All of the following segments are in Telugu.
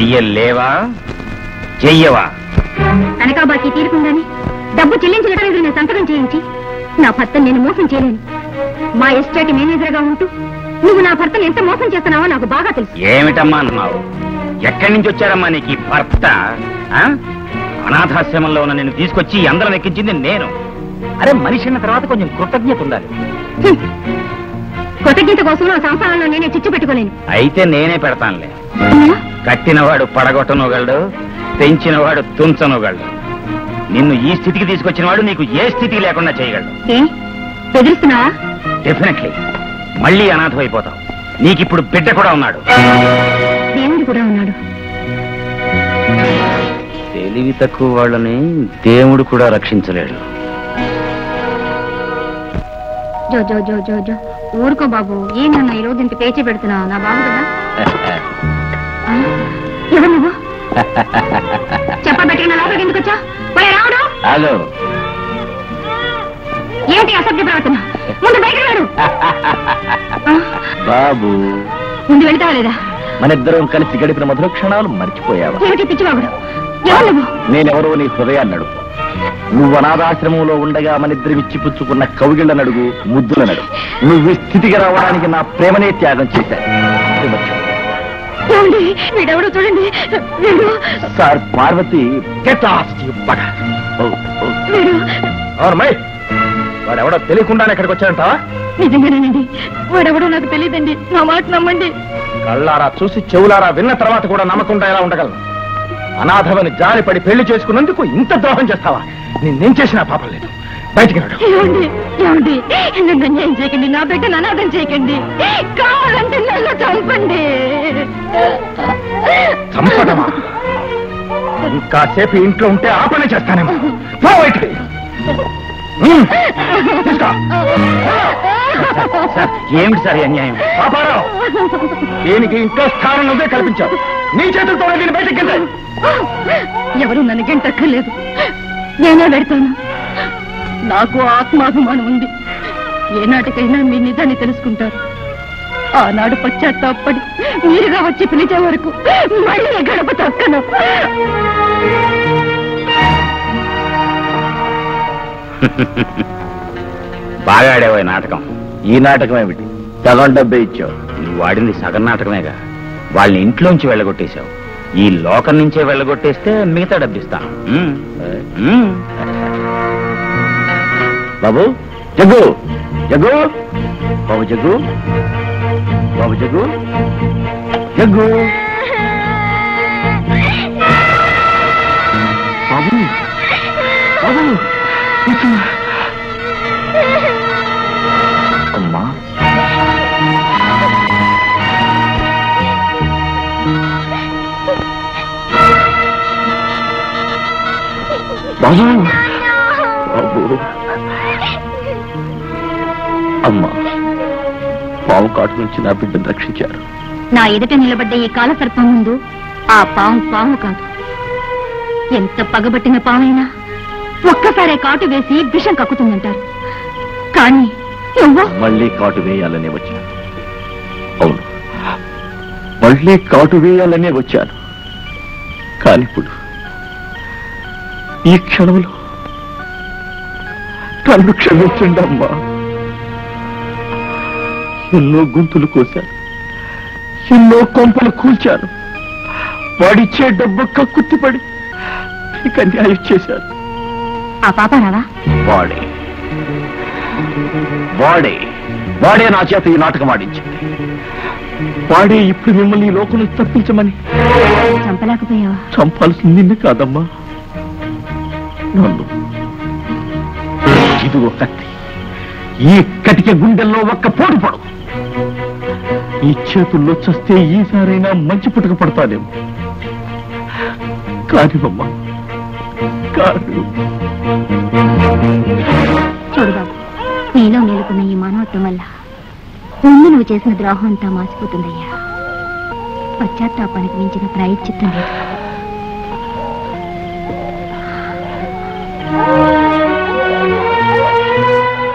చెయ్యలేవా చెయ్యవా? తనకా బాకీ తీరుకుండానే డబ్బు చెల్లించడానికి నేను సంతకం చేయించి నా భర్తను నేను మోసం చేయలేను. మా ఎస్టేట్ మేనేజర్ గా ఉంటూ నువ్వు నా భర్తను ఎంత మోసం చేస్తున్నావో నాకు బాగా తెలుసు. ఏమిటమ్మా అన్నావు? ఎక్కడి నుంచి వచ్చారమ్మా నీకు ఈ భర్త? అనాథాశ్రమంలో ఉన్న నేను తీసుకొచ్చి అందరం ఎక్కించింది నేను. అరే, మనిషి అన్న తర్వాత కొంచెం కృతజ్ఞత ఉండాలి. కృతజ్ఞత కోసం నా సంసారంలో నేనే చిచ్చు పెట్టుకోలేను. అయితే నేనే పెడతానులే. కట్టినవాడు పడగొట్టనోగలడు, పెంచినవాడు తుంచనోగలడు. నిన్ను ఈ స్థితికి తీసుకొచ్చిన వాడు నీకు ఏ స్థితి లేకుండా చేయగలడు. బెదిరిస్తున్నావా? డెఫినెట్లీ. మళ్ళీ అనాథమైపోతావు. నీకిప్పుడు బిడ్డ కూడా ఉన్నాడు. దేవుడు కూడా ఉన్నాడు. తెలివి తక్కువ వాళ్ళని దేవుడు కూడా రక్షించలేడు. జో జో జో జో జో ఊరుకో బాబు. ఏమన్నా ఈ రోజు ఇంత పేచీ పెడుతున్నావు? నా బాబు కదా. ఎవరు నువ్వు? చెప్పబెట్టిన లోపలికి ఎందుకు వచ్చా? రావడం ఏంటి అసభ్య ప్రవర్తన? ముందు బయట రాడు. బాబు, ముందు వెళ్తావా లేదా? మన ఇద్దరం కలిసి గడిపిన మధుర క్షణాలు మర్చిపోయావా? ఏమిటి పిచ్చివాగుడు? ఎవరు నువ్వు? నేనెవరో నీ హృదయాన్నడు. నువ్వు అనాథాశ్రమంలో ఉండగా మనిద్దరం ఇచ్చిపుచ్చుకున్న కౌగిళ్లనడుగు, ముద్దులనడు. నువ్వు స్థితికి రావడానికి నా ప్రేమనే త్యాగం చేశాను. వీడెవడో చూడండి. సార్ పార్వతి, వాడెవడో తెలియకుండానే ఎక్కడికి వచ్చాడంటావా? నిజంగానేనండి, వాడెవడో నాకు తెలియదండి. నా మాట నమ్మండి. కళ్ళారా చూసి చెవులారా విన్న తర్వాత కూడా నమ్మకుండా ఎలా ఉండగలను? అనాథవని జాలిపడి పెళ్లి చేసుకున్నందుకు ఇంత ద్రోహం చేస్తావా? నేనేం చేసినా పాపం లేదు. బయటికి రాడు. ఏమండి, నన్ను అన్యాయం చేయకండి. నా బిడ్డను అనాథం చేయకండి. కావాలంటే నన్ను చంపండి. చంపడమా? ఇంకాసేపు ఇంట్లో ఉంటే ఆ పని చేస్తానేమో. బయటికి ఏమిటి సార్ అన్యాయం? పాపారావు, దీనికి ఇంట్లో స్థానం నువ్వే కల్పించావు. నీ చేతులతో నేను బయటకి వెళ్ళాను. ఎవరు నన్ను గంటక్కర్లేదు, నేనే పెడతాను. నాకు ఆత్మాభిమానం ఉంది. ఏనాటికైనా మీ నిజాన్ని తెలుసుకుంటారు. ఆనాడు పశ్చాత్తాపడి మీరుగా వచ్చి పిలిచే వరకు మళ్ళీ గడప తక్కను. బాగా ఆడేవా నాటకం? ఈ నాటకం ఏమిటి? సగం డబ్బే ఇచ్చావు. నువ్వు వాడింది సగం నాటకమేగా. వాళ్ళని ఇంట్లోంచి వెళ్ళగొట్టేశావు. ఈ లోకం నుంచే వెళ్ళగొట్టేస్తే మిగతా డబ్బిస్తాను. బాబు జగ్గు, జగ్గు, బాబు జగ్గు, బాబు జగ్గు, జగ్గు, బాబు, బాబు, అమ్మా, బాబు, బాబు, అమ్మా, పాము కాటు నుంచి నా బిడ్డను రక్షించారు. నా ఎదుట నిలబడ్డ ఈ కాల సర్పం ముందు ఆ పాము పాము కాదు. ఎంత పగబట్టిన పామైనా ఒక్కసారే కాటు వేసి విషం కక్కుతుందంటారు. కానీ నువ్వు మళ్ళీ కాటు వేయాలనే వచ్చాను. అవును, మళ్ళీ కాటు వేయాలనే వచ్చాను. కానిప్పుడు ఈ క్షణంలో నన్ను క్షమించండి అమ్మా. ఎన్నో గొంతులు కోశాను, ఎన్నో కొంపలు కూల్చాను. వాడిచ్చే డబ్బు కక్కుర్తిపడి నీకు అన్యాయం చేశాను. ఆ పాపారావా? వాడే వాడే వాడే నా చేత ఈ నాటకం ఆడించింది. వాడే ఇప్పుడు మిమ్మల్ని ఈ లోకం నుంచి తప్పించమని. చంపలేకపోయావా? చంపాల్సింది నిన్ను కాదమ్మా, నన్ను. ఇది ఒక కత్తి. ఈ కటిక గుండెల్లో ఒక్క పోటు పడు. ఈ చేతుల్లో చస్తే ఈసారైనా మంచి పుట్టుక పడతానేమో. కానివమ్మా, కాదు. చూడు బాబు, నీలో మేలుకున్న ఈ మానవత్వం వల్ల ముందు నువ్వు చేసిన ద్రోహం అంతా మాసిపోతుందయ్యా. పశ్చాత్తాపానికి మించిన ప్రాయశ్చిత్తం లేదు.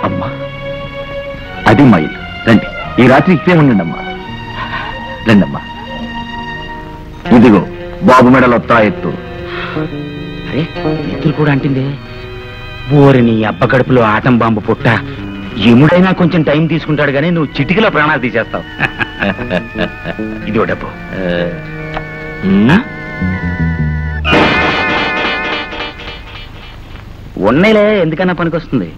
అమ్మా, అది మా ఇల్లు. రండి, ఈ రాత్రి ఇక్కడే ఉండండి అమ్మా. రండమ్మా. ఇదిగో బాబు మెడలో తాయెత్తు. అరే ఎత్తులు కూడా అంటుంది. ఓరిని అబ్బ కడుపులో ఆటం బాంబు పుట్ట. ఎముడైనా కొంచెం టైం తీసుకుంటాడు కానీ నువ్వు చిటికలో ప్రాణాలు తీసేస్తావు. ఇదిగో డబ్బు. ఉన్నైలే, ఎందుకన్నా పనికొస్తుంది.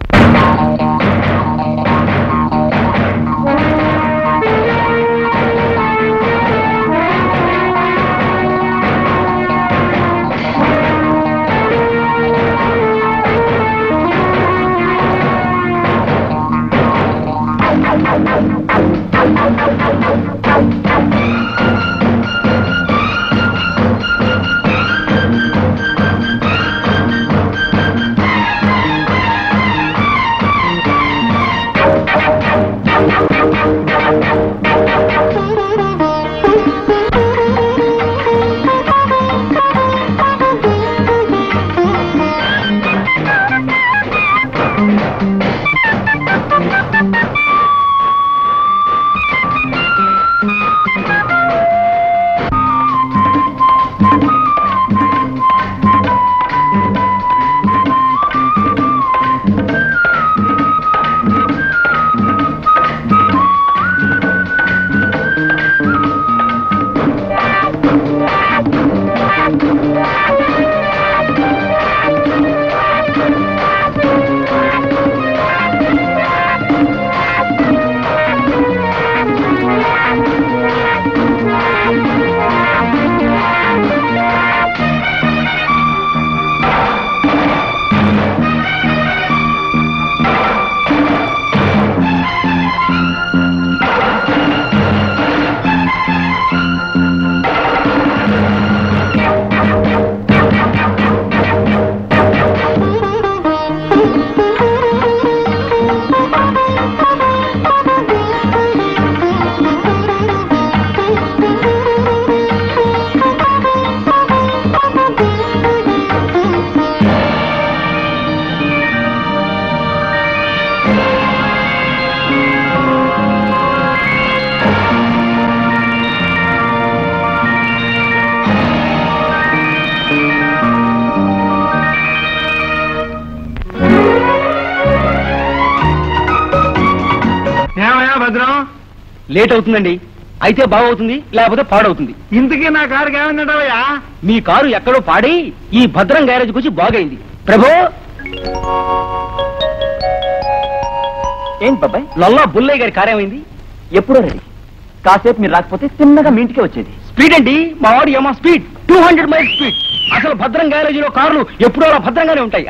లేట్ అవుతుందండి. అయితే బాగవుతుంది, లేకపోతే పాడవుతుంది. ఇంతకీ నా కారుకి ఏమైందంటావయ్యా? మీ కారు ఎక్కడో పాడి ఈ భద్రం గ్యారేజ్కి వచ్చి బాగైంది. ప్రభు, ఏంటి బాబాయ్? లల్లా బుల్లయ్య గారి కారు ఏమైంది? ఎప్పుడో రెడీ. కాసేపు మీరు రాకపోతే చిన్నగా మీ ఇంటికే వచ్చేది. స్పీడ్ అండి, మా వాడు ఏమో స్పీడ్ 200 మైల్స్ స్పీడ్. అసలు భద్రం గ్యారేజీలో కార్లు ఎప్పుడో అలా భద్రంగానే ఉంటాయి.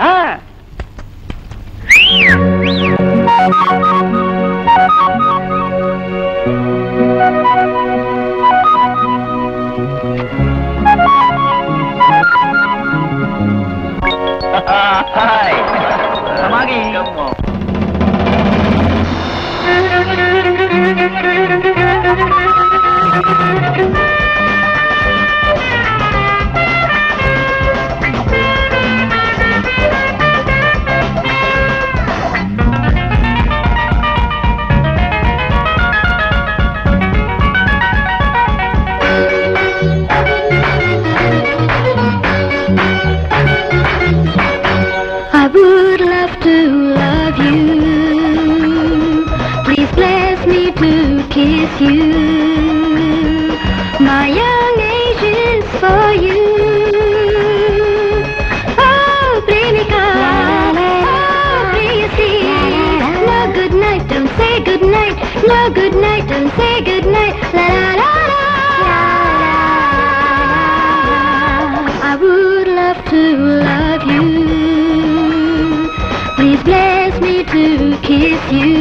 kiss you. My young age is for you. Oh, Premika, oh, Priyasi. No good night, don't say good night. No good night, don't say good night. La la la la. I would love to love you. Please bless me to kiss you.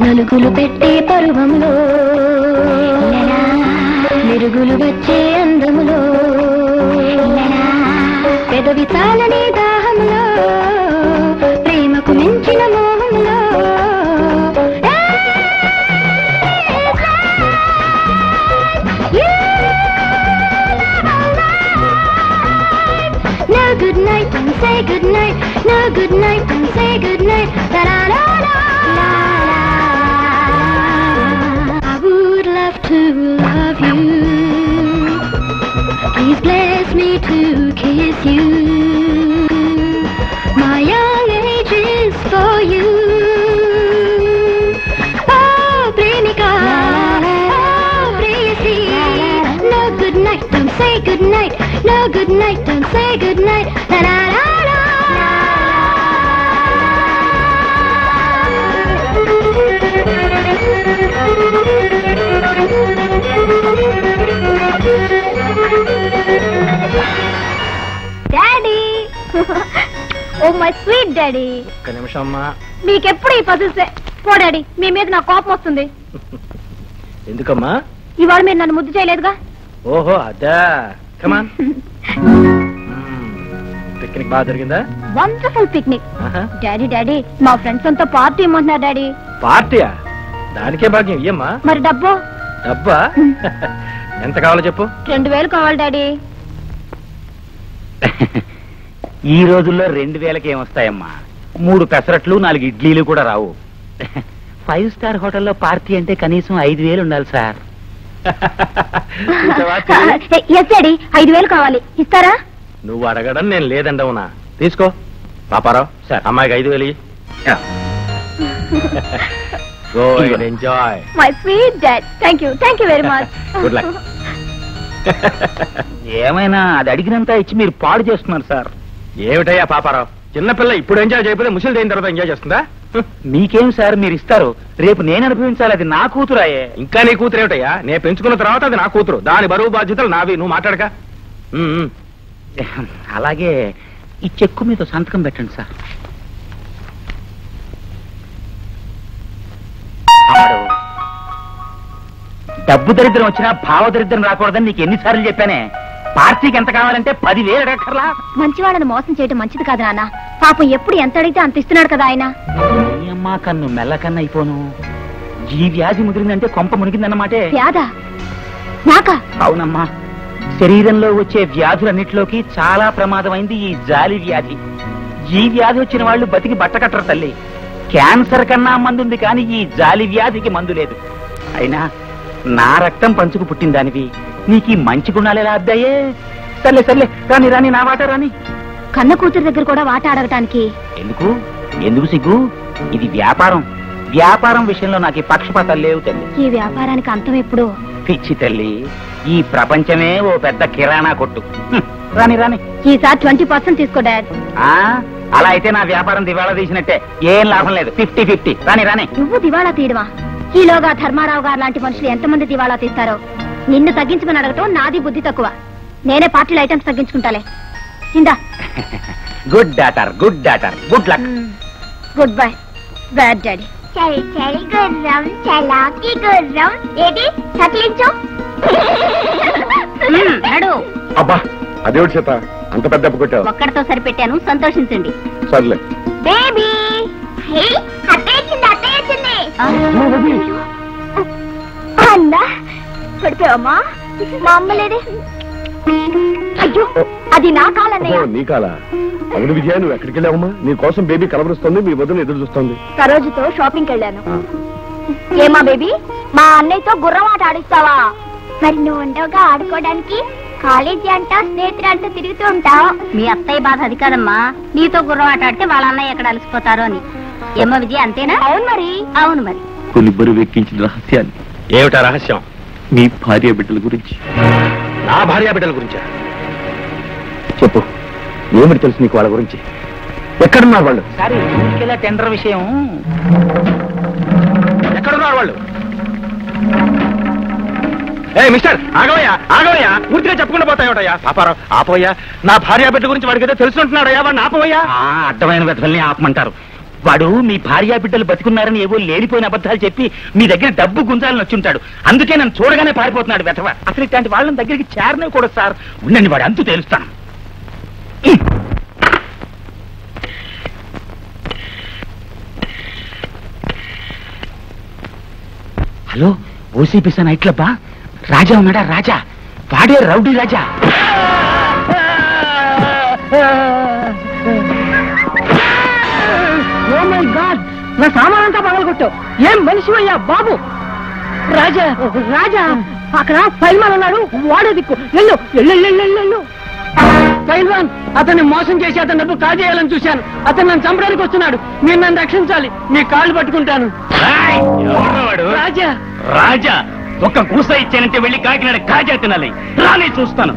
నన్ను పరుగులు పెట్టే పరువంలో మెరుగులు వచ్చే అందములో పెదవి చాలని దాహంలో ప్రేమకు మించిన మోహంలో No good night, don't say good night. No good night, don't say good night. La la la la la la. I would love to love you. Please bless me to kiss you. My young age is for you. Oh, Premika, oh, Priyasi. No good night, don't say good night. No good night, don't say good night. La la la la. Daddy. Oh my sweet daddy. ఒక్క నిమిషం అమ్మా. మీకెప్పుడు ఈ పజిల్సే? పో డాడీ, మీ మీద నా కోపం వస్తుంది. ఎందుకమ్మా? ఇవాళ మీరు నన్ను ముద్దు చేయలేదుగా? ఓహో అదా. కమాన్. పిక్నిక్ బాగా జరిగిందా? Wonderful picnic. డాడీ డాడీ, మా ఫ్రెండ్స్ అంతా పార్టీ ఇమ్మంటున్నారు డాడీ. పార్టీయా? దానికే భాగ్యం ఇయ్యమ్మా. మరి డబ్బు? డబ్బా? ఎంత కావాలో చెప్పు. 2000 కావాలి డాడీ. ఈ రోజుల్లో 2000కి ఏమొస్తాయమ్మా? 3 పెసరట్లు 4 ఇడ్లీలు కూడా రావు. 5 స్టార్ హోటల్లో పార్టీ అంటే కనీసం 5000 ఉండాలి సార్. ఎస్ డాడీ, 5000 కావాలి. ఇస్తారా? నువ్వు అడగడం నేను లేదండవునా. తీసుకో పాపారావు. సార్ అమ్మాయికి 5000. Go and enjoy. My sweet dad. Thank you very much. Good luck. ఏమైనా అది అడిగినంత ఇచ్చి మీరు పాడు చేస్తున్నారు సార్. ఏమిటయ్యా పాపారావు, చిన్నపిల్ల ఇప్పుడు ఎంజాయ్ చేయకపోతే ముసలి అయిన తర్వాత ఎంజాయ్ చేస్తుందా? మీకేం సార్, మీరు ఇస్తారు, రేపు నేను అనుభవించాలి. అది నా కూతురాయే. ఇంకా నీ కూతురు ఏమిటయ్యా? నేను పెంచుకున్న తర్వాత అది నా కూతురు, దాని బరువు బాధ్యతలు నావి. నువ్వు మాట్లాడక. అలాగే ఈ చెక్కు మీద సంతకం పెట్టండి సార్. డబ్బు దరిద్రం వచ్చినా భావ దరిద్రం రాకూడదని నీకు ఎన్నిసార్లు చెప్పానే? పార్టీకి ఎంత కావాలంటే 10,000 అడగక్కర్లా. మంచి వాళ్ళని మోసం చేయడం మంచిది కాదు నాన్న. పాపం ఎప్పుడు ఎంత అడిగితే అంత ఇస్తున్నాడు కదా ఆయన. నీ అమ్మా కన్ను మెల్లకన్నా అయిపోను. ఈ వ్యాధి ముదిరిందంటే కొంప మునిగిందన్నమాటే. వ్యాధా? నాకా? అవునమ్మా, శరీరంలో వచ్చే వ్యాధులన్నిటిలోకి చాలా ప్రమాదమైంది ఈ జాలి వ్యాధి. ఈ వ్యాధి వచ్చిన వాళ్ళు బతికి బట్టకట్టరు తల్లి. క్యాన్సర్ కన్నా మందుంది కానీ ఈ జాలి వ్యాధికి మందు లేదు. అయినా నా రక్తం పంచుకు పుట్టిన దానివి, నీకు ఈ మంచి గుణాలు ఎలా అద్దాయే? సర్లే సర్లే, రాని రాని, నా వాట రాని. కన్న కూతురు దగ్గర కూడా వాట అడగటానికి ఎందుకు ఎందుకు సిగ్గు? ఇది వ్యాపారం. వ్యాపారం విషయంలో నాకు ఈ పక్షపాతాలు లేవు తల్లి. ఈ వ్యాపారానికి అంతం ఎప్పుడు? పిచ్చి తల్లి, ఈ ప్రపంచమే ఓ పెద్ద కిరాణా కొట్టు. రాని రాని. ఈసారి 20% తీసుకో డాడ్. అలా అయితే నా వ్యాపారం దివాళా తీసినట్టే. ఏం లాభం లేదు. 50-50. రాని రాని. నువ్వు దివాళా తీయడమా? ఈలోగా ధర్మారావు గారు లాంటి మనుషులు ఎంతమంది దివాళా తీస్తారో. నిన్ను తగ్గించమని అడగటం నాది బుద్ధి తక్కువ. నేనే పార్టీల ఐటమ్స్ తగ్గించుకుంటాలే. ఇందా. Good daughter, good daughter, good luck. Good bye bad daddy. చలి చలి గుర్రం చలాకి గుర్రం ఏది సకిలించు. నడు. అబ్బా అదేవిడు చేత అంత పెద్ద దెబ్బ కొట్టావు. ఒక్కడితో సరిపెట్టాను, సంతోషించండి. సర్లే. బేబీ అత్తయ్య వచ్చింది అత్తయ్య వచ్చింది. అన్నా పడిపోయావమ్మా? మా అమ్మ లేదే. అయ్యో, అది నా కాలన్నయ్య. నీ కాలా? అవును విజయ, నువ్వు ఎక్కడికి వెళ్ళావమ్మా? నీ కోసం బేబీ కలవరుస్తుంది, మీ వదిన ఎదురు చూస్తుంది. సరోజుతో షాపింగ్కి వెళ్ళాను. ఏమా బేబీ, మా అన్నయ్యతో గుర్రం ఆట ఆడిస్తావా? మరి నువ్వు ఉండవుగా ఆడుకోవడానికి? కాలేజీ అంట స్నేహితులు అంటూ తిరుగుతూ ఉంటావు. మీ అత్తయ్య బాధ అది కాదమ్మా, నీతో గుర్రం ఆట ఆడితే వాళ్ళ అన్నయ్య ఎక్కడ అలసిపోతారో అని. ఏమో విజయ, అంతేనా? అవును మరి. అవును మరి. కొన్ని బరువు ఎక్కించిన రహస్యాన్ని. ఏమిటా రహస్యం? మీ భార్య బిడ్డల గురించి. నా భార్య బిడ్డల గురించా? చెప్పు, ఏమిటి తెలుసు నీకు వాళ్ళ గురించి? ఎక్కడున్నారు వాళ్ళు? సరే, ఇంకెలా టెండర్ విషయం. ఎక్కడున్నారు వాళ్ళు? ఏ మిస్టర్, ఆగవయ్యా ఆగవయ్యా, పూర్తిగా చెప్పుకుంటూ పోతాయోటయ్యా. పాపారావు ఆపోయ్యా, నా భార్య బిడ్డ గురించి వాడికి ఏదో తెలుసుకుంటున్నాడయ్యా, వాడిని ఆపోయ్యా. అడ్డమైన వెధవల్ని ఆపమంటారు. వాడు మీ భార్యా బిడ్డలు బతికున్నారని ఏవో లేనిపోయిన అబద్ధాలు చెప్పి మీ దగ్గర డబ్బు గుంజాలని వచ్చుంటాడు. అందుకే నన్ను చూడగానే పారిపోతున్నాడు వెధవ. అసలు ఇట్లాంటి వాళ్ళని దగ్గరికి చేరనే కూడా సార్. ఉండండి, వాడు అంతు తెలుస్తాను. Hello, ఓసీపీసా night క్లబ్బా? రాజా ఉన్నాడా? రాజా వాడే rowdy Raja. Oh my god, నా సామానంతా పగలగొట్టావు. ఏం మనిషి అయ్యా బాబు. రాజా రాజా అక్కడ పైల్వాన్ ఉన్నాడు, వాడే దిక్కు. వెళ్ళు వెళ్ళు. పైల్వాన్, అతన్ని మోసం చేసి అతని డబ్బు కాజేయాలని చూశాను. అతను నన్ను చంపడానికి వస్తున్నాడు. మీరు నన్ను రక్షించాలి. మీ కాళ్ళు పట్టుకుంటాను. రాజా రాజా ఒక్క కూస ఇచ్చానంటే వెళ్ళి కాకినాడ కాజా తినాలి. రాని చూస్తాను.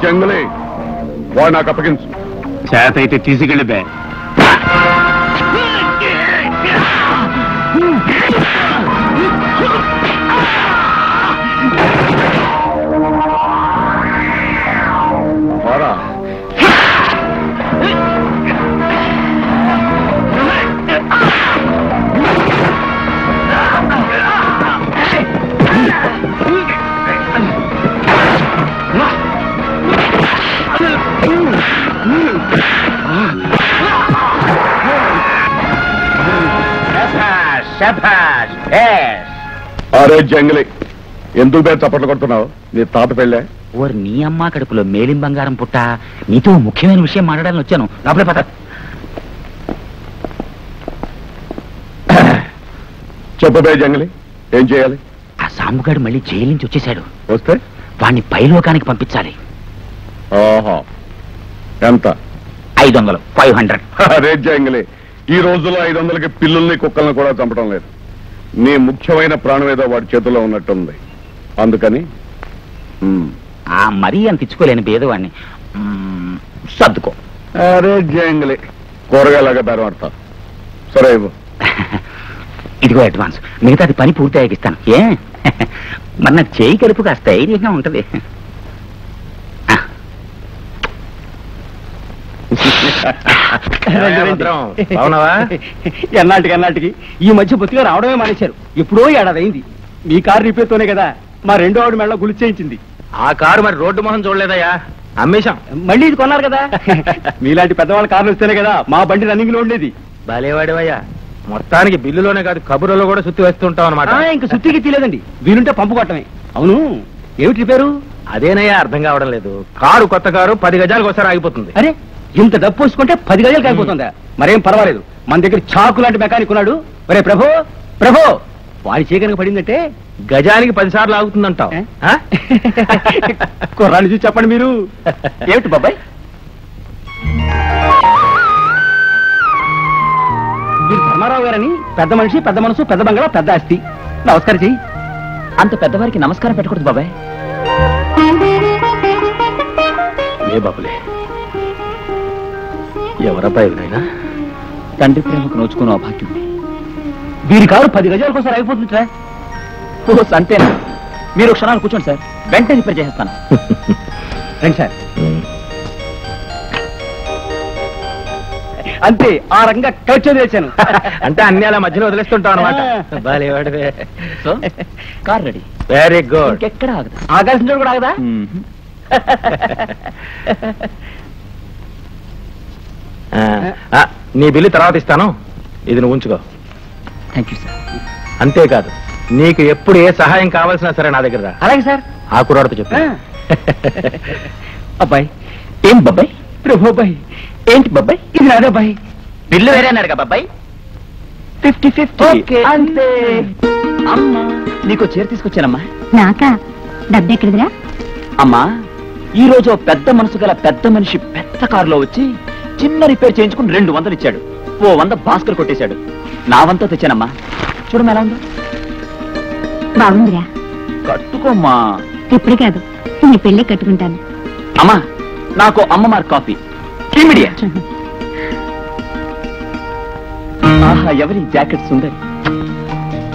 జంగలే, వాడు నాకు అప్పగించు. చేత అయితే తీసుకెళ్ళి బే. అరే జంగలే, ఎందుకు పేరు చప్పట్లు కొడుతున్నావు? నీ తాత పెళ్ళే? ఓరి నీ అమ్మ కడుపులో మేలిం బంగారం పుట్ట. నీతో ముఖ్యమైన విషయం మాట్లాడాలని వచ్చాను. లోపలే పద. చెప్పబే జంగలే, ఏం చేయాలి? ఆ సాంబుగాడు మళ్ళీ జైలు నుంచి వచ్చేశాడు. వస్తే వాణ్ణి పైలోకానికి పంపించాలి. ఆహా, ఎంత? 500. 500. అరే జంగలే, ఈ రోజుల్లో 500కి పిల్లుల్ని కుక్కల్ని కూడా చంపడం లేదు. నీ ముఖ్యమైన ప్రాణం ఏదో వాడి చేతిలో ఉన్నట్టుంది. అందుకని మరీ అంత ఇచ్చుకోలేని భేదవాణ్ణి సర్దుకో. అరే జంగలే, కూరగాయలాగా బేరమాడతా. సరే ఇవ్వు. ఇదిగో అడ్వాన్స్. మిగతాది పని పూర్తి అయ్యాక ఇస్తాను. ఏ మరి నాకు చేయి కలుపు కాస్త ధైర్యంగా ఉంటది. ఎన్నాటికి ఈ మధ్య బొత్తిగా రావడమే మానేశారు. ఎప్పుడో ఏడాదైంది. మీ కారు రిపేర్తోనే కదా మా రెండో ఆవిడ మెళ్ళ గులి చేయించింది. ఆ కారు మరి రోడ్డు మొహం చూడలేదయ్యా, అమ్మేశాం. మళ్ళీ ఇది కొన్నారు కదా. మీలాంటి పెద్దవాళ్ళ కార్లు వస్తేనే కదా మా బండి రన్నింగ్ లో ఉండేది. భలేవాడివయ్యా, మొత్తానికి బిల్లులోనే కాదు కబుర్లలో కూడా సుత్తి వేస్తుంటాం అనమాట. ఇంకా సుత్తికి తీలేదండి, వీలుంటే పంపు కొట్టమే. అవును, ఏమిటి రిపేరు? అదేనయ్యా అర్థం కావడం లేదు. కారు కొత్త కారు 10 గజాలకు ఒకసారి ఆగిపోతుంది. అరే, ఇంత డబ్బు పోసుకుంటే 10 గజాలకు అయిపోతుందా? మరేం పర్వాలేదు, మన దగ్గర చాకు లాంటి మెకానిక్ ఉన్నాడు. ఒరే ప్రభో ప్రభో, వాడి చీకనికి పడిందంటే గజానికి 10 సార్లు ఆగుతుందంటావు. కుర్రాన్ని చూసి చెప్పండి మీరు. ఏమిటి బాబాయ్, మీరు ధర్మారావు గారని పెద్ద మనిషి, పెద్ద మనసు, పెద్ద బంగళా, పెద్ద ఆస్తి. నమస్కారం చెయ్యి. అంత పెద్దవారికి నమస్కారం పెట్టకూడదు బాబాయ్. ఏ బాబులే, ఎవరబ్బాయి నాయనా? తండ్రి ప్రేమకు నోచుకున్న అభాగ్యం. వీరి కారు 10 గజాలకు ఒకసారి అయిపోతుందిరా. ఓ అంతేనా? మీరు క్షణాలు కూర్చోండి సార్, వెంటనే రిపేర్ చేసేస్తాను. రండి సార్. అంతే, ఆ రకంగా ఖర్చు చేశాను. అంటే అన్ని అలా మధ్యలో వదిలేస్తుంటాం అనమాట. బాలేవాడివే. So car ready. Very good. ఇంకెక్కడ ఆగదు. ఆగాల్సిన చోటు కూడా ఆగదా? నీ బిల్లు తర్వాత ఇస్తాను, ఇది నువ్వు ఉంచుకో. Thank you sir. అంతేకాదు, నీకు ఎప్పుడు ఏ సహాయం కావాల్సినా సరే నా దగ్గర రా. అలాగే సార్. ఆ కుర్రాడితో చెప్పు. అబ్బాయి. ఏం బాబాయ్? ప్రభు అబ్బాయి. ఏంటి బాబాయ్? ఇది నాదే అబ్బాయి. బిల్లు వేరే అన్నారుగా బాబాయ్. 50-50. అంతే. అమ్మా, నీకు చీర తీసుకొచ్చానమ్మా. నాకా? డబ్బెక్కడిదిరా? అమ్మా, ఈ రోజు పెద్ద మనసు గల పెద్ద మనిషి పెద్ద కారులో వచ్చి చిన్న రిపేర్ చేయించుకుని 200 ఇచ్చాడు. ఓ 100 భాస్కర్ కొట్టేశాడు. నా వంతో తెచ్చానమ్మా. చూడమ్మా ఎలా ఉందో. బాగుందిరా. కట్టుకోమ్మా. ఇప్పుడు కాదు, నీ పెళ్ళి కట్టుకుంటాను. అమ్మా నాకు అమ్మమార్ కాఫీ ఇమిడియట్. ఆహా ఎవరి జాకెట్ సుందరి,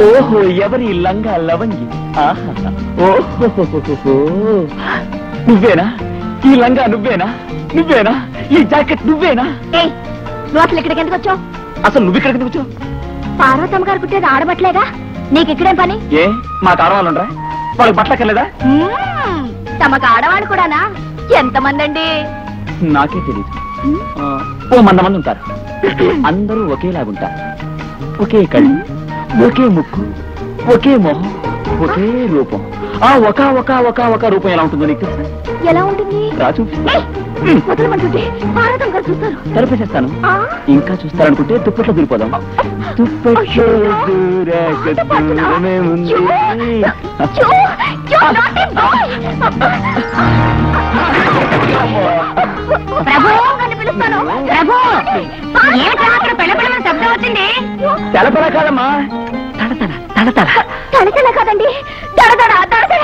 ఓహో ఎవరి లంగా లవంగి, ఆహా ఓహో నువ్వేనా ఈ లంగా, నువ్వేనా నువ్వేనా ఈ జాకెట్, నువ్వేనా? నువ్వు అసలు ఇక్కడికి ఎందుకు వచ్చావు? అసలు నువ్వు ఇక్కడికి ఎందుకు వచ్చావు? పార్వతమ్మ గారు కుట్టేది ఆడబట్టలేదా? నీకు ఇక్కడేం పని? ఏ మాకు ఆడవాళ్ళుండ్రా, వాళ్ళకి బట్టలక్కర్లేదా? తమకు ఆడవాళ్ళు కూడానా? ఎంతమంది అండి? నాకే తెలియదు. ఓ 100 మంది ఉంటారు. అందరూ ఒకేలాగుంటారు. ఒకే కళ్ళు, ఒకే ముక్కు, ఒకే మొహం, ఒకే రూపం. ఆ ఒక రూపం ఎలా ఉంటుందో నీకు తెలుసా? ఎలా ఉంటుంది? రాజు వదలమంటుంటే పార్వతమ్మ గారు చూస్తారు. తలపేసేస్తాను. ఇంకా చూస్తారనుకుంటే దుప్పట్లో దూరిపోదాం. శబ్దం వచ్చింది. తెలపల కాదమ్మా, తడతడ తడతడ. తడతడ కాదండి, దడదడ దడదడ.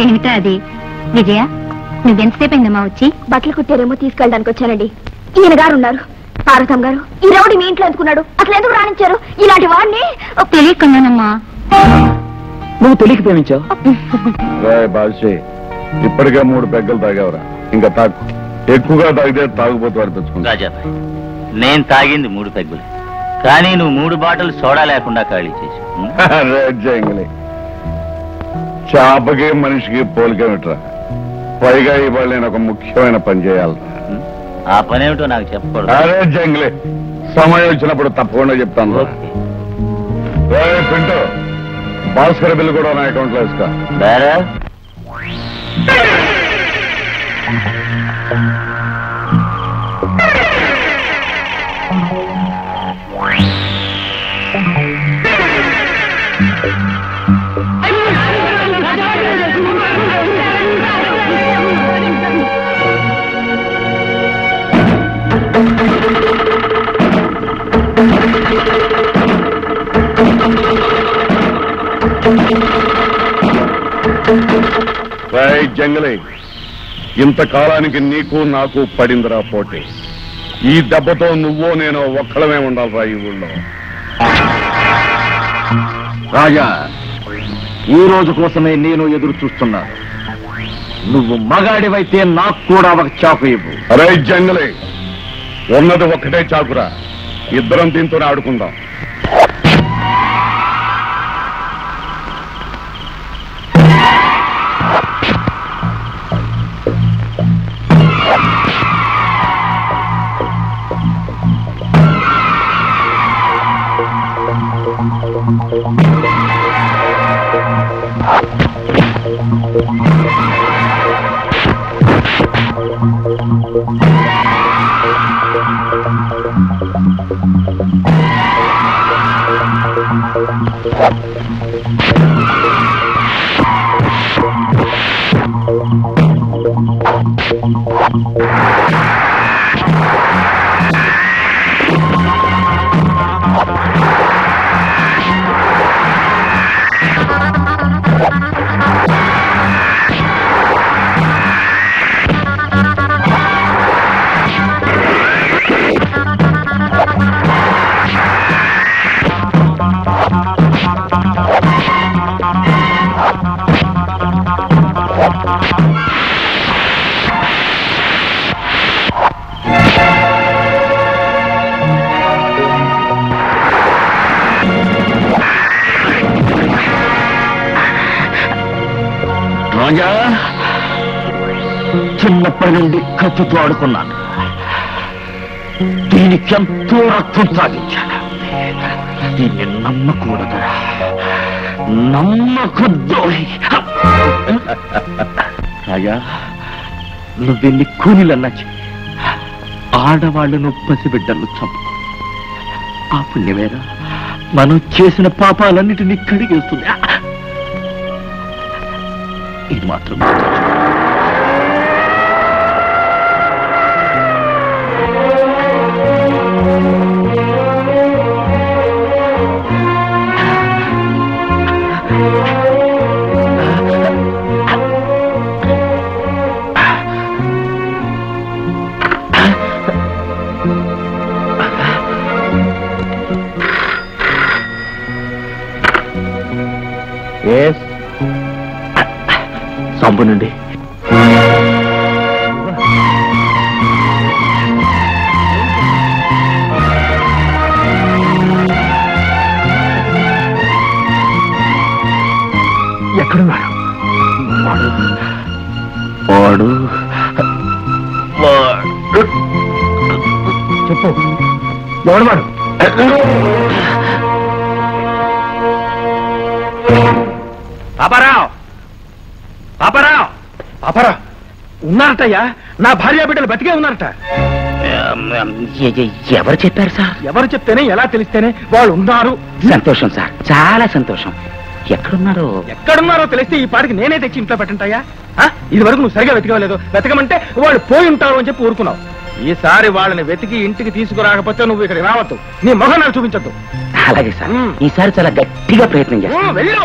ఏమిటా అది? విజయ, నువ్వెంతసేపు అయిందమ్మా వచ్చి? బట్టలు కుట్టారేమో తీసుకెళ్ళడానికి వచ్చానండి. ఈయన గారు ఉన్నారు. పార్వతమ్మ గారు ఈ రౌడీ మీ ఇంట్లో ఎందుకున్నాడు? అసలు ఎందుకు రాణించారు ఇలాంటి వాడిని? తెలియకున్నానమ్మా. నువ్వు తెలియక ప్రేమించావు. బాషే ఇప్పటికే 3 పెగ్గలు తాగేవరా, ఇంకా తాగు. ఎక్కువగా తాగితే తాగుపోతూ అనిపించుకుంటా. రాజాబాయ్, నేను తాగింది 3 పెగ్గులే, కానీ నువ్వు 3 బాటలు సోడా లేకుండా ఖాళీ చేసి. చేపకి మనిషికి పోలికేమిట్రా? పైగా ఇవాళ నేను ఒక ముఖ్యమైన పని చేయాలి. ఆ పని ఏమిటో నాకు చెప్పకూడదు. అరే జంగిలే, సమయం వచ్చినప్పుడు తప్పకుండా చెప్తాను. పింటూ, భాస్కర్ బిల్లు కూడా నా అకౌంట్ లో వేసుకో. జంగలే, ఇంతకాలానికి నీకు నాకు పడిందిరా పోటీ. ఈ దెబ్బతో నువ్వో నేను ఒక్కడమే ఉండాలిరా ఈ ఊళ్ళో. రాజా, ఈ రోజు కోసమే నేను ఎదురు చూస్తున్నా. నువ్వు మగాడివైతే నాకు కూడా ఒక చాకు ఇవ్వు. అరే జంగలే, ఉన్నది ఒక్కటే చాకురా, ఇద్దరం దీంతోనే ఆడుకుందాం. రాజా, చిన్నప్పటి నుండి కత్తితో ఆడుకున్నాను. దీనికి ఎంతో రక్తం సాగించాను. దీన్ని నమ్మకూడదు, నమ్మకొద్దు. రాజా, నువ్వెన్ని కూలీలన్నా చెయ్యి, ఆడవాళ్లను పసిబిడ్డలు చంపు. ఆ పుణ్యమేరా మనం చేసిన పాపాలన్నిటినీ కడిగేస్తుంది. ఇది మాత్రం సంపు నుండి ఎక్కడున్నాడు వాడు చెప్పు ఎవడు వాడు పాపారావు పాపారావు పాపరా ఉన్నారటయ్యా నా భార్య బిడ్డలు బతికే ఉన్నారట ఎవరు చెప్పారు సార్? ఎవరు చెప్తేనే ఎలా తెలిస్తేనే వాళ్ళు ఉన్నారు సంతోషం సార్, చాలా సంతోషం. ఎక్కడున్నారో ఎక్కడున్నారో తెలిస్తే ఈ పాటికి నేనే తెచ్చి ఇంట్లో పెట్టంటాయా? ఇది వరకు నువ్వు సరిగా వెతకలేదు, వెతకమంటే వాళ్ళు పోయి ఉంటారు అని చెప్పి ఊరుకున్నావు. ఈసారి వాళ్ళని వెతికి ఇంటికి తీసుకురాకపోతే నువ్వు ఇక్కడ రావద్దు, నీ మొహం నాకు చూపించద్దు. అలాగే సార్, ఈసారి చాలా గట్టిగా ప్రయత్నం చేస్తాను. వెళ్ళు.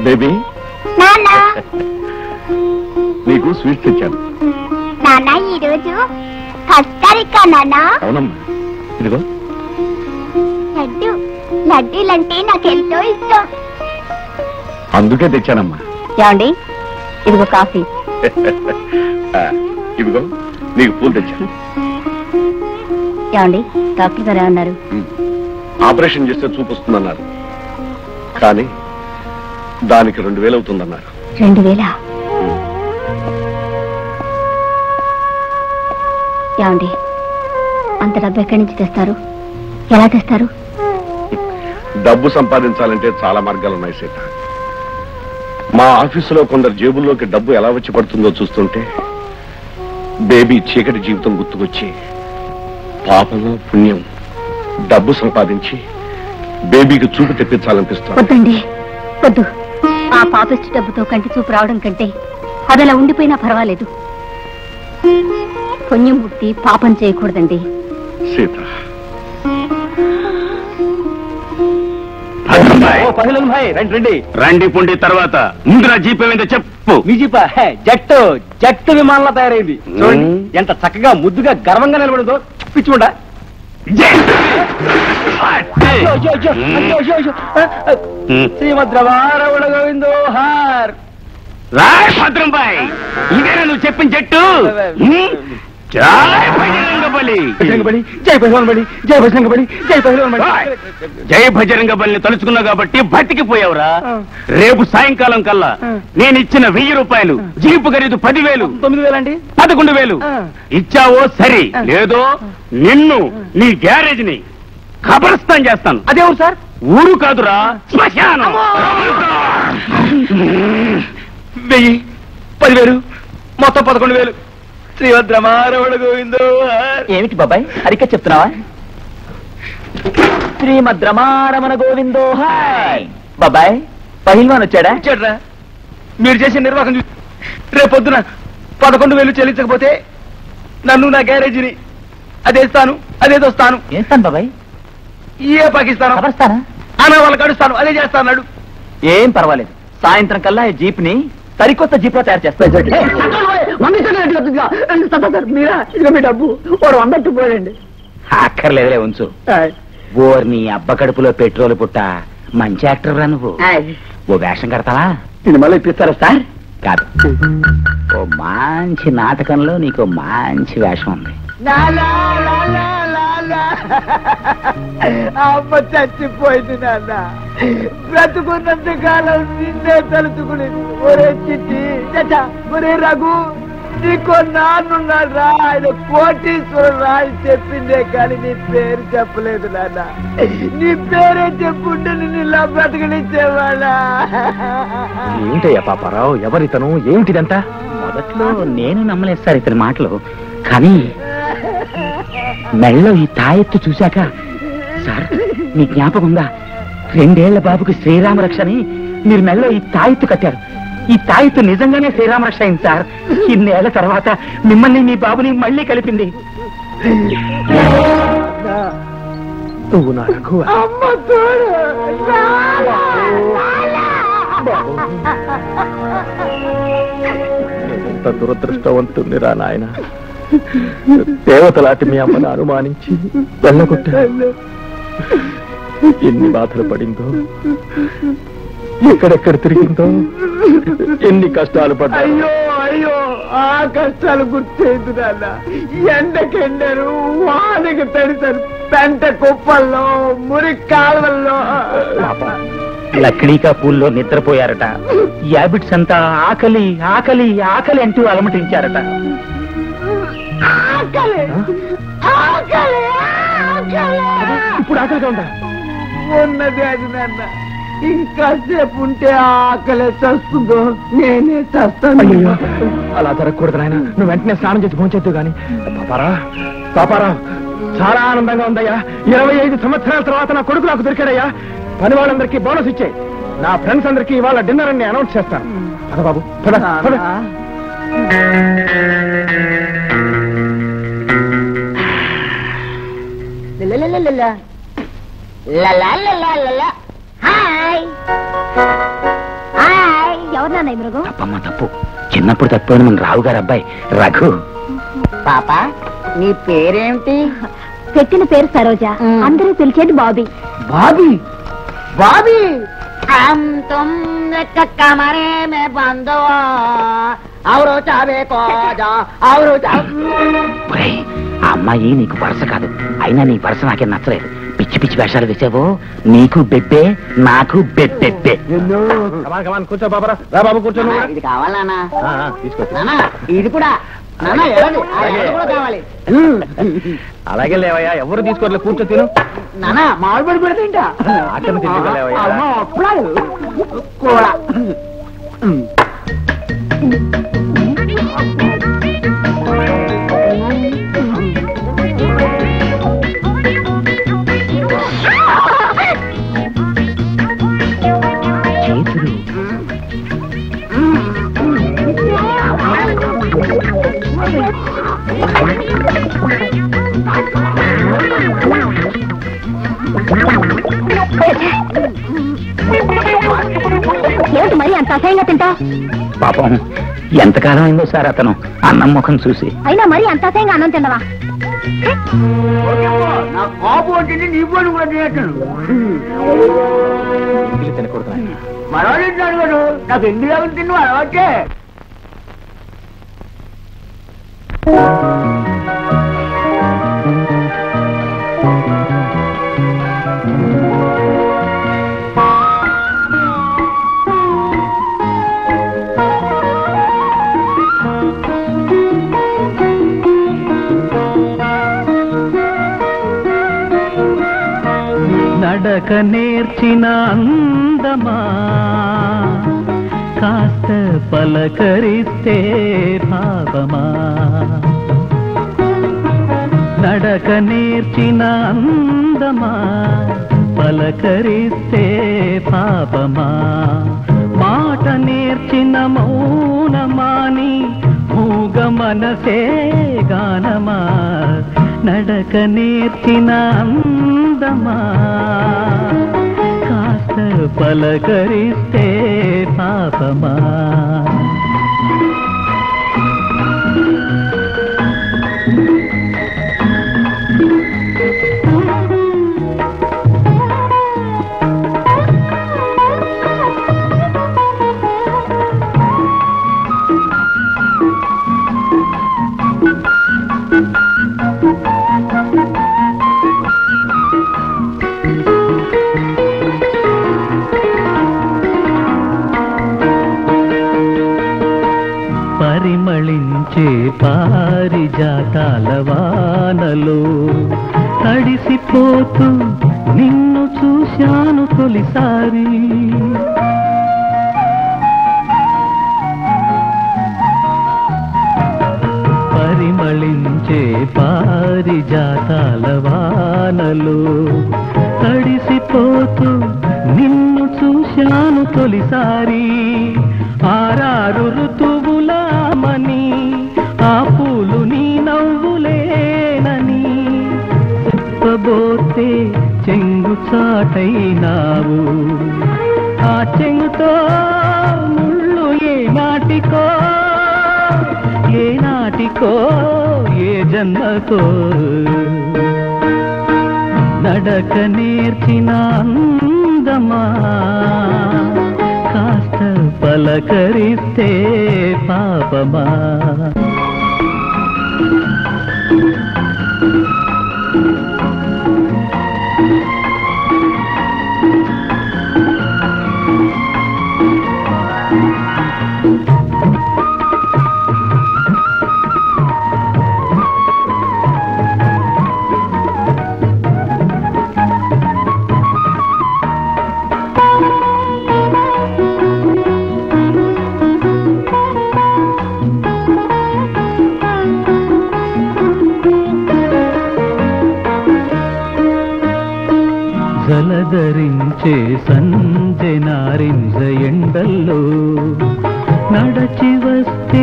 బేబీ నాన్న నీకు స్వీట్స్ తెచ్చాను. నాన్న ఈరోజు ఫస్ట్ తారీఖు నాన్న. అవునమ్మా, ఇదిగో. లడ్డూలంటే నాకెంతో ఇష్టం. అందుకే తెచ్చానమ్మా. ఏమండి, ఇదిగో కాఫీ. ఇదిగో నీకు పూలు తెచ్చాను. ఏమండి, డాక్టర్ గారు ఏమన్నారు? ఆపరేషన్ చేస్తే చూపిస్తుందన్నారు, కానీ దానికి 2000 అవుతుందన్నారు. 2000? ఏమండి, అంత డబ్బు ఎక్కడి నుంచి తెస్తారు? ఎలా తెస్తారు? డబ్బు సంపాదించాలంటే చాలా మార్గాలు ఉన్నాయి సీత. మా ఆఫీసులో కొందరు జేబుల్లోకి డబ్బు ఎలా వచ్చి పడుతుందో చూస్తుంటే బేబీ చీకటి జీవితం గుర్తుకొచ్చి పాపము పుణ్యం డబ్బు సంపాదించి బేబీకి చూపు తెప్పించాలనిపిస్తుంది. వద్దండి, వద్దు. ఆ పాపిష్టి డబ్బుతో కంటి చూపు రావడం కంటే అదలా ఉండిపోయినా పర్వాలేదు. పుణ్యం పుట్టి పాపం చేయకూడదండి. సీత, రండి. రండి పుండి తర్వాత ముందు నా జీప్ ఏమైందో చెప్పు. మీ జీపా? జట్టు విమానంలో తయారైంది. చూడండి ఎంత చక్కగా ముద్దుగా గర్వంగా నిలబడిందో. పిచ్చుకుండా శ్రీమద్రవారవణ గోవిందో హార్. రాయ్ భద్రం బాయ్, ఇదేనా నువ్వు చెప్పిన చెట్టు? జై బజరంగ బలి, జై బజరంగ బలి, జై బజరంగ బలి, జై బజరంగ బలి. జై బజరంగ బలిని తలుచుకున్నావు కాబట్టి బతికిపోయావురా. రేపు సాయంకాలం కల్లా నేను ఇచ్చిన 1000 రూపాయలు జీపు ఖరీదు 10,000. 9,000 అండి. 11,000 ఇచ్చావో సరి, లేదో నిన్ను నీ గ్యారేజ్ ని ఖబరస్థాన్ చేస్తాను. అదే ఊరు సార్? ఊరు కాదురా, శ్మశానం. 1000, 10,000, మొత్తం 11,000. శ్రీమద్రమారవణ గోవిందో. ఏమిటి బాబాయ్ అరిక చెప్తున్నావా? శ్రీమద్రమారమణ గోవిందో హాయ్. బాబాయ్ పహిల్వాన్ వచ్చాడా? వచ్చాడ్రా. మీరు చేసే నిర్వాహకం చూసి రేపొద్దున 11,000 చెల్లించకపోతే నన్ను నా గ్యారేజీని అదేస్తాను, అదేదొస్తాను. ఏస్తాను బాబాయ్? ఏ పాకిస్తాను వస్తానా? అన్న వాళ్ళకి అడుస్తాను, అదే చేస్తాను. ఏం పర్వాలేదు, సాయంత్రం కల్లా ఈ జీప్ ని సరికొత్త జీప్ లో తయారు చేస్తాను. మీరా ఇదిగో మీ డబ్బు 100 పోయండి. అక్కర్లేదులే, ఉంచు. ఓర్ నీ అబ్బ కడుపులో పెట్రోల్ పుట్ట, మంచి యాక్టర్ రా నువ్వు. ఓ వేషం కడతావా? సినిమాలో ఇప్పిస్తారా సార్? కాదు, ఓ మంచి నాటకంలో నీకు మంచి వేషం ఉంది. అమ్మ చచ్చిపోయింది నాన్న. బ్రతుకున్నంత కాలం నిన్నే తలుచుకుని. ఒరే చిట్టి, ఒరే రఘు, నీకో నాన్నున్నాడు రా, ఆయన కోటీశ్వరుడు రా అని చెప్పిందే కానీ నీ పేరు చెప్పలేదు నాన్న. నీ పేరే చెప్పుంటే నిన్ను ఇలా బ్రతకనిచ్చేవాళ్ళ. ఏంటయ్యా పాపారావు, ఎవరితను, ఏమిటిదంతా? మొదట్లో నేను నమ్మలేదు సార్ ఇతని మాటలు, కానీ మెళ్ళో ఈ తాయెత్తు చూశాక సార్ మీ జ్ఞాపకం ఉందా? 2 ఏళ్ల బాబుకి శ్రీరామ రక్షని మీరు మెల్లో ఈ తాయెత్తు కట్టారు. ఈ తాయెత్తు నిజంగానే శ్రీరామ రక్ష అయింది సార్. ఇన్నేళ్ల తర్వాత మిమ్మల్ని మీ బాబుని మళ్ళీ కలిపింది. నువ్వు నా రఘువ. ఎంత దురదృష్టవంతుని రా నాయన. దేవతలాంటి మీ అమ్మను అనుమానించి వెళ్ళగొట్టా. ఎన్ని బాధలు పడిందో, ఎక్కడెక్కడ తిరిగిందో, ఎన్ని కష్టాలు పడ్డా. అయ్యో అయ్యో ఆ కష్టాలు గుర్తేదు నాన్న. ఎండకెండరు, వానకి తడిసరు, పెంట కుప్పల్లో, మురికి కాలువల్లో. లక్డీకా పూల్లో నిద్రపోయారట. యాబిట్స్ అంతా ఆకలి ఆకలి ఆకలి అంటూ అలమటించారట. ఆకలి ఆకలి ఆకలి. ఇప్పుడు ఆకలిగా ఉందా? ఉన్నది అది నాన్న. ఇంకాసేపు ఉంటే ఆకలి చస్తుందో నేనే చస్తాను. అయ్యో అలా జరగకూడదు నాయన. నువ్వు వెంటనే స్నానం చేసి భోంచేద్దు గాని. పాపారా చాలా ఆనందంగా ఉందయ్యా. 25 సంవత్సరాల తర్వాత నా కొడుకు నాకు దొరికాడయ్యా. పని వాళ్ళందరికీ బోనస్ ఇచ్చే. నా ఫ్రెండ్స్ అందరికీ ఇవాళ డిన్నర్ అని అనౌన్స్ చేస్తాను. పద బాబు పద పద. ఎవరు నాన్న ఈ మృగం? తప్పమ్మా తప్పు. చిన్నప్పుడు తప్పిపోయిన మన రావు గారు అబ్బాయి రఘు. పాప నీ పేరేమిటి? పెట్టిన పేరు సరోజ. అందరూ పిలిచేది బాబీ. బాబీ బాబీ. ఒరేయ్, ఆ అమ్మాయి నీకు వరుస కాదు. అయినా నీ వరుస నాకేం నచ్చలేదు. పిచ్చి పిచ్చి వేషాలు వేసావో నీకు బెబ్బే, నాకు బెబ్బెబ్బే. కూర్చో బాబరా. రా బాబు కూర్చో. ఇది కావాలన్నా? తీసుకొచ్చా. ఇది కూడా కావాలి. అలాగే లేవయ్యా. ఎవరు తీసుకోవట్లేదు. కూర్చో తిను. నానా మామిడి పెడితే తింటా. ఆకలి తింటులేవయ్యా. కూడా చేతులు ఏమిటి మరి అంత అసహ్యంగా తింటా? పాపం ఎంతకాలం అయిందో సార్ అతను అన్నం ముఖం చూసి. అయినా మరి అంత అసహ్యంగా అన్నం తిండవా? నా కాపు వచ్చింది. నీ పోను కూడా తినేస్తాను. తినకూడదు. మరవాడు అడగడు. నాకు ఎందుకు ఎవరు తిన్ను అలవాటే. నడక నేర్చిన అందమా కాస్త పలకరిస్తే భావమా. నడక నేర్చిన అందమా పలకరిస్తే పాపమా. మాట నేర్చిన మౌనమాని మూగ మనసే గానమా. నడక నేర్చిన అందమా కాస్త పలకరిస్తే పాపమా. పరిమళించే పారిజాతాల వానలో తడిసిపోతూ నిన్ను చూశాను తొలిసారి. పరిమళించే పారిజాతాల వానలో మురిసిపోతూ నిన్ను చూశాను తొలిసారి. 6 ఋతువులామని ఆ పూలు నీ నవ్వులేనని చెప్పబోతే చెంగు చాటైనావు. ఆ చెంగుతో ముళ్ళు ఏ నాటికో ఏ జన్మకో నడక నేర్చిన అందమా కాస్త పలకరిస్తే పాపమా. జలధరించే సంజె నారింజ ఎండల్లో నడచి వస్తే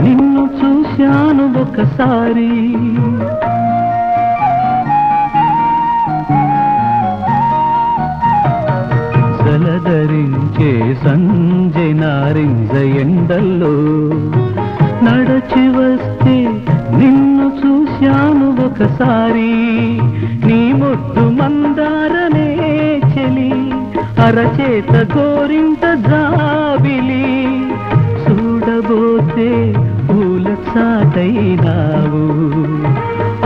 నిన్ను చూశాను ఒకసారి. జలధరించే సంజె నారింజ ఎండల్లో నడచి వస్తే నిన్ను చూశాను ఒకసారి. నీ ముద్దు మందారనే చెలి అరచేత గోరింట జాబిలి చూడబోతే పూల చాటైనావు.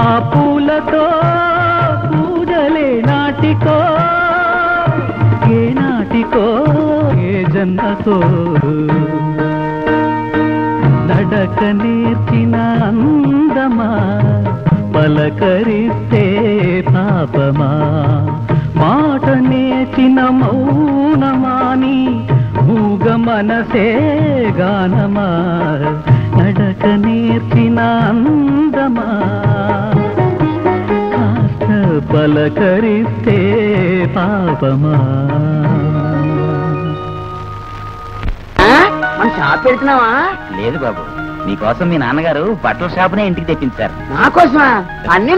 ఆ పూలతో పూజలే నాటికో ఏ జన్మతో నడక నేర్చిన అందమా పలకరిస్తే పాపమా. మాట నేర్చిన మౌనమాని మూగ మనసే గానమా. నడక నేర్చిన అందమా కాస్త పలకరిస్తే పాపమా. మన షాప్ పెడుతున్నావా? లేదు బాబు, మీకోసం మీ నాన్నగారు బట్టల షాపునే ఇంటికి తెప్పించారు. నాకోసమా? అన్ని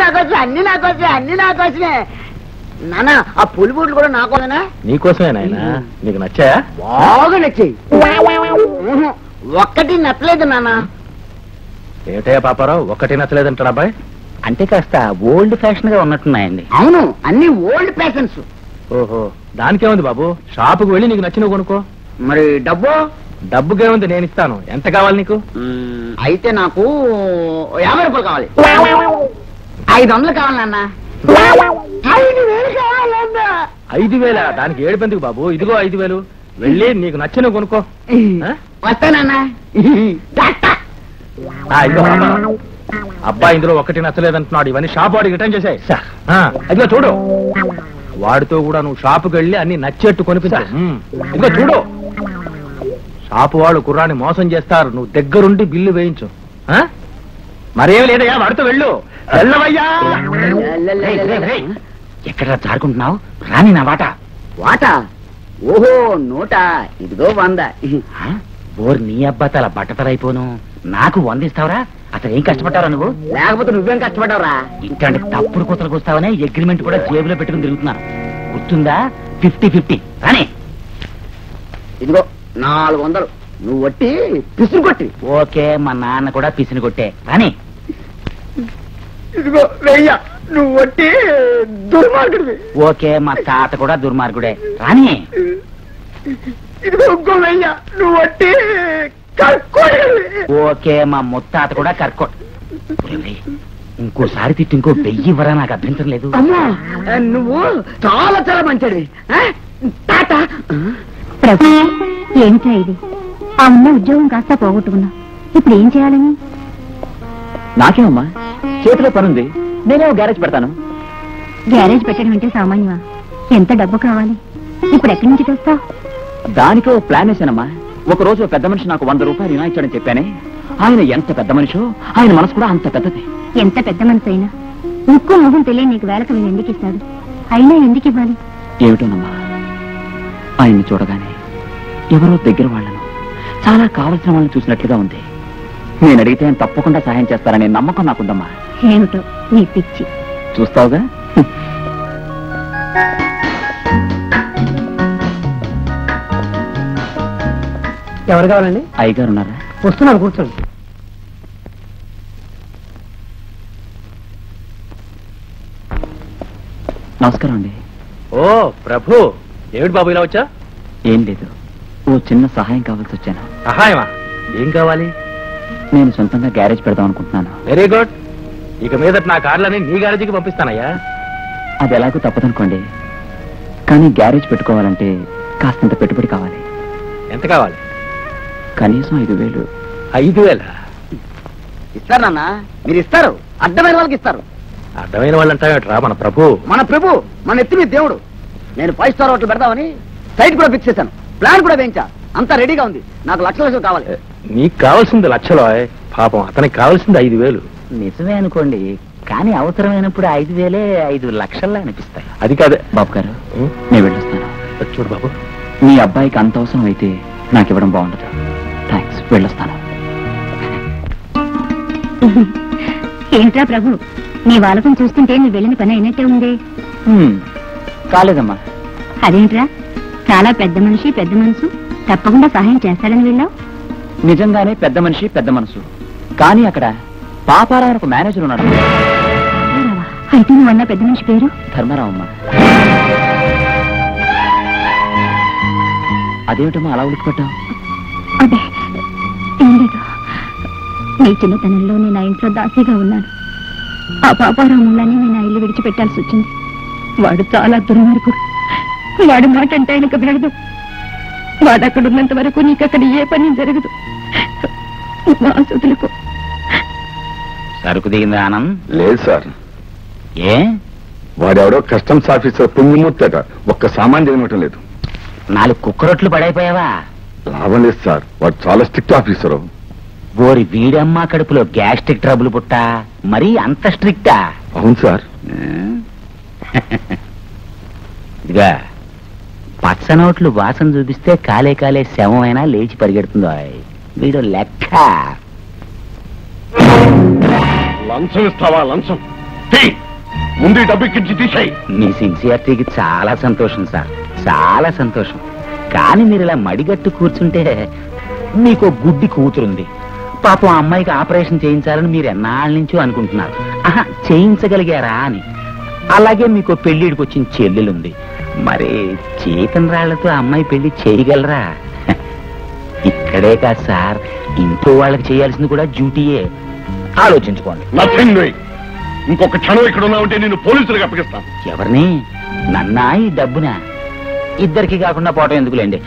నాకోసమే. నాన్న ఆ పులి బూట్లు కూడా నాకోసమేనా? నీకోసమే నాయన. నీకు నచ్చాయా? బాగా నచ్చాయి. ఒక్కటి నచ్చలేదు నాన్న. ఏటయ్యా పాపారావు, ఒక్కటి నచ్చలేదంటాడు అబ్బాయి? అంటే కాస్త ఓల్డ్ ఫ్యాషన్ గా ఉన్నట్టున్నాయండి. అవును, అన్ని ఓల్డ్ ఫ్యాషన్స్. ఓహో, దానికేముంది బాబు, షాపుకు వెళ్ళి నీకు నచ్చినవి కొనుక్కో. మరి డబ్బుకేముంది, నేను ఇస్తాను. ఎంత కావాలి నీకు? అయితే నాకు 50 రూపాయలు కావాలి. 500 కావాలి నాన్న. 5,000 కావాలన్నా. 5,000? దానికి ఏడుపెందుకు బాబు, ఇదిగో 5,000. వెళ్ళి నీకు నచ్చినవి కొనుక్కో. వస్తానన్నా. ఇదిగో పాపారావు, అబ్బాయి ఇందులో ఒకటి నచ్చలేదంటున్నాడు. ఇవన్నీ షాప్ వాడికి రిటర్న్ చేసాయి. ఇదిగో చూడు, వాడితో కూడా నువ్వు షాపుకి వెళ్ళి అన్ని నచ్చేట్టు కొనిపించా. ఇదిగో చూడు, షాపు వాళ్ళు కుర్రాన్ని మోసం చేస్తారు. నువ్వు దగ్గరుండి బిల్లు వేయించు. మరేం లేదయ్యా, వాడితో వెళ్ళు. వెళ్ళవయ్యా. ఎక్కడ జారుకుంటున్నావు? రాని నా వాట. వాట? ఓహో, నోట. ఇదిగో 100. ఓర్ నీ అబ్బాతల బట్టతలైపోను. నాకు 100 ఇస్తావరా? అసలు ఏం కష్టపడ్డారా నువ్వు? లేకపోతే నువ్వేం కష్టపడ్డావురా? ఇట్లాంటి తప్పుడు కూతలకు వస్తావనే అగ్రిమెంట్ కూడా జేబులో పెట్టుకుని తిరుగుతున్నాను. గుర్తుందా? 50-50. రాని. ఇదిగో 400. నువ్వు వట్టి పిసిని కొట్టి. ఓకే, మా నాన్న కూడా పిసిని కొట్టే. రాని. ఇదిగో 1000. నువ్వు వట్టి దుర్మార్గుడివి. ఓకే, మా తాత కూడా దుర్మార్గుడే. రాని. ఇదిగో ఇంకో 1000. నువ్వు వట్టి కర్కోడివి. ఓకే, మా ముత్తాత కూడా కర్కో. ఇంకోసారి తిట్టి ఇంకో 1000 ఇవ్వరా? నాకు అభ్యంతరం లేదు. అమ్మా, నువ్వు చాలా చాలా మంచిది. తాత. ప్రభు, ఏంటా ఇది? ఆ ఉన్న ఉద్యోగం కాస్త పోగొట్టుకున్నా. ఇప్పుడు ఏం చేయాలని? నాకేమమ్మా, చేతిలో పనుంది. నేనే గ్యారేజ్ పెడతాను. గ్యారేజ్ పెట్టడం అంటే సామాన్యమా? ఎంత డబ్బు కావాలి? ఇప్పుడు ఎక్కడి నుంచి తెస్తావు? దానికో ప్లాన్ వేశానమ్మా. ఒక రోజు పెద్ద మనిషి నాకు 100 రూపాయలు ఇనాయించాడని చెప్పానే. ఆయన ఎంత పెద్ద మనిషో, ఆయన మనసు కూడా అంత పెద్దది. ఎంత పెద్ద మనసు అయినా ముక్కు మొహం తెలియని నీకు వేలకు ఎందుకు ఇస్తాడు? అయినా ఎందుకు ఇవ్వాలి? ఏమిటోనమ్మా, ఆయన్ని చూడగానే ఎవరో దగ్గర వాళ్ళను, చాలా కావలసిన వాళ్ళని చూసినట్లుగా ఉంది. నేను అడిగితే ఆయన తప్పకుండా సహాయం చేస్తారనే నమ్మకం నాకుందమ్మా. ఏమిటో నీ పిచ్చి. చూస్తావుగా. ఎవరు కావాలండి? అయ్యగారు ఉన్నారా? వస్తున్నాను, కూర్చోండి. నమస్కారం అండి. ఓ ప్రభు, ఏమిటి బాబు ఇలా వచ్చా? ఏం లేదు, ఓ చిన్న సహాయం కావాల్సి వచ్చాను. సహాయమా? ఏం కావాలి? నేను సొంతంగా గ్యారేజ్ పెడదాం అనుకుంటున్నాను. Very good. ఇక మీద నా కార్లని నీ గ్యారేజీకి పంపిస్తానయ్యా. అది ఎలాగో తప్పదనుకోండి, కానీ గ్యారేజ్ పెట్టుకోవాలంటే కాస్తంత పెట్టుబడి కావాలి. ఎంత కావాలి? కనీసం 5,000. 5,000? ఇస్తారు నాన్న, మీరు ఇస్తారు, అడ్డమైన వాళ్ళకి ఇస్తారు. అర్థమైన వాళ్ళంటావేట్రా మన ప్రభు? మన ప్రభు, మన ఎత్తి మీద దేవుడు. నేను 5 స్టార్ హోటల్ పెడదామని సైట్ కూడా ఫిక్స్ చేశాను, ప్లాన్ కూడా వేయించా, అంతా రెడీగా ఉంది. నాకు లక్షలు కావాలి. నీకు కావాల్సింది లక్షలో, పాపం అతనికి కావాల్సింది 5,000. నిజమే అనుకోండి, కానీ అవసరమైనప్పుడు 5,000 5 లక్షల్లో అనిపిస్తాయి. అది కాదే బాబు గారు, నేను వెళ్ళొస్తాను. చూడు బాబు, మీ అబ్బాయికి అంత అవసరం అయితే నాకు ఇవ్వడం బాగుండదు. థ్యాంక్స్, వెళ్ళొస్తాను. ఏంట్రా ప్రభు, నీ వాలకం చూస్తుంటే నువ్వు వెళ్ళిన పని అయినట్టే ఉంది. కాలేదమ్మా. అదేంట్రా, చాలా పెద్ద మనిషి, పెద్ద మనసు, తప్పకుండా సహాయం చేస్తాడని వెళ్ళావు. నిజంగానే పెద్ద మనిషి, పెద్ద మనసు, కానీ అక్కడ పాపారావు ఒక మేనేజర్ ఉన్నాడు. అయితే నువ్వు అన్న పెద్ద మనిషి పేరు? ధర్మారావు అమ్మా. అదేమిటమ్మా అలా ఉలికిపడ్డావు? అదే ఏం లేదు, నీ చిన్నతనంలో నేను ఆ ఇంట్లో దాసీగా ఉన్నాను. ఆ పాపారాములని నేను ఆ ఇల్లు విడిచిపెట్టాల్సి వచ్చింది. వాడు చాలా దుర్మార్గుడు. వాడు మాట అంటే ఆయనకు బేడదు. వాడు అక్కడ ఉన్నంత వరకు నీకు అక్కడ ఏ పని జరగదు. వదులుకో. సరుకు దిగింది ఆనంద్? లేదు సార్. ఏ? వాడెవడో కస్టమ్స్ ఆఫీసర్ పుణ్యమూర్తట, ఒక్క సామాన్ దిగనటం లేదు. 4 కుక్కరొట్లు పడైపోయావా? లాభం లేదు సార్, వాడు చాలా స్ట్రిక్ట్ ఆఫీసరు. ఓరి వీడమ్మా కడుపులో గ్యాస్ట్రిక్ ట్రబుల్ పుట్టా, మరీ అంత స్ట్రిక్టా? అవును సార్. ఇదిగా పచ్చనోట్లు వాసన చూపిస్తే కాలే కాలే శవమైనా లేచి పరిగెడుతుందో వీడు లెక్క. లంచం ఇస్తావా? లంచం ముందు డబ్బుకించి తీసాయి. మీ సిన్సియారిటీకి చాలా సంతోషం సార్, చాలా సంతోషం. కానీ మీరు ఇలా మడిగట్టు కూర్చుంటే మీకు గుడ్డి కూతురుంది. పాపం అమ్మాయికి ఆపరేషన్ చేయించాలని మీరు ఎన్నాళ్ళ నుంచో అనుకుంటున్నారు. చేయించగలిగారా అని. అలాగే మీకు పెళ్లిడికి వచ్చిన చెల్లెలుంది. మరి చేతన రాళ్లతో అమ్మాయి పెళ్లి చేయగలరా? ఇక్కడే కాదు సార్, ఇంట్లో వాళ్ళకి చేయాల్సింది కూడా డ్యూటీయే. ఆలోచించుకోండి. ఇంకొక క్షణం ఇక్కడ ఉన్నావుంటే నేను పోలీసులకు అప్పగిస్తాను. ఎవరిని? నన్నా ఈ డబ్బునా? ఇద్దరికి కాకుండా పోవటం ఎందుకులేండి.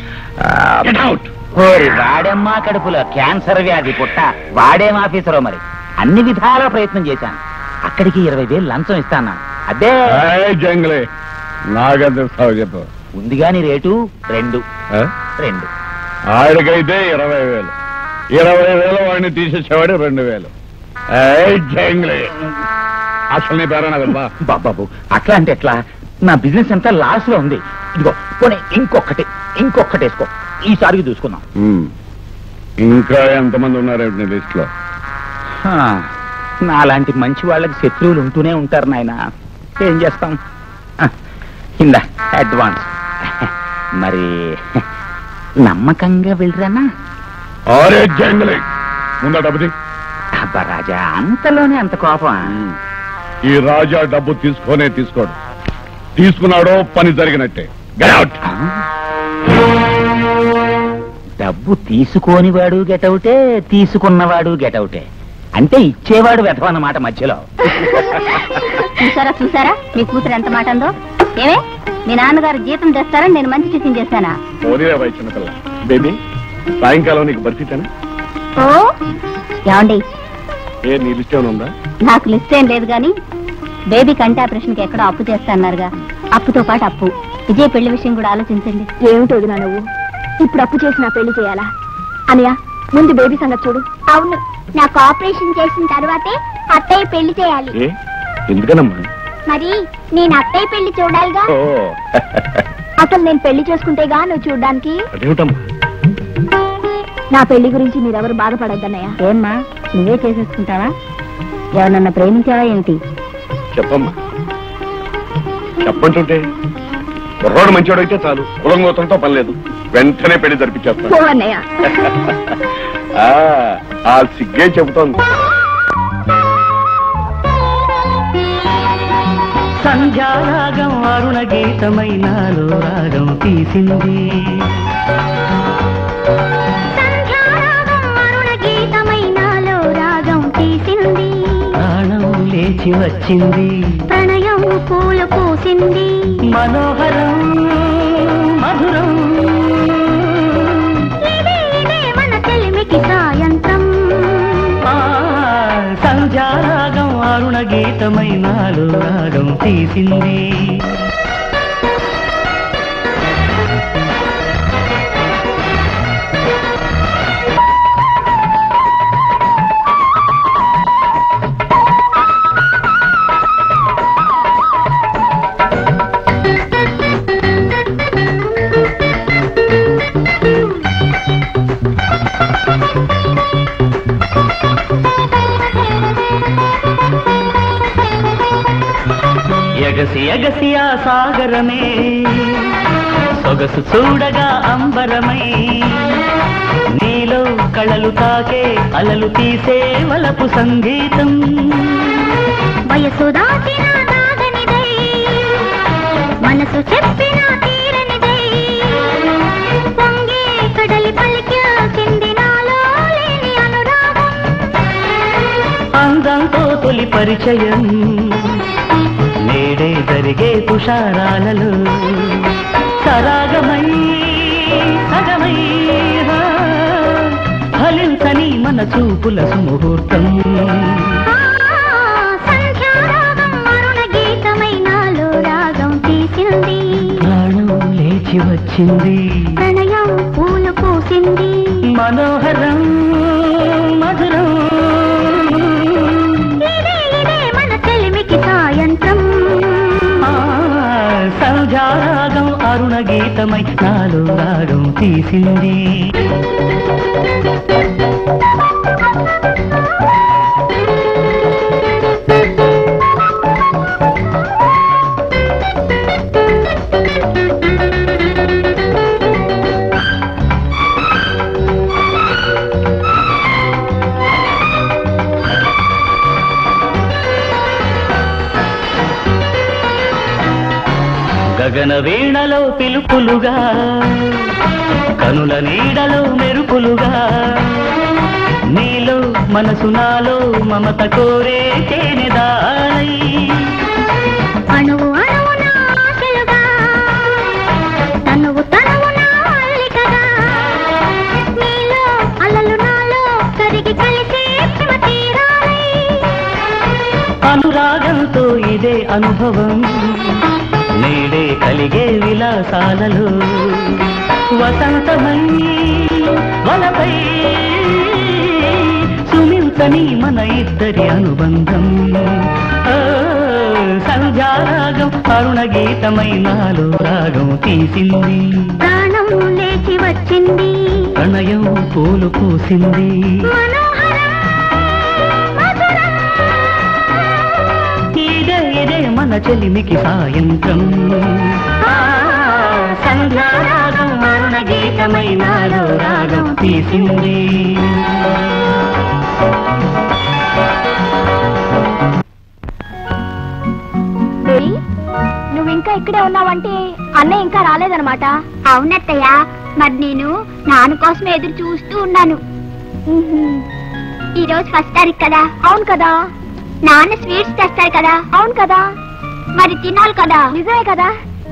వాడమ్మా కడుపులో క్యాన్సర్ వ్యాధి పుట్ట, వాడేం ఆఫీసరో మరి. అన్ని విధాలా ప్రయత్నం చేశాను. అక్కడికి 20,000 లంచం ఇస్తాను. అదే జంగలే నాగందిస్తావు చెప్పు. ఉందిగా నీ రేటు 2. ఆడికైతే 20,000. 20,000 వాడిని తీసేసేవాడు 2,000. జంగలే అసలు నీ పేరా కదా బాబాబు? అట్లా అంటే ఎట్లా? నా బిజినెస్ అంతా లాస్ లో ఉంది. ఇదిగో పోనీ ఇంకొకటి వేసుకో, ఈసారికి చూసుకుందాం. ఇంకా ఎంతమంది ఉన్నారేమిటి నీ లిస్ట్ లో? నాలాంటి మంచి వాళ్ళకి శత్రువులు ఉంటూనే ఉంటారు నాయన. ఏం చేస్తాం? కింద అడ్వాన్స్. మరి నమ్మకంగా వెళ్ళరానా? ముందా డబ్బుది. అబ్బా రాజా, అంతలోనే అంత కోపం? ఈ రాజా డబ్బు తీసుకోడు. తీసుకున్నాడో పని జరిగినట్టే. డబ్బు తీసుకోనివాడు గెటౌటే, తీసుకున్నవాడు గెటౌటే. అంటే ఇచ్చేవాడు వెతవన్నమాట మధ్యలో. చూసారా మీ కూతురు ఎంత మాట అందో? ఏమే, మీ నాన్నగారు జీతం తెస్తారని నేను మంచి టిఫిన్ చేశానా? చిన్నపిల్ల బేబీ, సాయంకాలం నీకు బర్ఫీతానా? ఓ ఏమండి, నీ లిస్ట్ ఏమైనా ఉందా? నాకు లిస్ట్ ఏం లేదు గాని బేబీ కంటి ఆపరేషన్ కి ఎక్కడో అప్పు చేస్తాన్నారుగా. అప్పుతో పాటు అప్పు. విజయ్ పెళ్లి విషయం కూడా ఆలోచించండి. ఏమిటో వదినా నువ్వు ఇప్పుడు అప్పు చేసి నా పెళ్లి చేయాలా? అనియా, ముందు బేబీ సంగతి చూడు. అవును, నాకు ఆపరేషన్ చేసిన తర్వాతే అత్తయ్య పెళ్లి చేయాలి. ఎందుకనమ్మా? మరి నేను అత్తయ్య పెళ్లి చూడాలిగా. ఓ అసలు నేను పెళ్లి చేసుకుంటేగా నువ్వు చూడ్డానికి. అదేమిటమ్మా? నా పెళ్లి గురించి మీరెవరు బాధపడద్దన్నయ్య. ఏమ్మా నువ్వే చేసేసుకుంటావా? ఎవరన్నా ప్రేమించావా ఏంటి? చెప్పమ్మా, చెప్పంటుంటే కుర్రాడు మంచివాడు అయితే చాలు, కులం గోత్రంతో పని లేదు, వెంటనే పెళ్లి జరిపించేస్తాను. అన్నయ్య ఆ సిగ్గే చెబుతోంది. సంధ్యారాగం అరుణ గీతమైనాలో రాగం తీసింది. ప్రాణం లేచి వచ్చింది, ప్రణయం పూలు పూసింది, మనోహరం మధురం మన చెలిమికి సాయంత్రం. సంధ్యారాగం అరుణ గీతమైనాలో రాగం తీసింది. ఎగసి ఎగసి ఆ సాగరమే సొగసు చూడగా అంబరమై, నీలో కళలు తాకే అలలు తీసే వలపు సంగీతం. వయసు దాటిన దాగనిదై, మనసు చెప్పిన తీరనిదై, పొంగే కడలి పలికింది నాలో లేని అనురాగం. అందంతో తొలి పరిచయం నేడే జరిగే తుషారాలలో, సరాగమై సగమై ఫలించని మన చూపుల సుముహూర్తం. సంధ్యారాగం అరుణ గీతమైనాలో రాగం తీసింది, ప్రాణం లేచి వచ్చింది, ప్రణయం పూలు పూసింది, మనోహరం మధురం మన చెలిమికి సాయంత్రం. సంధ్యారాగం అరుణ గీతమై నాలో రాగం తీసింది. గగన వీణలో పిలుపులుగా, కనుల నీడలో మెరుపులుగా, నీలో మనసు నాలో మమత కోరే తేనెదారై, అణువు అణువున ఆశలుగా, తనువు తనువున అల్లికగా, నీలో అలలు నాలో కరిగి కలిసి ప్రేమ తీరాలై. అనురాగంతో ఇదే అనుభవం, నేడే కలిగే విలాసాలలో, వసంతమై వలపై సుమించని మన ఇద్దరి అనుబంధం. సంధ్యారాగం అరుణ గీతమై నాలో రాగం తీసింది, ప్రాణం లేచి వచ్చింది, ప్రణయం పూలు పూసింది, ఇదే మన చెలిమికి సాయంత్రం. సంధ్యారాగం అరుణ గీతమై నాలో రాగం తీసింది. నువ్వు ఇంకా ఇక్కడే ఉన్నావంటే అన్నయ్య ఇంకా రాలేదన్నమాట. అవునత్తయ్య, మరి నేను నాన్న కోసం ఎదురు చూస్తూ ఉన్నాను. ఈ రోజు ఫస్ట్ తారీఖు కదా. అవును కదా. నాన్న స్వీట్స్ తెస్తారు కదా. అవును కదా. మరి తినాలి కదా. నిజమే కదా.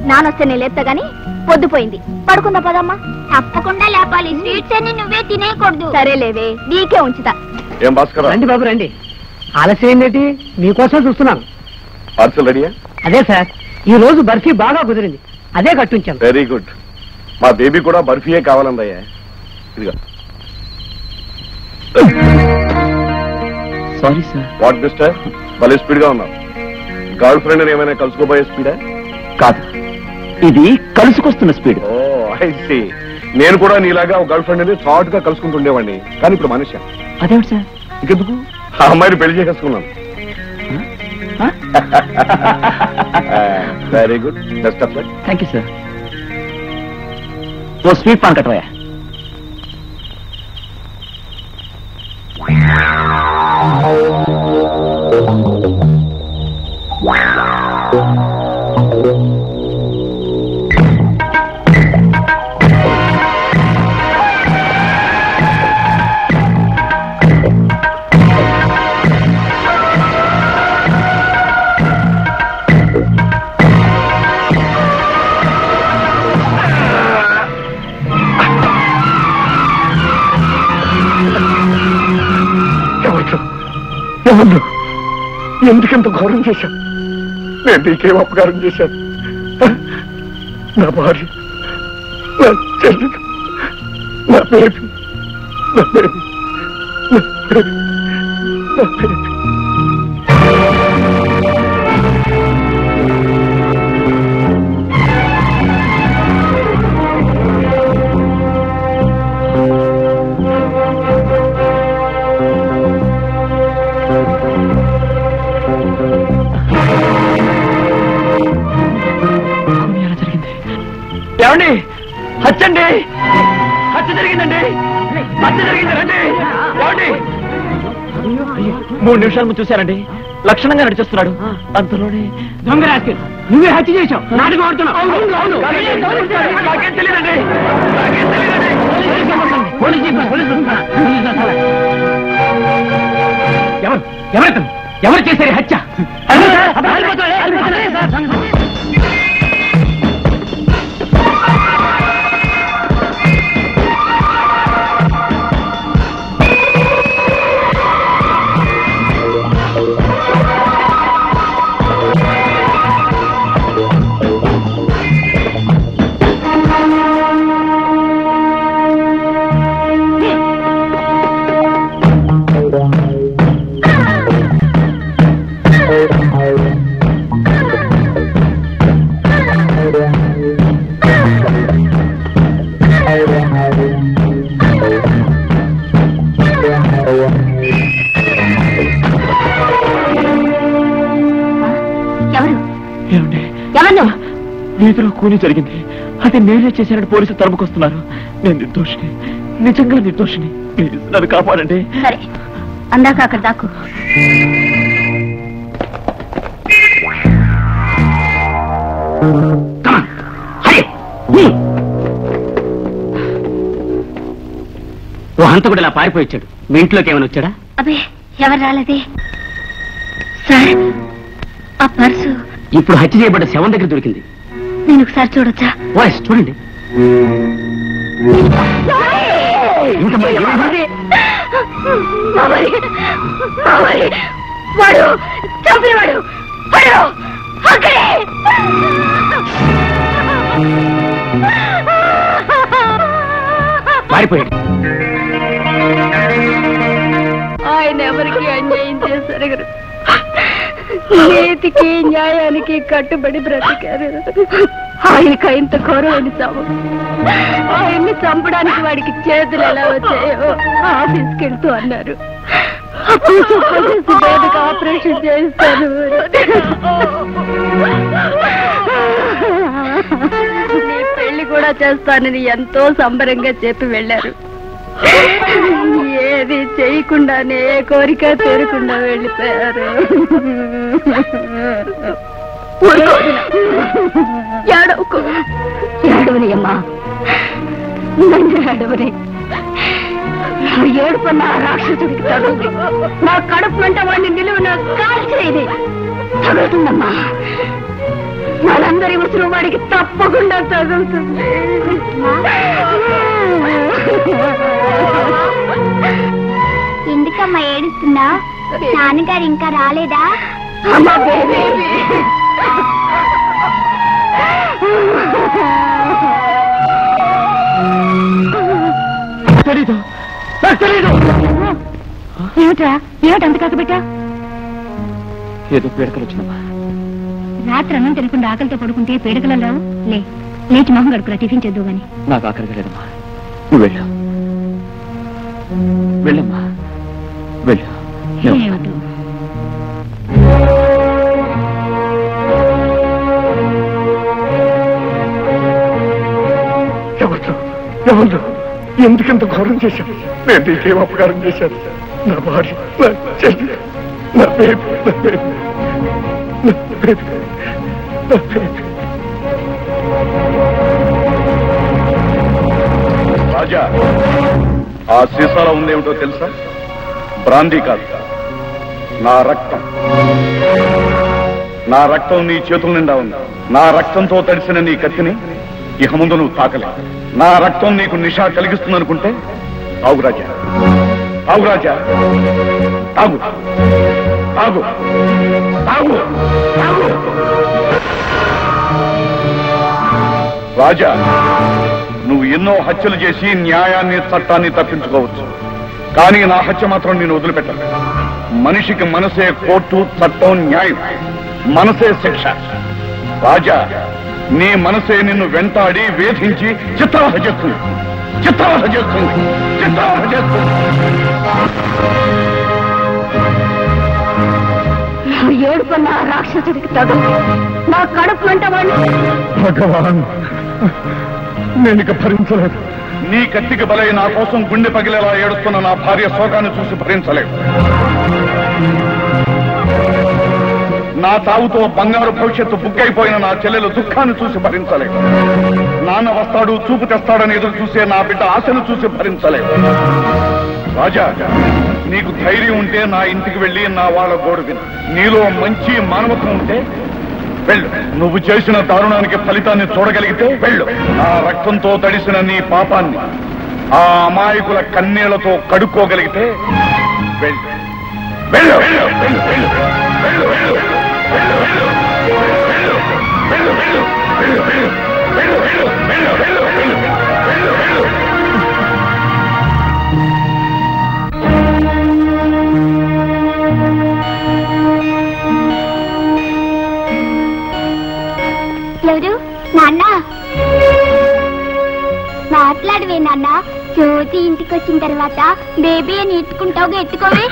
నానొస్తే నేను లేపుతా గాని పొద్దుపోయింది, పడుకుందా పదమ్మా. తప్పకుండా లేపాలి. స్వీట్స్ అన్ని నువ్వే తినేయకూడదు. సరేలేవే, నీకే ఉంచుతా. ఏం భాస్కర్, రండి బాబు రండి. ఆలస్యం ఏంటి? మీకోసం చూస్తున్నాను. పార్సల్ రెడీయా? అదే సార్, ఈ రోజు బర్ఫీ బాగా కుదిరింది, అదే కట్టించాను. Very good. మా బేబీ కూడా బర్ఫీయే కావాలందయ్యా. ఇదిగా. Sorry sir. వాట్ మిస్టర్, భలే స్పీడ్ గా ఉన్నావు. గర్ల్ ఫ్రెండ్ ఏమైనా కలుసుకోబోయే స్పీడా? కాదు, ఇది కలుసుకొస్తున్న స్పీడ్. Oh I see. నేను కూడా నీలాగా ఒక గర్ల్ ఫ్రెండ్ షార్ట్ గా కలుసుకుంటుండేవాడిని, కానీ ఇప్పుడు మనిషి. అదేమిటి సార్? ఇంకెందుకు, ఆ అమ్మాయిని పెళ్లి చేసేసుకున్నాను. Very good, best of luck. Thank you sir. ఓ స్వీట్ పాన్ కట్టవయ్యా. ఎందుకెంత ఘోరం చేశాను? నేను నీకేం అపకారం చేశాను? నా భార్య, నా చెల్లి, నా బేబీ, నా బేబీ, నా బేబీ, నా బేబీ. ఏమండి, హత్యండి, హత్య జరిగిందండి, హత్య జరిగిందండి. ఏమండి, 3 నిమిషాల ముందు చూశారండి, లక్షణంగా నడిచేస్తున్నాడు. అంతలోనే దొంగ రాస్కెల్, నువ్వే హత్య చేశావు, నాటకం ఆడుతున్నావు. నాకేం తెలియదండి. ఎవరు చేశారు హత్య? వీధిలో కూలీ జరిగింది, అది నేనే చేశానని పోలీసులు తరుముకొస్తున్నారు. నేను నిర్దోషిని, నిజంగా నిర్దోషిని. ప్లీజ్ నన్ను కాపాడండి. సరే, అందాక అక్కడ దాకు. ఓ హంతకుడు ఇలా పారిపోయి వచ్చాడు. మీ ఇంట్లోకి ఏమైనా వచ్చాడా? అబ్బే, ఎవరు రాలేదే సార్. ఆ పర్సు ఇప్పుడు హత్య చేయబడ్డ శవం దగ్గర దొరికింది. నేను ఒకసారి చూడొచ్చా? వాయిస్ చూడండి. వాడు చంపినవాడు అక్కడే. పారిపోయాడు. ఆయన ఎవరికి అన్యాయం చేశారు గారు. నీతికి న్యాయానికి కట్టుబడి బ్రతికారు. ఆయనకు ఇంత ఘోరమైన చావు. ఆయన్ని చంపడానికి వాడికి చేతులు ఎలా వచ్చాయో ఆఫీస్కి వెళ్తూ అన్నారు. ఆపరేషన్ చేస్తాను, నీ పెళ్లి కూడా చేస్తానని ఎంతో సంబరంగా చెప్పి వెళ్ళారు. ఏది చేయకుండానే కోరిక తీరకుండా వెళ్ళిపోయారు. ఏడవని అమ్మా, నన్ను ఏడవని. ఏడుపు నా రాక్షసుడికి తగులుతుంది. నా కడుపు మంట వాడిని నిలువున కాల్చేది తగులుతుందమ్మా. వాళ్ళందరి ఉసురు వాడికి తప్పకుండా తగులుతుంది. ఎందుకమ్మా ఏడుస్తున్నా? నాన్నగారు ఇంకా రాలేదా? అమ్మా బేబీ, తెలీదు, నాకు తెలీదు. ఏమిట్రా, ఏమిటి అంత కాకబెట్టా? ఏదో పీడకలు వచ్చినమ్మా. రాత్రి అన్నం తినకుండా ఆకలితో పడుకుంటే పీడకలు రావు. లేచి మొహం గడుపురా, టిఫిన్ చేద్దు గాని. నాకు ఆకలిగా లేదమ్మా, నువ్వు వెళ్ళు. వెళ్ళమ్మా, వెళ్ళు. ఏమిటో. ఎవరు ఎందుకంత ఘోరం చేశాను? నేను నీకేం అపకారం చేశాను? నా భార్య, నా చెల్లి, నా బేబీ, నా బేబీ, నా బేబీ, నా బేబీ. రాజా, ఆ సీసాలో ఉందేమిటో తెలుసా? బ్రాందీ కాదు, నా రక్తం. నా రక్తం నీ చేతుల నిండా ఉంది. నా రక్తంతో తడిసిన నీ కత్తిని ఇక ముందు నువ్వు తాకలే. నా రక్తం నీకు నిషా కలిగిస్తుందనుకుంటే తాగు రాజా, తాగు రాజా, తాగు, తాగు, తాగు, తాగు. రాజా, నువ్వు ఎన్నో హత్యలు చేసి న్యాయాన్ని, చట్టాన్ని తప్పించుకోవచ్చు, కానీ నా హత్య మాత్రం నేను వదిలిపెట్టాను. మనిషికి మనసే కోర్టు, చట్టం, న్యాయం. మనసే శిక్ష. రాజా, నీ మనసే నిన్ను వెంటాడి వేధించి చిత్రవధ చేస్తుంది, చిత్రవధ చేస్తుంది, చిత్రవధ చేస్తుంది. ఏడుకున్న రాక్షసుడికి తగదు నా కడుపు వెంట వాడు. భగవాన్, నేను ఇక భరించలేదు. నీ కత్తికి బలై నా కోసం గుండె పగిలేలా ఏడుస్తున్న నా భార్య శోకాన్ని చూసి భరించలేదు. నా తావుతో బంగారు భవిష్యత్తు బుక్కైపోయిన నా చెల్లెలు దుఃఖాన్ని చూసి భరించలేదు. నాన్న వస్తాడు, చూపు తెస్తాడని ఎదురు చూసే నా బిడ్డ ఆశను చూసి భరించలేదు. రాజా, నీకు ధైర్యం ఉంటే నా ఇంటికి వెళ్ళి నా వాళ్ళ గోడు విను. నీలో మంచి మానవత్వం ఉంటే వెళ్ళు. నువ్వు చేసిన దారుణానికి ఫలితాన్ని చూడగలిగితే వెళ్ళు. నా రక్తంతో తడిసిన నీ పాపాన్ని ఆ అమాయకుల కన్నీళ్లతో కడుక్కోగలిగితే వెళ్ళు, వెళ్ళు, వెళ్ళు, వెళ్ళు, వెళ్ళు, వెళ్ళు, వెళ్ళు. ఎవరు? నాన్న, మాట్లాడవే నాన్న. జ్యోతి ఇంటికి వచ్చిన తర్వాత బేబీ అని ఎత్తుకుంటావుగా, ఎత్తుకోవే.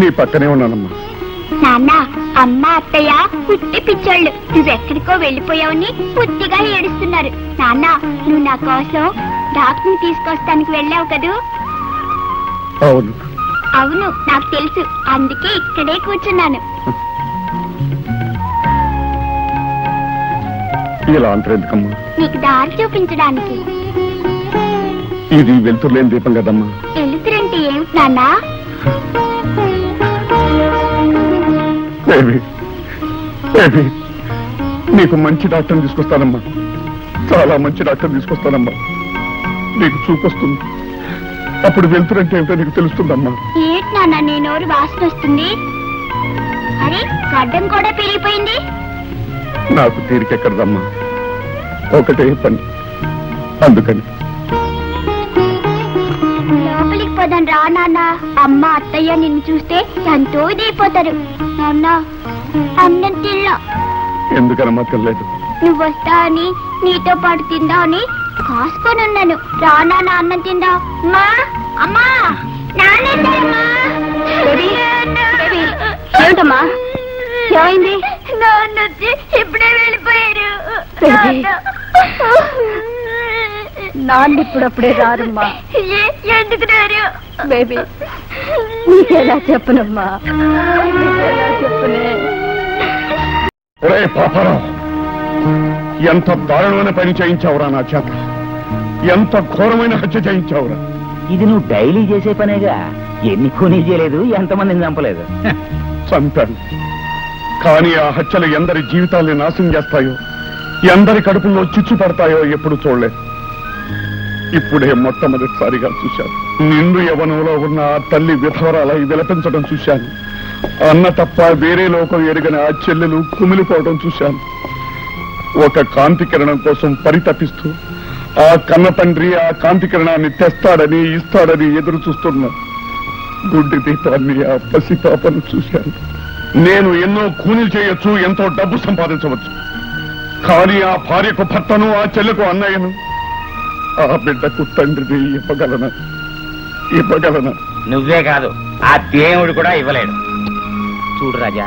నీ పక్కనే ఉన్నానమ్మా. నాన్న, అమ్మ, అత్తయ్య పుట్టి పిచ్చోళ్ళు. నువ్వెక్కడికో వెళ్ళిపోయావని పుట్టిగా ఏడుస్తున్నారు. నాన్న, నువ్వు నా కోసం డాక్టర్ని తీసుకొస్తానికి వెళ్ళావు కదూ? అవును. అవును, నాకు తెలుసు. అందుకే ఇక్కడే కూర్చున్నాను. ఇలా అంతరెందుకమ్మా? నీకు దారి చూపించడానికి. ఇది వెళ్తుర్లేని దీపం కదమ్మా. వెలుతురంటే ఏమిటి నాన్నా? నీకు మంచి డాక్టర్ని తీసుకొస్తానమ్మా. చాలా మంచి డాక్టర్ని తీసుకొస్తానమ్మా. నీకు చూపొస్తుంది. అప్పుడు వెళ్తురంటే ఏమిటో నీకు తెలుస్తుందమ్మా. ఏంటి నాన్న, నీ నోరు వాసన వస్తుంది? అరే, గడ్డం కూడా పెరిగిపోయింది. నాకు తీరికెక్కడదమ్మా, ఒకటే పని. అందుకని లోపలికి పోదాం రా నాన్న. అమ్మ, అత్తయ్య నిన్ను చూస్తే ఎంతో ఇదైపోతారు. నాన్న, అన్నం తిన్నా. ఎందుకనమ్మా తినలేదు? నువ్వు వస్తా అని, నీతో పాటు తిందా అని కాసుకొని ఉన్నాను. రా నాన్న, అన్నం తిందా. అమ్మా, అమ్మా, నాన్నమ్మా. ఏమిటమ్మా, ఏమైంది? నాన్న వచ్చి ఇప్పుడే వెళ్ళిపోయారు. నాన్న ఇప్పుడప్పుడే రారమ్మా. ఎందుకు రారు? బేబీ, నీకెలా చెప్పనమ్మా, నీకెలా చెప్పనే. పాపరావు, ఎంత దారుణమైన పని చేయించావురా నా చేత. ఎంత ఘోరమైన హత్య చేయించావురా. ఇది నువ్వు డైలీ చేసే పనేగా. ఎన్ని కూనీ చేయలేదు, ఎంతమందిని చంపలేదు. చంపాను, కానీ ఆ హత్యలు ఎందరి జీవితాల్ని నాశనం చేస్తాయో, ఎందరి కడుపుల్లో చిచ్చు పడతాయో ఎప్పుడు చూడలేదు. ఇప్పుడే మొట్టమొదటిసారిగా చూశాను. నిండు యవనంలో ఉన్న ఆ తల్లి విధవరాలై విలపించడం చూశాను. అన్న తప్ప వేరే లోకం ఎరుగని ఆ చెల్లెలు కుమిలిపోవడం చూశాను. ఒక కాంతి కిరణం కోసం పరితపిస్తూ ఆ కన్న తండ్రి ఆ కాంతి కిరణాన్ని తెస్తాడని, ఇస్తాడని ఎదురు చూస్తున్న గుడ్డి దీపాన్ని ఆ పసి పాపను చూశాను. నేను ఎన్నో కూలీలు చేయొచ్చు, ఎంతో డబ్బు సంపాదించవచ్చు. కానీ ఆ భార్యకు భర్తను, ఆ చెల్లెకు అన్నయ్యను, ఆ బిడ్డకు తండ్రిని ఇవ్వగలనా? నువ్వే కాదు, ఆ దేవుడు కూడా ఇవ్వలేడు. చూడు రాజా,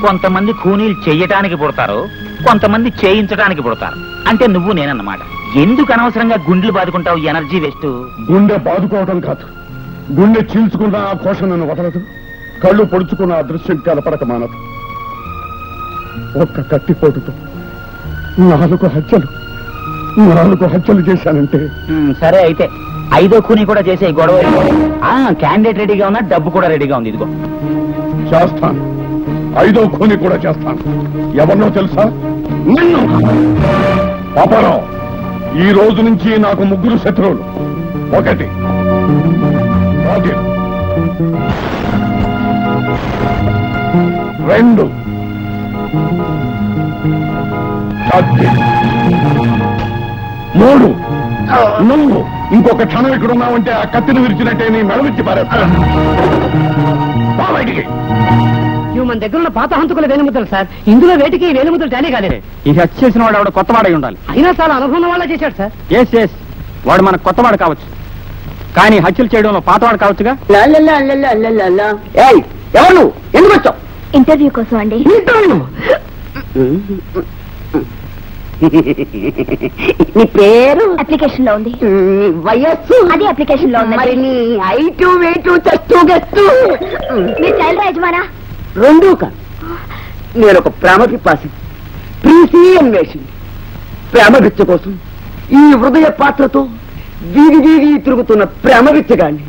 కొంతమంది కూనీలు చెయ్యటానికి పుడతారు, కొంతమంది చేయించడానికి పుడతారు. అంటే నువ్వు నేనన్నమాట. ఎందుకు అనవసరంగా గుండెలు బాదుకుంటావు? Energy waste. గుండె బాదుకోవడం కాదు, గుండె చీల్చుకున్న ఆ కోశ నన్ను వదలదు, కళ్ళు పొడుచుకున్న ఆ దృశ్యం కలపడక మానదు. ఒక్క కత్తిపోటుతో 4 హత్యలు చేశానంటే. సరే అయితే 5వ కూనీ కూడా చేసే గొడవ. క్యాండిడేట్ రెడీగా ఉన్నా, డబ్బు కూడా రెడీగా ఉంది. ఇదిగో చేస్తాను, 5వ కూనీ కూడా చేస్తాను. ఎవరినో తెలుసా? నిన్ను. పాపారావు, ఈ రోజు నుంచి నాకు 3 శత్రువులు. 1 రాజీవ్, 2 కత్తి, 3 నువ్వు. ఇంకొక క్షణం ఇక్కడ ఉన్నావంటే ఆ కత్తిని విరిచినట్టే నీ మెడవిచ్చి పారేస్తాను. బయటికి. ఇవి మన దగ్గర ఉన్న పాత హంతకుల వేలిముద్రలు సార్. ఇందులో వేటికి వేలిముద్రలు టాలీ కాలేదు. ఈ హత్య చేసిన వాడు ఆవిడ కొత్తవాడై ఉండాలి. అయినా చాలా అనుభవం వాళ్ళ చేశాడు సార్. ఎస్ వాడు మనకు కొత్తవాడు కావచ్చు, కానీ హత్యలు చేయడంలో పాతవాడు కావచ్చుగా. ఎవరు నువ్వు? ఎందుకు వచ్చావు? ఇంటర్వ్యూ కోసం అండి. నీ పేరు? అప్లికేషన్ లో ఉంది. వయస్సు? అది అప్లికేషన్ లో ఉంది. మరి నీ హైటు, వెయిటు, చెస్టు, గెస్టు? మీ చైల్డ్ యజమానా? 2 కాదు. నేను ఒక ప్రేమ పిపాసి, ప్రీతి అన్వేషి. ప్రేమ విచ్చ కోసం ఈ హృదయ పాత్రతో వీధి వీధి తిరుగుతున్న ప్రేమ విచ్చగాన్ని.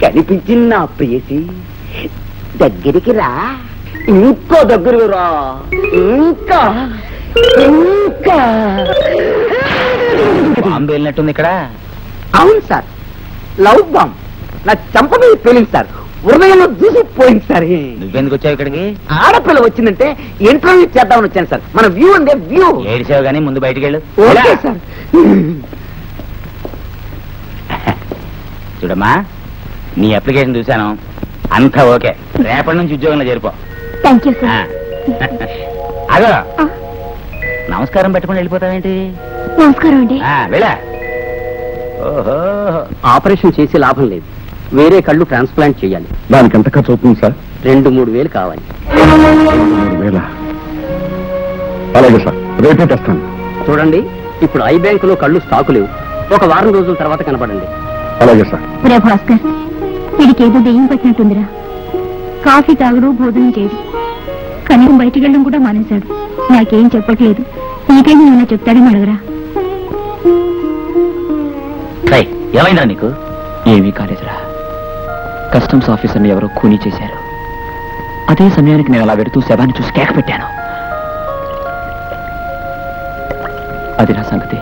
కనిపించిన నా ప్రియసి, దగ్గరికి రా. ఇంకో దగ్గరికి రా. ఇంకా బాంబు వెళ్ళినట్టుంది ఇక్కడ. అవును సార్, లవ్ బాంబ్ నా చంప మీద పేలింది సార్. హృదయంలో దూసిపోయింది సార్. నువ్వెందుకు వచ్చావు ఇక్కడికి? ఆడపిల్ల వచ్చిందంటే ఇంటర్వ్యూ చేద్దామని వచ్చాను సార్. మన వ్యూ అందే వ్యూ. ఏడిసావు గానీ ముందు బయటికి వెళ్ళు. Okay sir. చూడమ్మా, నీ అప్లికేషన్ చూశాను, అంతా ఓకే. రేపటి నుంచి ఉద్యోగంలో చేరిపో. Thank you sir. అదో నమస్కారం పెట్టుకుని వెళ్ళిపోతావేంటి? నమస్కారం అండి. వెళ్ళా. ఓహో, ఆపరేషన్ చేసి లాభం లేదు, వేరే కళ్ళు ట్రాన్స్ప్లాంట్ చేయాలి. దానికి ఎంత ఖర్చు అవుతుంది సార్? 2-3 వేలు కావాలి. 3,000? అలాగే సార్, రేపే తెస్తాను. చూడండి, ఇప్పుడు ఐ బ్యాంకులో కళ్ళు స్టాకు లేవు. ఒక వారం రోజుల తర్వాత కనపడండి. అలాగే సార్. రే భాస్కర్, వీడికి ఏదో దెయ్యం పట్టినట్టుందిరా. కాఫీ తాగుడు, భోజనం చేయడు, కనీసం బయటికి వెళ్ళడం కూడా మానేశాడు. నాకేం చెప్పట్లేదు. నీకేమి ఏమైనా చెప్తాడని అడగరా. ఏమైందా నీకు? ఏమీ కాలేదురా. కస్టమ్స్ ఆఫీసర్ని ఎవరో కూనీ చేశారు. అదే సమయానికి నేను అలా పెడుతూ శవాన్ని చూసి కేక పెట్టాను. అది నా సంగతి.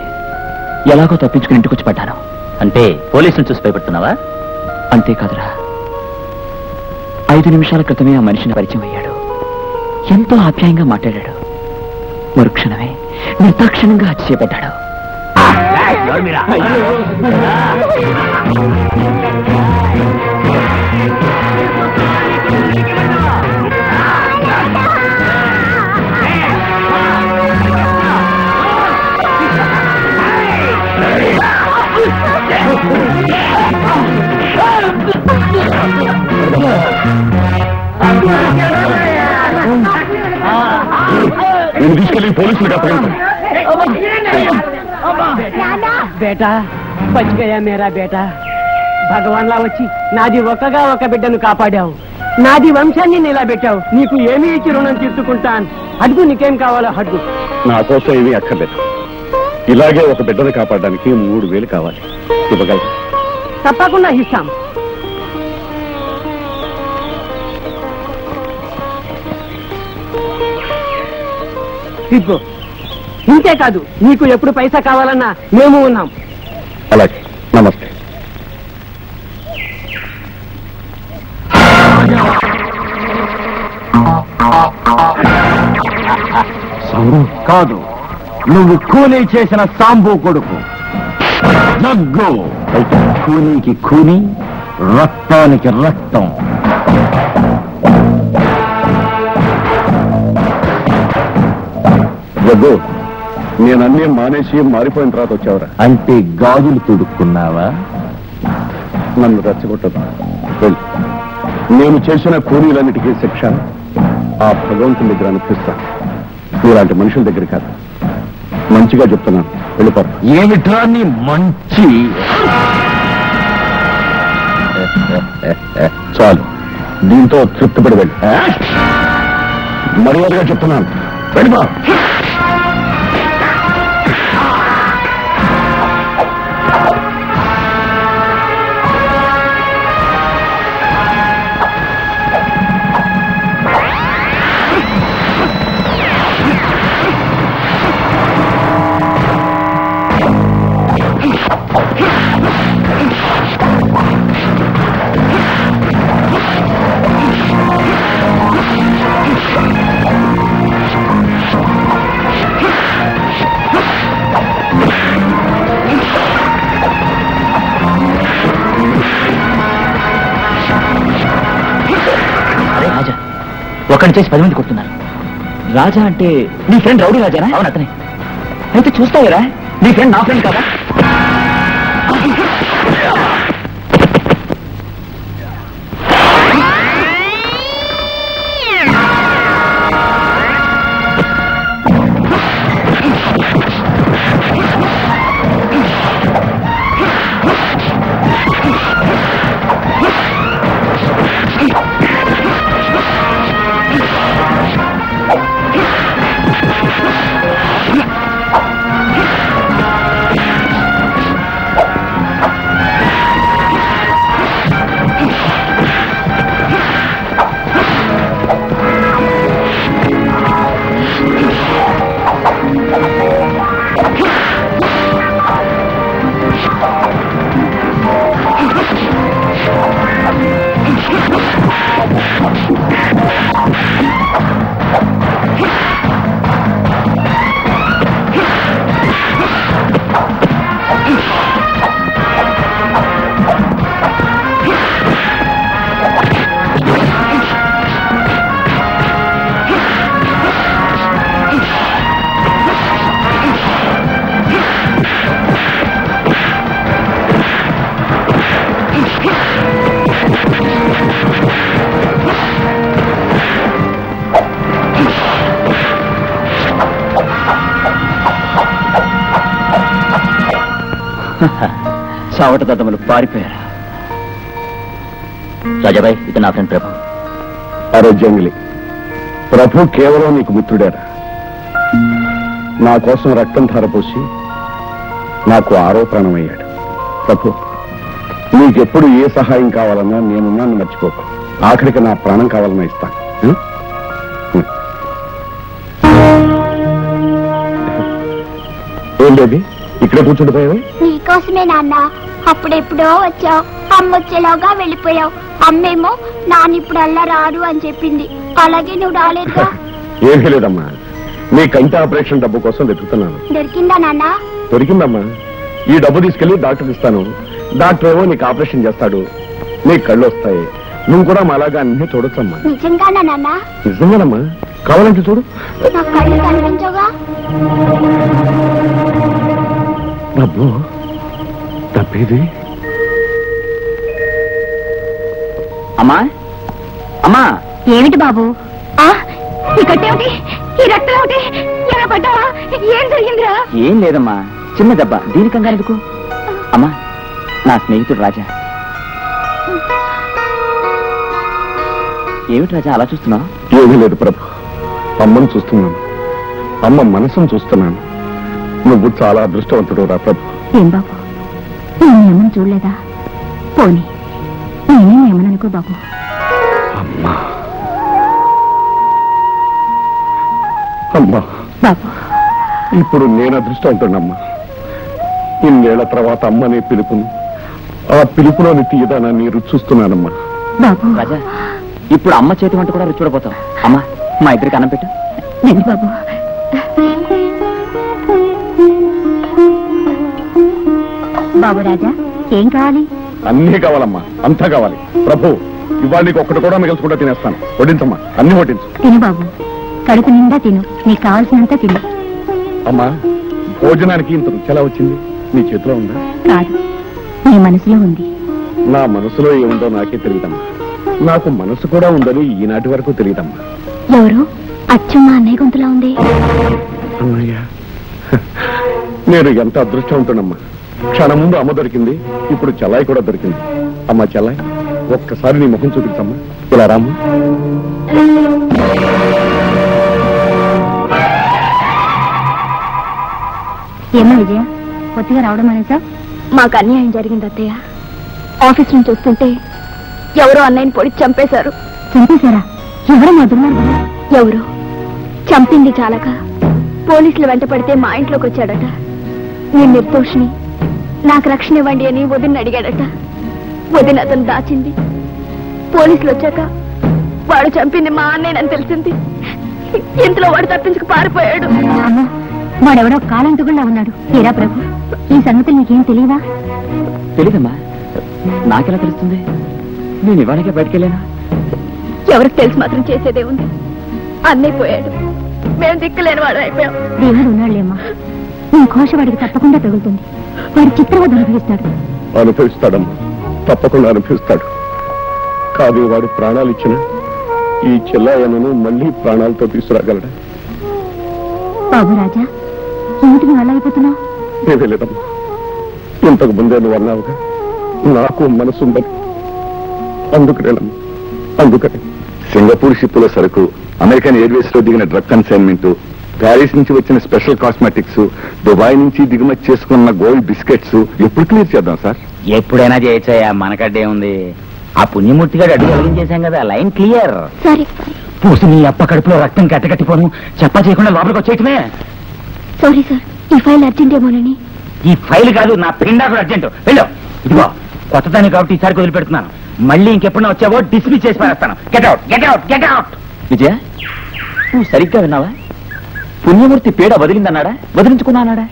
ఎలాగో తప్పించుకుని ఇంటికి వచ్చి పడ్డాను. అంటే పోలీసులు చూసి భయపడుతున్నావా? అంతేకాదురా, 5 నిమిషాల క్రితమే ఆ మనిషిని పరిచయం అయ్యాడు. ఎంతో ఆప్యాయంగా మాట్లాడాడు. మరుక్షణమే నిర్దాక్షిణ్యంగా హత్య చేపట్టాడు. నేను తీసుకెళ్ళి పోలీసులకు అప్పగించాను. బేటా బచ్ గయా మేరా బేటా. భగవాన్లా వచ్చి నాది ఒక్కగా ఒక బిడ్డను కాపాడావు. నాది వంశాన్ని నిలబెట్టావు. నీకు ఏమీ ఇచ్చి రుణం తీర్చుకుంటాను. అడుగు, నీకేం కావాలో అడుగు. నా కోసం ఏమీ అక్కర్లేదు. ఇలాగే ఒక బిడ్డను కాపాడడానికి 3,000 కావాలి. ఇవ్వగలరా? తప్పకుండా ఇస్తాం. ఇదిగో, ఇంతేకాదు, నీకు ఎప్పుడు పైసా కావాలన్నా మేము ఉన్నాం. అలాగే, నమస్తే. కాదు, నువ్వు కూనీ చేసిన సాంబు కొడుకు జగ్గు. కూనీకి కూని, రక్తానికి రక్తం. జగ్గు నేనన్నీ మానేసి మారిపోయిన తర్వాత వచ్చావురా. అంటే గాజులు తుడుక్కున్నావా? నన్ను రెచ్చగొట్టదు. వెళ్ళు. నేను చేసిన కూలీలన్నిటికీ శిక్ష ఆ భగవంతుని దగ్గర అనిపిస్తాను. ఇలాంటి మనుషుల దగ్గర కాదు. మంచిగా చెప్తున్నాను, వెళ్ళిపోరు. ఏమిట్రా నీ మంచి? చాలు, దీంతో తృప్తిపడి వెళ్ళి. మర్యాదగా చెప్తున్నాను, వెళ్ళిపో. ఒకరిని చేసి 10 మంది కొడుతున్నారు. రాజా అంటే నీ ఫ్రెండ్ రౌడీ రాజానా? అవును, అతనే. అయితే చూస్తావురా, నీ ఫ్రెండ్ నా ఫ్రెండ్ కాదా? చావట దద్దములు పారిపోయారు. రాజాబాయ్, ఇది నా ఫ్రెండ్ ప్రభు. ఆరోగ్యంగిలి, ప్రభు కేవలం నీకు మిత్రుడారా? నా కోసం రక్తం ధారపోసి నాకు ఆరోపణమయ్యాడు. ప్రభు, నీకెప్పుడు ఏ సహాయం కావాలన్నా నేనున్నాను, మర్చిపోకు. ఆఖరికి నా ప్రాణం కావాలన్నా ఇస్తాను. ఏం లేదు, ఇక్కడే కూర్చుండిపోయావే? నీకోసమే నాన్న. అప్పుడెప్పుడో వచ్చావు, అమ్మ వచ్చేలాగా వెళ్ళిపోయావు. అమ్మేమో నాన్నిప్పుడు అల్లా రాడు అని చెప్పింది. అలాగే నువ్వు రాలేదుగా. ఏమీ లేదమ్మా, నీ కంటి ఆపరేషన్ డబ్బు కోసం వెతుకుతున్నాను. దొరికిందా నాన్న? దొరికిందమ్మా. ఈ డబ్బు తీసుకెళ్లి డాక్టర్ ఇస్తాను. డాక్టర్ ఏమో నీకు ఆపరేషన్ చేస్తాడు, నీకు కళ్ళు వస్తాయి. నువ్వు కూడా మాలాగా అన్ని చూడొచ్చమ్మా. నిజంగానా నాన్న? నిజంగానమ్మా, కావాలంటే చూడు. నా కళ్ళు కనిపించగా? డబ్బు డబ్బేది? అమ్మా, అమ్మా. ఏమిటి బాబు? ఈ కట్టేమిటి? ఈ రక్తం ఏమిటి? ఎలా పడ్డావా? ఏం జరిగిందిరా? ఏం లేదమ్మా, చిన్న దెబ్బ. దీని కంగారు ఎందుకు? అమ్మా, నా స్నేహితుడు రాజా. ఏమిటి రాజా అలా చూస్తున్నావు? ఏమీ లేదు ప్రభు, అమ్మను చూస్తున్నాను. అమ్మ మనసును చూస్తున్నాను. నువ్వు చాలా అదృష్టవంతుడు రా ప్రభు. ఏం బాబు, నేను ఏమని చూడలేదా? పోనీ నేనేం ఏమననుకో బాబు. అమ్మా, అమ్మా. బాబు, ఇప్పుడు నేను అదృష్టవంతుడమ్మా. ఇన్నేళ్ల తర్వాత అమ్మనే పిలుపును, ఆ పిలుపులోని తీయదానాన్ని రుచి చూస్తున్నానమ్మా. బాబు. రాజా, ఇప్పుడు అమ్మ చేతి వంట కూడా రుచి చూడబోతావు. అమ్మా, మా ఇద్దరికి అన్నం పెట్టు. ఏంటి బాబు? బాబు రాజా, ఏం కావాలి? అన్నీ కావాలమ్మా, అంతా కావాలి. ప్రభు, ఇవాళ నీకు ఒక్కటి కూడా మిగల్చుకుంటా తినేస్తాను. వడ్డించమ్మా, అన్ని వడ్డించు. తిను బాబు, కడుపు నిండా తిను. నీకు కావాల్సినంత తిను. అమ్మా, భోజనానికి ఇంత రుచి ఎలా వచ్చింది? నీ చేతిలో ఉందా? కాదు, నీ మనసులో ఉంది. నా మనసులో ఏముందో నాకే తెలియదమ్మా. నాకు మనసు కూడా ఉందని ఈనాటి వరకు తెలియదమ్మా. ఎవరు? అచ్చం మా అన్నయ్య గొంతులా ఉంది. అన్నయ్య, నేను ఎంత అదృష్టవంతుడమ్మా. క్షణం ముందు అమ్మ దొరికింది, ఇప్పుడు చెల్లాయి కూడా దొరికింది. అమ్మా చెల్లాయి, ఒక్కసారి నీ ముఖం చూపించమ్మా. ఇలా రామ్మా. ఏమో విజయ, కొద్దిగా రావడం అనేసా? మాకు అన్యాయం జరిగింది అత్తయ్య. ఆఫీస్ నుంచి వస్తుంటే ఎవరో అన్నయ్యని పొడిచి చంపేశారు. చంపేశారా? ఎవరో మా దుర్మార్గుడు. ఎవరు? చంపింది చాలక పోలీసులు వెంట పడితే మా ఇంట్లోకి వచ్చాడట. నేను నిర్దోషిని, నాకు రక్షణ ఇవ్వండి అని వదిన అడిగాడట. వదిన అతను దాచింది. పోలీసులు వచ్చాక వాడు చంపింది మా అన్నయ్యనని తెలిసింది. ఇంట్లో వాడు తప్పించుకు పారిపోయాడు. వాడెవడో కాలంతుగుళ్ళ ఉన్నాడు. ఏరా ప్రభు, ఈ సంగతులు నీకేం తెలియదా? తెలీదమ్మా. నాకెలా తెలుస్తుంది? నేను ఇవాళకే బయటకెళ్ళానా? ఎవరికి తెలిసి మాత్రం చేసేదే ఉంది. అన్నయ్య పోయాడు, మేము దిక్కులేని వాడు అయిపోయాం. దేవుడు ఉన్నాడులేమ్మా, నీ ఘోష వాడికి తప్పకుండా తగులుతుంది. వాడు చిత్రవద అనుభవిస్తాడు. అనుభవిస్తాడమ్మా, తప్పకుండా అనుభవిస్తాడు. కానీ వాడు ప్రాణాలు ఇచ్చిన ఈ చెల్లాయనను మళ్ళీ ప్రాణాలతో తీసుకురాగలడా? బాబు రాజా, ఏమిటి నువ్వు అలా అయిపోతున్నావు? ఏమీ లేదమ్మా, ఇంతకు ముందే నువ్వు అన్నావుగా నాకు మనసుందని. అందుకనేనమ్మా, అందుకని సింగపూర్ షిప్పుల సరుకు, అమెరికన్ ఎయిర్వేస్ లో దిగిన డ్రగ్ కన్సైన్మెంట్, ప్యారిస్ నుంచి వచ్చిన స్పెషల్ కాస్మెటిక్స్, దుబాయ్ నుంచి దిగుమతి చేసుకున్న గోల్డ్ బిస్కెట్స్ ఎప్పుడు క్లియర్ చేద్దాం సార్? ఎప్పుడైనా చేయొచ్చా, మనకడ్డే ఉంది. ఆ పుణ్యమూర్తి గారు అడుగు కలిగించేశాం కదా, లైన్ క్లియర్. సారీ పూసి నీ అప్ప కడుపులో రక్తం కట్టకట్టిపోను, చెప్పా చేయకుండా లోపలికి వచ్చేయటమే. సారీ సార్, ఈ ఫైల్ అర్జెంట్ ఏమోనని. ఈ ఫైల్ కాదు, నా పిండా కూడా అర్జెంట్. వెళ్ళు. ఇదిగో కొత్తదాన్ని కాబట్టి ఈసారి వదిలిపెడుతున్నాను. మళ్ళీ ఇంకెప్పుడైనా వచ్చావో డిస్మిస్ చేసి పారేస్తాను. Get out, get out, get out. Vijaya, నువ్వు సరిగ్గా విన్నావా? పుణ్యమూర్తి పీడ వదిలిందన్నాడా, వదిలించుకున్నాడా?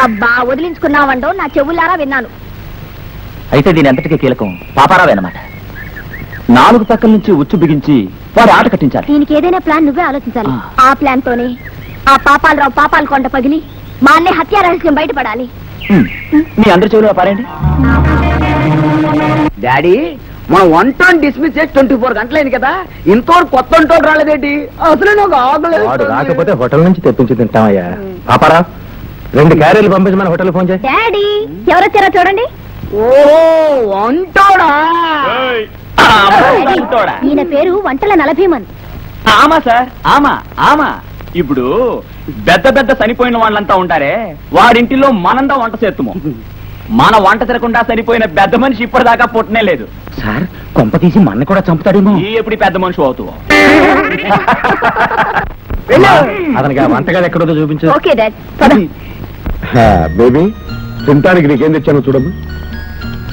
అబ్బా, వదిలించుకున్నావండో నా చెవులారా విన్నాను. అయితే దీని ఎంతటికీ కీలకం పాపారావేనమాట. 4 పక్కల నుంచి ఉచ్చు బిగించి వాడు ఆట కట్టించాలి. దీనికి ఏదైనా ప్లాన్ నువ్వే ఆలోచించాలి. ఆ. ఆ ప్లాన్ తోనే ఆ పాపాలరావు పాపాల కొండ పగిలి మా అన్నయ్య హత్యా రహస్యం బయటపడాలి. మీ అందరి చెవులో పారండి. డాడీ, మన వంటని డిస్మిస్ చేసి 24 గంటలైంది కదా, ఇంతవరకు కొత్త వంటోడు రాలేదేంటి? అసలు నాకు ఆగలేదు. వాడు రాకపోతే హోటల్ నుంచి తెప్పించి తింటామయ్యా. పాపారా, 2 క్యారీలు పంపించి మన హోటల్ ఫోన్ చేయి. డాడీ, ఎవరొచ్చారో చూడండి. ఓ వంటోడా? ఈయన పేరు వంటల నలభీమన్. ఆమా సార్, ఆమా. ఇప్పుడు పెద్ద పెద్ద చనిపోయిన వాళ్ళంతా ఉంటారే, వాడింటిలో మనందా వంట చేస్తుము. మన వంట తిరగకుండా చనిపోయిన పెద్ద మనిషి ఇప్పటిదాకా పుట్టనే లేదు సార్. కొంప తీసి మన కూడా చంపుతాడేమో. ఈ ఎప్పుడు పెద్ద మనిషి అవుతావు? అతనికి ఆ వంటగాలు ఎక్కడో చూపించు. ఓకే డాడ్, పద. బేబీ, తింటానికి నీకేం తెచ్చాను చూడమ్మా.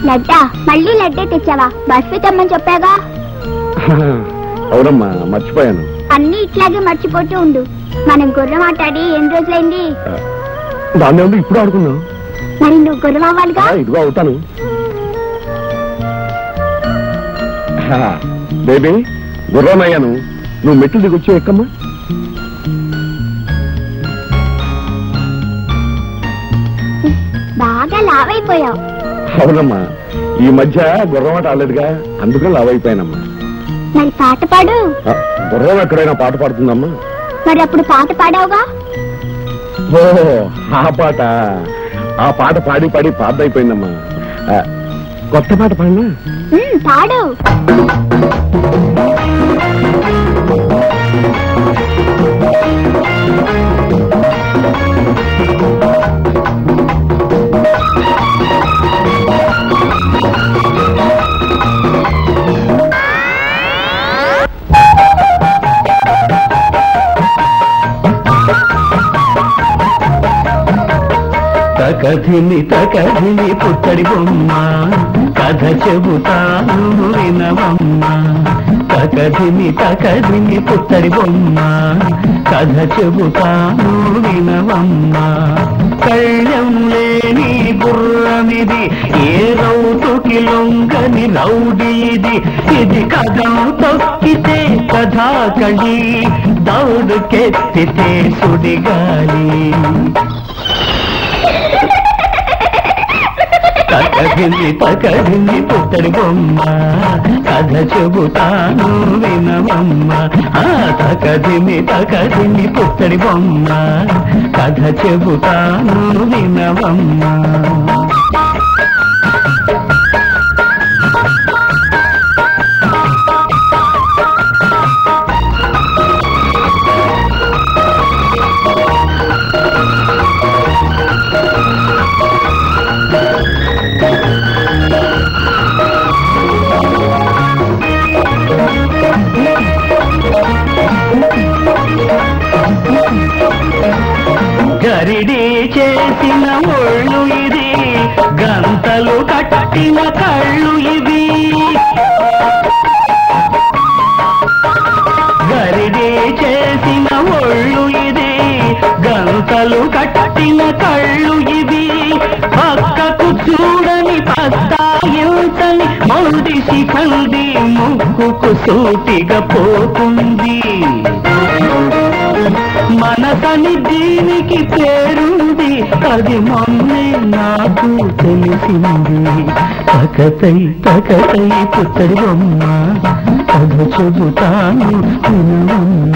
లడ్డా, మళ్ళీ లడ్డే తెచ్చావా? బస్సు తెమ్మని చెప్పాగా. అవునమ్మా, మర్చిపోయాను. అన్ని ఇట్లాగే మర్చిపోతూ ఉండు. మనం గుర్రం ఆటాడి ఎన్ని రోజులైంది? దాన్ని ఉంది, ఇప్పుడు ఆడుకున్నావు. మరి నువ్వు గుర్రం అవ్వాలిగా. ఇదిగో అవుతాను. బేబీ, గుర్రం అయ్యాను. నువ్వు మెట్లు దిగొచ్చి ఎక్కమ్మా. బాగా లావైపోయావు. అవునమ్మా, ఈ మధ్య గుర్రం ఆట ఆడలేదుగా, అందుకని లావైపోయానమ్మా. మరి పాట పాడు. గుర్రం ఎక్కడైనా పాట పాడుతుందమ్మా? మరి అప్పుడు పాట పాడావుగా. ఓ, ఆ పాట పాడి పాడి పాతైపోయిందమ్మా. కొత్త పాట పాడినా? పాడు. తకధిని పుత్తడి బొమ్మ, కథ చెబుతాను వినవమ్మ. తకధిని పుత్తడి బొమ్మ, కథ చెబుతాను వినవమ్మ. కళ్ళెం లేని గుర్రమిది, ఏ రౌతుకి లొంగని రౌడీ ఇది కథ తొక్కితే కథా కళి, దౌడుకెత్తితే సుడిగాలి. తకదిమి పుత్తడి బొమ్మ కథ చెబుతాను వినవమ్మ తకదిమి పుత్తడి బొమ్మ కథ చెబుతాను వినవమ్మ గరిడి చేసిన ఒళ్ళు ఇది గంతలు కట్టిన కళ్ళు ఇవి గరిడి చేసిన ఒళ్ళు ఇది గంతలు కట్టిన కళ్ళు ఇవి పక్కకు చూడని పస్తాయించని మౌడిసి కంది ముక్కుకు సూటిగా పోతుంది మనసని దీనికి పేరుంది అది మొన్నే నాకు తెలిసింది తకతై పుత్తడి బొమ్మ కథ చెబుతాను వినవమ్మ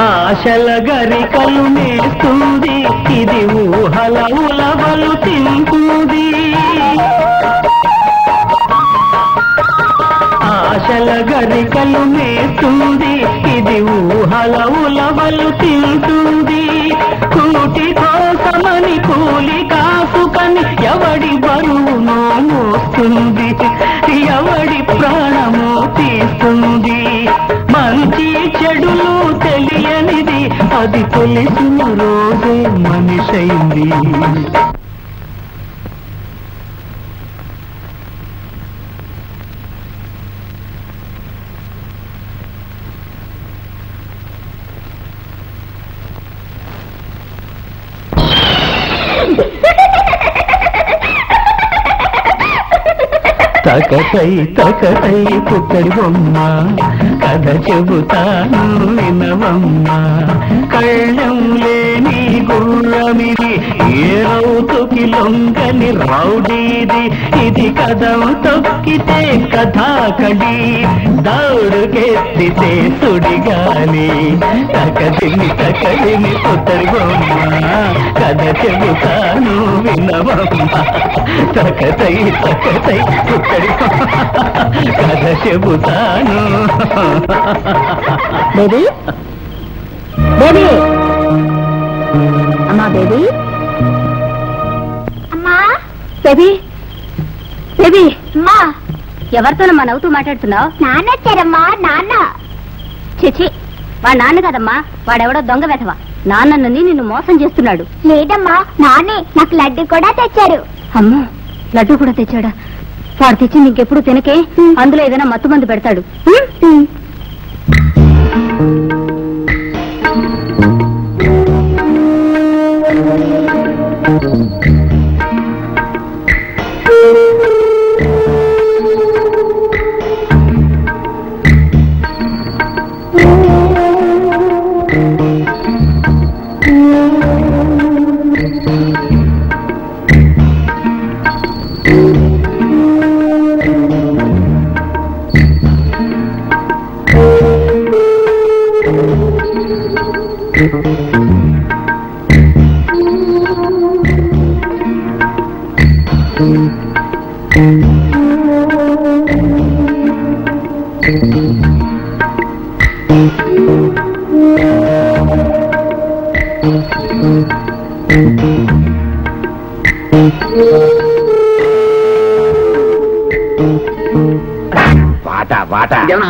ఆశల గరికలు మేస్తుంది ఇది ఊహల ఉలవలు తింటుంది ఆశల గరికలు మేస్తుంది ఇది ఊహల ఉలవలు తింటుంది కూటి కోసమని కూలి కాసుకని ఎవడి బరువునో మోస్తుంది ఎవడి ప్రాణమో తీస్తుంది మంచి చెడులు తెలియనిది అది తెలిసిన రోజే మనిషైంది తకతై పుత్తడి బొమ్మ కథ చెబుతాను వినవమ్మ కళ్ళం లేని గుళ్ళమిది ఏ రౌతుకి లొంగని రౌడీది ఇది కథం తొక్కితే కథాకడి దౌడుకెత్తితే సుడిగాలి తకదిమి పుత్తడి బొమ్మ కథ చెబుతాను వినవమ్మ తకతై పుత్తడి కథ చెబుతాను బేబీ బేబీ అమ్మా బేబీ అమ్మా బేబీ బేబీ అమ్మా ఎవరితోనమ్మా నవ్వుతూ మాట్లాడుతున్నావు? నాన్న వచ్చారమ్మా నాన్న. చిచి వాడు నాన్న కదమ్మా, వాడెవడో దొంగ వెధవ. నాన్నని నిన్ను మోసం చేస్తున్నాడు. లేదమ్మా నాన్నే నాకు లడ్డు కూడా తెచ్చారు. అమ్మో లడ్డు కూడా తెచ్చాడా? వాడు తెచ్చింది ఇంకెప్పుడు తినకే, అందులో ఏదైనా మత్తు మందు పెడతాడు.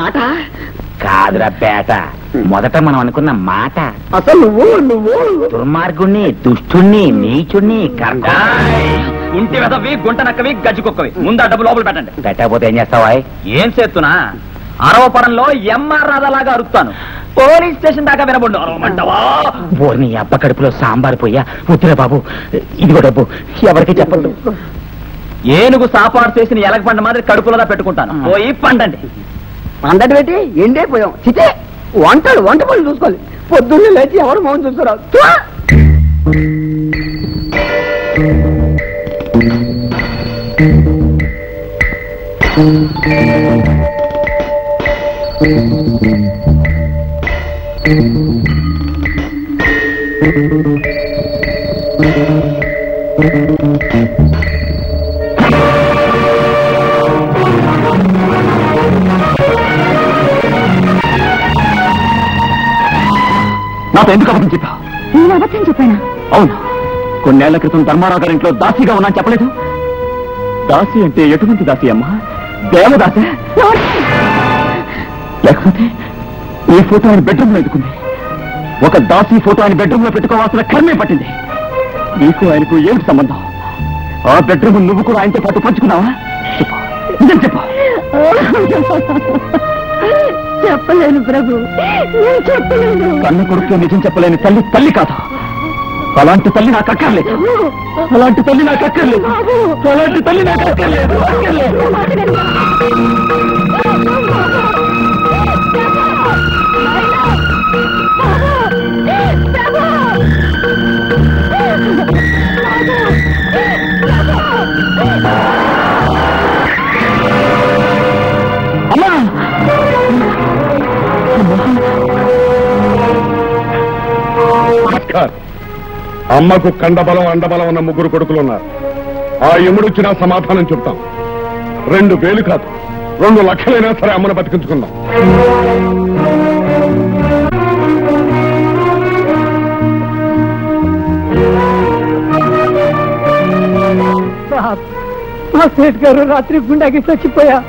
ఆట కాదురా పేట. మొదట మనం అనుకున్న మాట. అసలు నువ్వు దుర్మార్గుణ్ణి, దుష్టుణ్ణి, నీచుణ్ణి, గుంటి వెదవి, గుంట నక్కవి, గజ్జి కుక్కవి. ముందు ఆ డబ్బు లోపల పెట్టండి. పెట్టకపోతే ఏం చేస్తావా? ఏం చేస్తున్నా అరవపడంలో ఎంఆర్ రాధాలాగా అరుస్తాను. పోలీస్ స్టేషన్ దాకా వినబడు. అరవమంటావా? నీ అబ్బ కడుపులో సాంబార్ పోయా. వద్దురా బాబు, ఇదిగో డబ్బు, ఎవరికి చెప్పండు. ఏనుగు సాపాటు చేసిన ఎలక పంట మాదిరి కడుపులోదా పెట్టుకుంటాను. పోయి పండండి. అందటి పెట్టి ఎండైపోయాం. చితే వంట పనులు చూసుకోవాలి. పొద్దున్నే లేచి ఎవరు మౌన్ చూసుకోరావు. నాతో ఎందుకు అబద్ధం చెప్పా? నేను అబద్ధం చెప్పానా? అవును, కొన్నేళ్ల క్రితం ధర్మారావు గారింట్లో దాసిగా ఉన్నాను చెప్పలేదు? దాసి అంటే ఎటువంటి దాసి అమ్మా? దేవదాసే? లేకపోతే ఈ ఫోటో ఆయన బెడ్రూమ్ లో ఎదుకుంది. ఒక దాసి ఫోటో ఆయన బెడ్రూమ్ లో పెట్టుకోవాల్సిన కర్మే పట్టింది. నీకు ఆయనకు ఏమిటి సంబంధం? ఆ బెడ్రూమ్ నువ్వు కూడా ఆయనతో పాటు పంచుకున్నావా? చెప్పు, నిజం చెప్పు. చెప్పలేను ప్రభు, నేను చెప్పలేను. కన్న కొడుకు నిజం చెప్పలేని తల్లి తల్లి కాదు. అలాంటి తల్లి నాకు అక్కర్లేదు. అలాంటి తల్లి నాకు అక్కర్లేదు. అలాంటి తల్లి నాకు అక్కర్లేదు. అమ్మకు కండబలం అండబలం ఉన్న 3 కొడుకులు ఉన్నారు. ఆ యముడిచ్చినా సమాధానం చెప్తాం. 2,000 కాదు, 2 లక్షలైనా సరే అమ్మను బతికించుకుందాం. మా సేట్ గారు రాత్రి గుండాకి చచ్చిపోయా.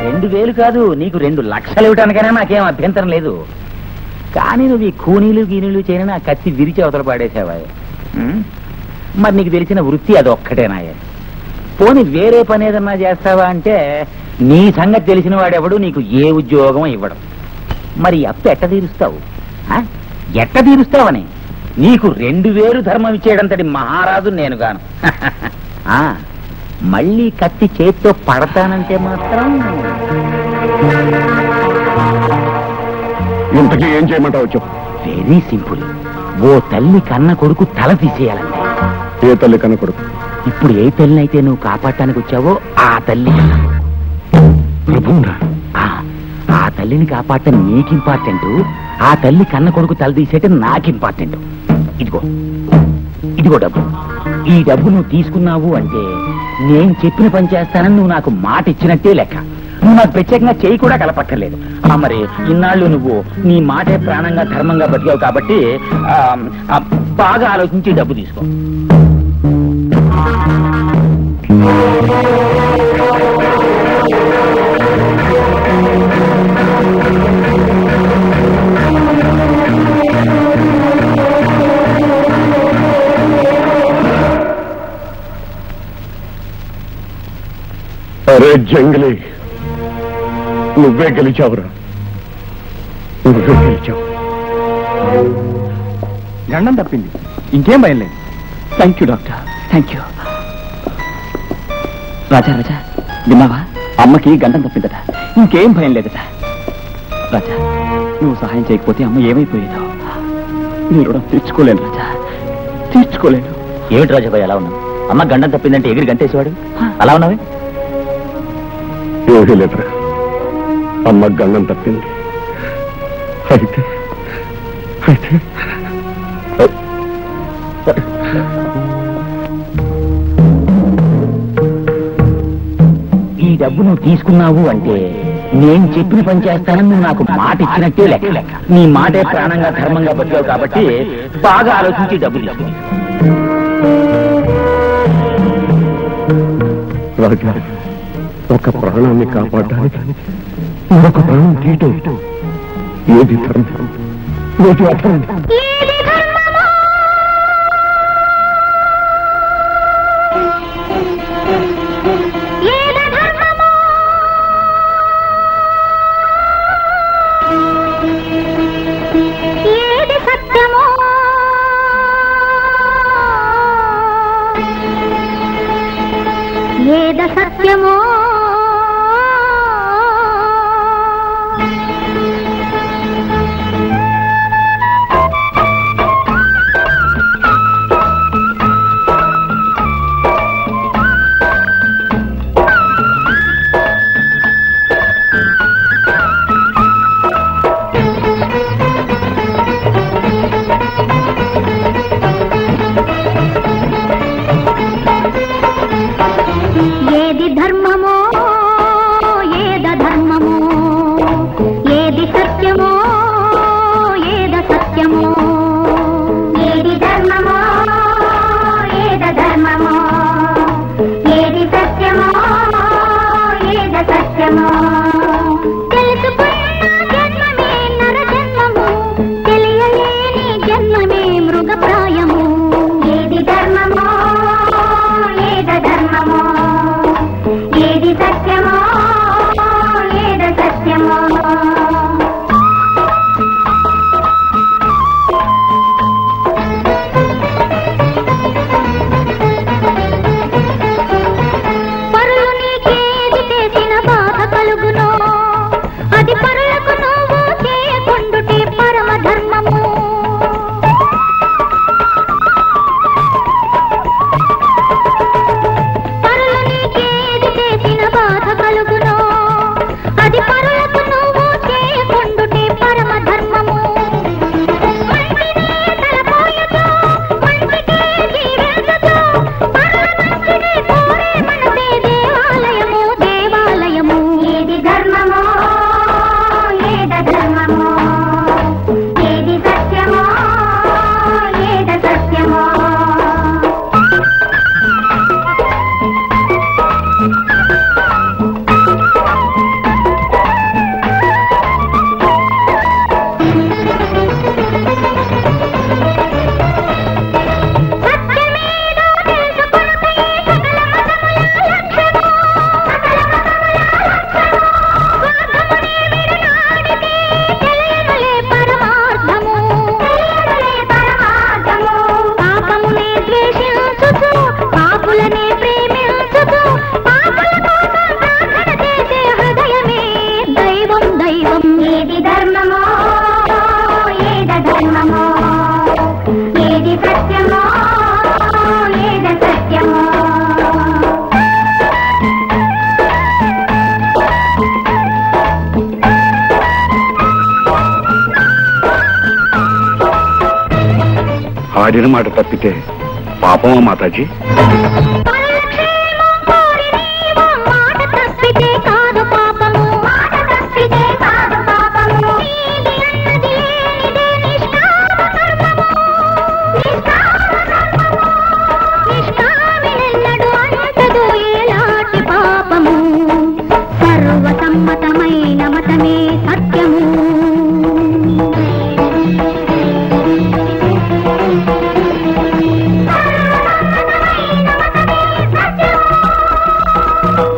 2,000 కాదు, నీకు 2 లక్షలు ఇవ్వటానికైనా నాకేం అభ్యంతరం లేదు. కానీ నువ్వు ఈ కూనీలు గీనీలు చేయని నా కత్తి విరిచి అవతల పాడేసావా? మరి నీకు తెలిసిన వృత్తి అది ఒక్కటేనాయే. పోనీ వేరే పని ఏదన్నా చేస్తావా అంటే నీ సంగతి తెలిసిన వాడెవడు నీకు ఏ ఉద్యోగం ఇవ్వడం. మరి అప్పు ఎట్ట తీరుస్తావు? ఎట్ట తీరుస్తావని నీకు 2,000 ధర్మం ఇచ్చేయడంతటి మహారాజు నేను గాను. మళ్ళీ కత్తి చేత్తో పడతానంటే మాత్రం ఇంతకీ ఏం చేయమంటావు చెప్పు. Very simple. ఓ తల్లి కన్న కొడుకు తల తీసేయాలంటే. ఏ తల్లి కన్న కొడుకు? ఇప్పుడు ఏ తల్లిని అయితే నువ్వు కాపాడటానికి వచ్చావో ఆ తల్లి. ఆ తల్లిని కాపాడటం నీకు ఇంపార్టెంట్, ఆ తల్లి కన్న కొడుకు తల తీసేయటం నాకు ఇంపార్టెంట్. ఇదిగో డబ్బు. ఈ డబ్బు నువ్వు తీసుకున్నావు అంటే నేను చెప్పిన పని చేస్తానని నువ్వు నాకు మాట ఇచ్చినట్టే లెక్క. నువ్వు నాకు ప్రత్యేకంగా చేయి కూడా కలపక్కర్లేదు. మరి ఇన్నాళ్ళు నువ్వు నీ మాటే ప్రాణంగా ధర్మంగా బతికావు కాబట్టి బాగా ఆలోచించి డబ్బు తీసుకో. అరే జంగిలీ, నువ్వే గెలిచావురా. నువ్వే గెలిచావు. గండం తప్పింది, ఇంకేం భయం లేదు. Thank you doctor, thank you. Raja Raja, విన్నావా? అమ్మకి గండం తప్పిందట, ఇంకేం భయం లేదట. రాజా, నువ్వు సహాయం చేయకపోతే అమ్మ ఏమైపోయేదో. నీ రుణం తీర్చుకోలేను రాజా, తీర్చుకోలేను. ఏమిటి రాజాబాయ్ అలా ఉన్నావు? అమ్మ గండం తప్పిందంటే ఎగిరి గంటేసేవాడు, అలా ఉన్నావే? ఏమీ లేదురా, అమ్మ గండం తప్పింది. అయితే ఈ డబ్బు నువ్వు తీసుకున్నావు అంటే నేను చెప్పిన పని చేస్తానని నువ్వు నాకు మాట ఇచ్చినట్టే లెక్క. నీ మాటే ప్రాణంగా ధర్మంగా బతికావు కాబట్టి బాగా ఆలోచించి డబ్బు తీసుకుని. రాజా, ఒక ప్రాణాన్ని కాపాడడానికి మరొక ప్రాణం తీయటం ఏది ధర్మం, ఏది అధర్మం? ఏది ధర్మమో ఏద ధర్మమో, ఏది సత్యమో ఏద సత్యమో. ఆడిన మాట తప్పితే పాపమా మాతాజీ? సర్వసమ్మతమైన మతమే సత్యము.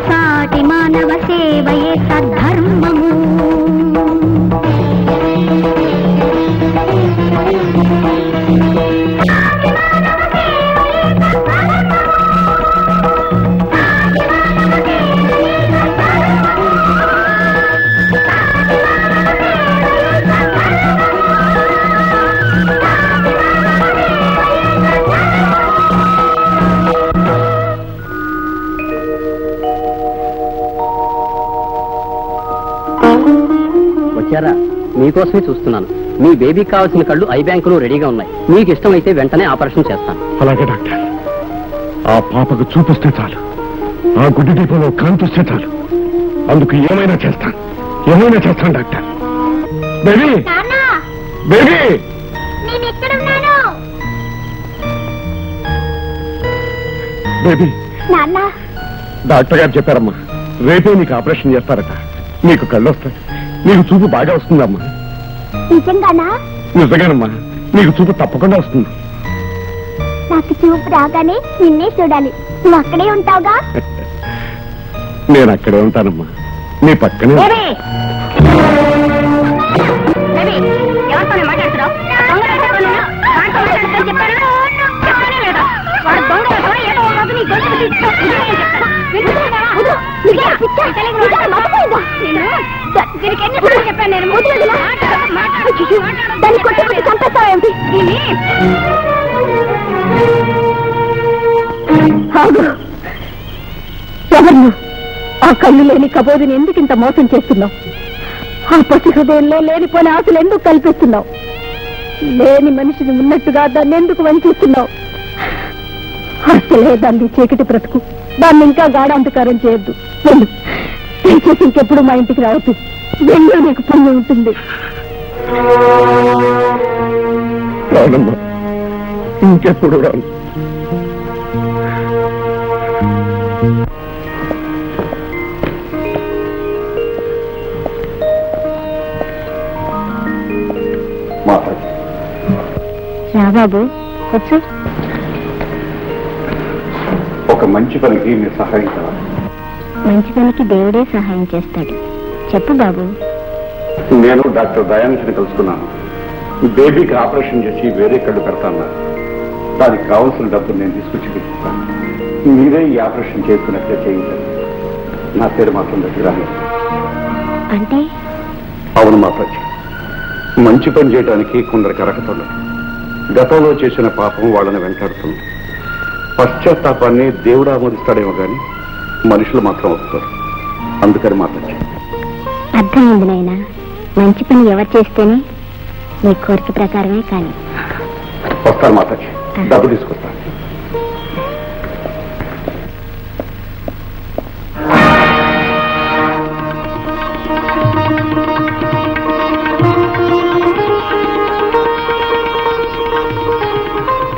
సాటి మానవ సేవయే సద్ధర్మము. వచ్చారా? మీకోసమే చూస్తున్నాను. మీ బేబీకి కావాల్సిన కళ్ళు ఐ బ్యాంకులో రెడీగా ఉన్నాయి. మీకు ఇష్టమైతే వెంటనే ఆపరేషన్ చేస్తాను. అలాగే డాక్టర్. ఆ పాపకు చూపిస్తే చాలు, ఆ గుడ్డి దీపంలో కాంతిస్తే చాలు. అందుకు ఏమైనా చేస్తాను doctor. Baby, baby, baby. Doctor గారు చెప్పారమ్మా, రేపే నీకు ఆపరేషన్ చేస్తారట. నీకు కళ్ళు వస్తాయి, నీకు చూపు బాగా వస్తుందమ్మా. నిజంగానా? నిజంగానమ్మా, నీకు చూపు తప్పకుండా వస్తుంది. నాకు చూపు రాగానే నిన్నే చూడాలి. నువ్వు అక్కడే ఉంటావుగా? నేను అక్కడే ఉంటానమ్మా, నీ పక్కనే. ఎవరు ఆ కళ్ళు లేని కబోదిని ఎందుకింత మోసం చేస్తున్నావు? ఆ పసి హృదయంలో లేనిపోని ఆశలు ఎందుకు కల్పిస్తున్నావు? లేని మనిషిని ఉన్నట్టుగా దాన్ని ఎందుకు వంచిస్తున్నావు? అసలే దాన్ని చీకటి బ్రతుకు, దాన్ని ఇంకా గాఢాంధకారం చేయొద్దు. వెళ్ళు, దయచేసి ఇంకెప్పుడు మా ఇంటికి రావద్దు. వెళ్ళు, నీకు పుణ్యం ఉంటుంది. ఇంకెప్పుడు రాను. రాబాబు, కూర్చో. ఒక మంచి పనికి మీరు సహాయం కావాలి. మంచి పనికి దేవుడే సహాయం చేస్తాడు. చెప్పు బాబు. నేను డాక్టర్ దయానిధిని కలుసుకున్నాను. బేబీకి ఆపరేషన్ చేసి వేరే కళ్ళు పెడతాను. దానికి కావాల్సిన డబ్బులు నేను తీసుకొచ్చి తీసుకుంటాను. మీరే ఈ ఆపరేషన్ చేసుకున్నట్లే చేయించాలి. నా పేరు మాత్రం దగ్గర అంటే? అవును మాతాజీ, మంచి పని చేయడానికి కొందరికి అర్హతలు. గతంలో చేసిన పాపం వాళ్ళని వెంటాడుతుంది. పశ్చాత్తాపాన్ని దేవుడు ఆమోదిస్తాడేమో కానీ మనుషులు మాత్రం వస్తారు. అందుకని మాతాజీ. అర్థమైంది నాయనా. మంచి పని ఎవరు చేస్తేనే నీ కోరిక ప్రకారమే. కానీ వస్తాను మాతాజీ, డబ్బు తీసుకొస్తాను.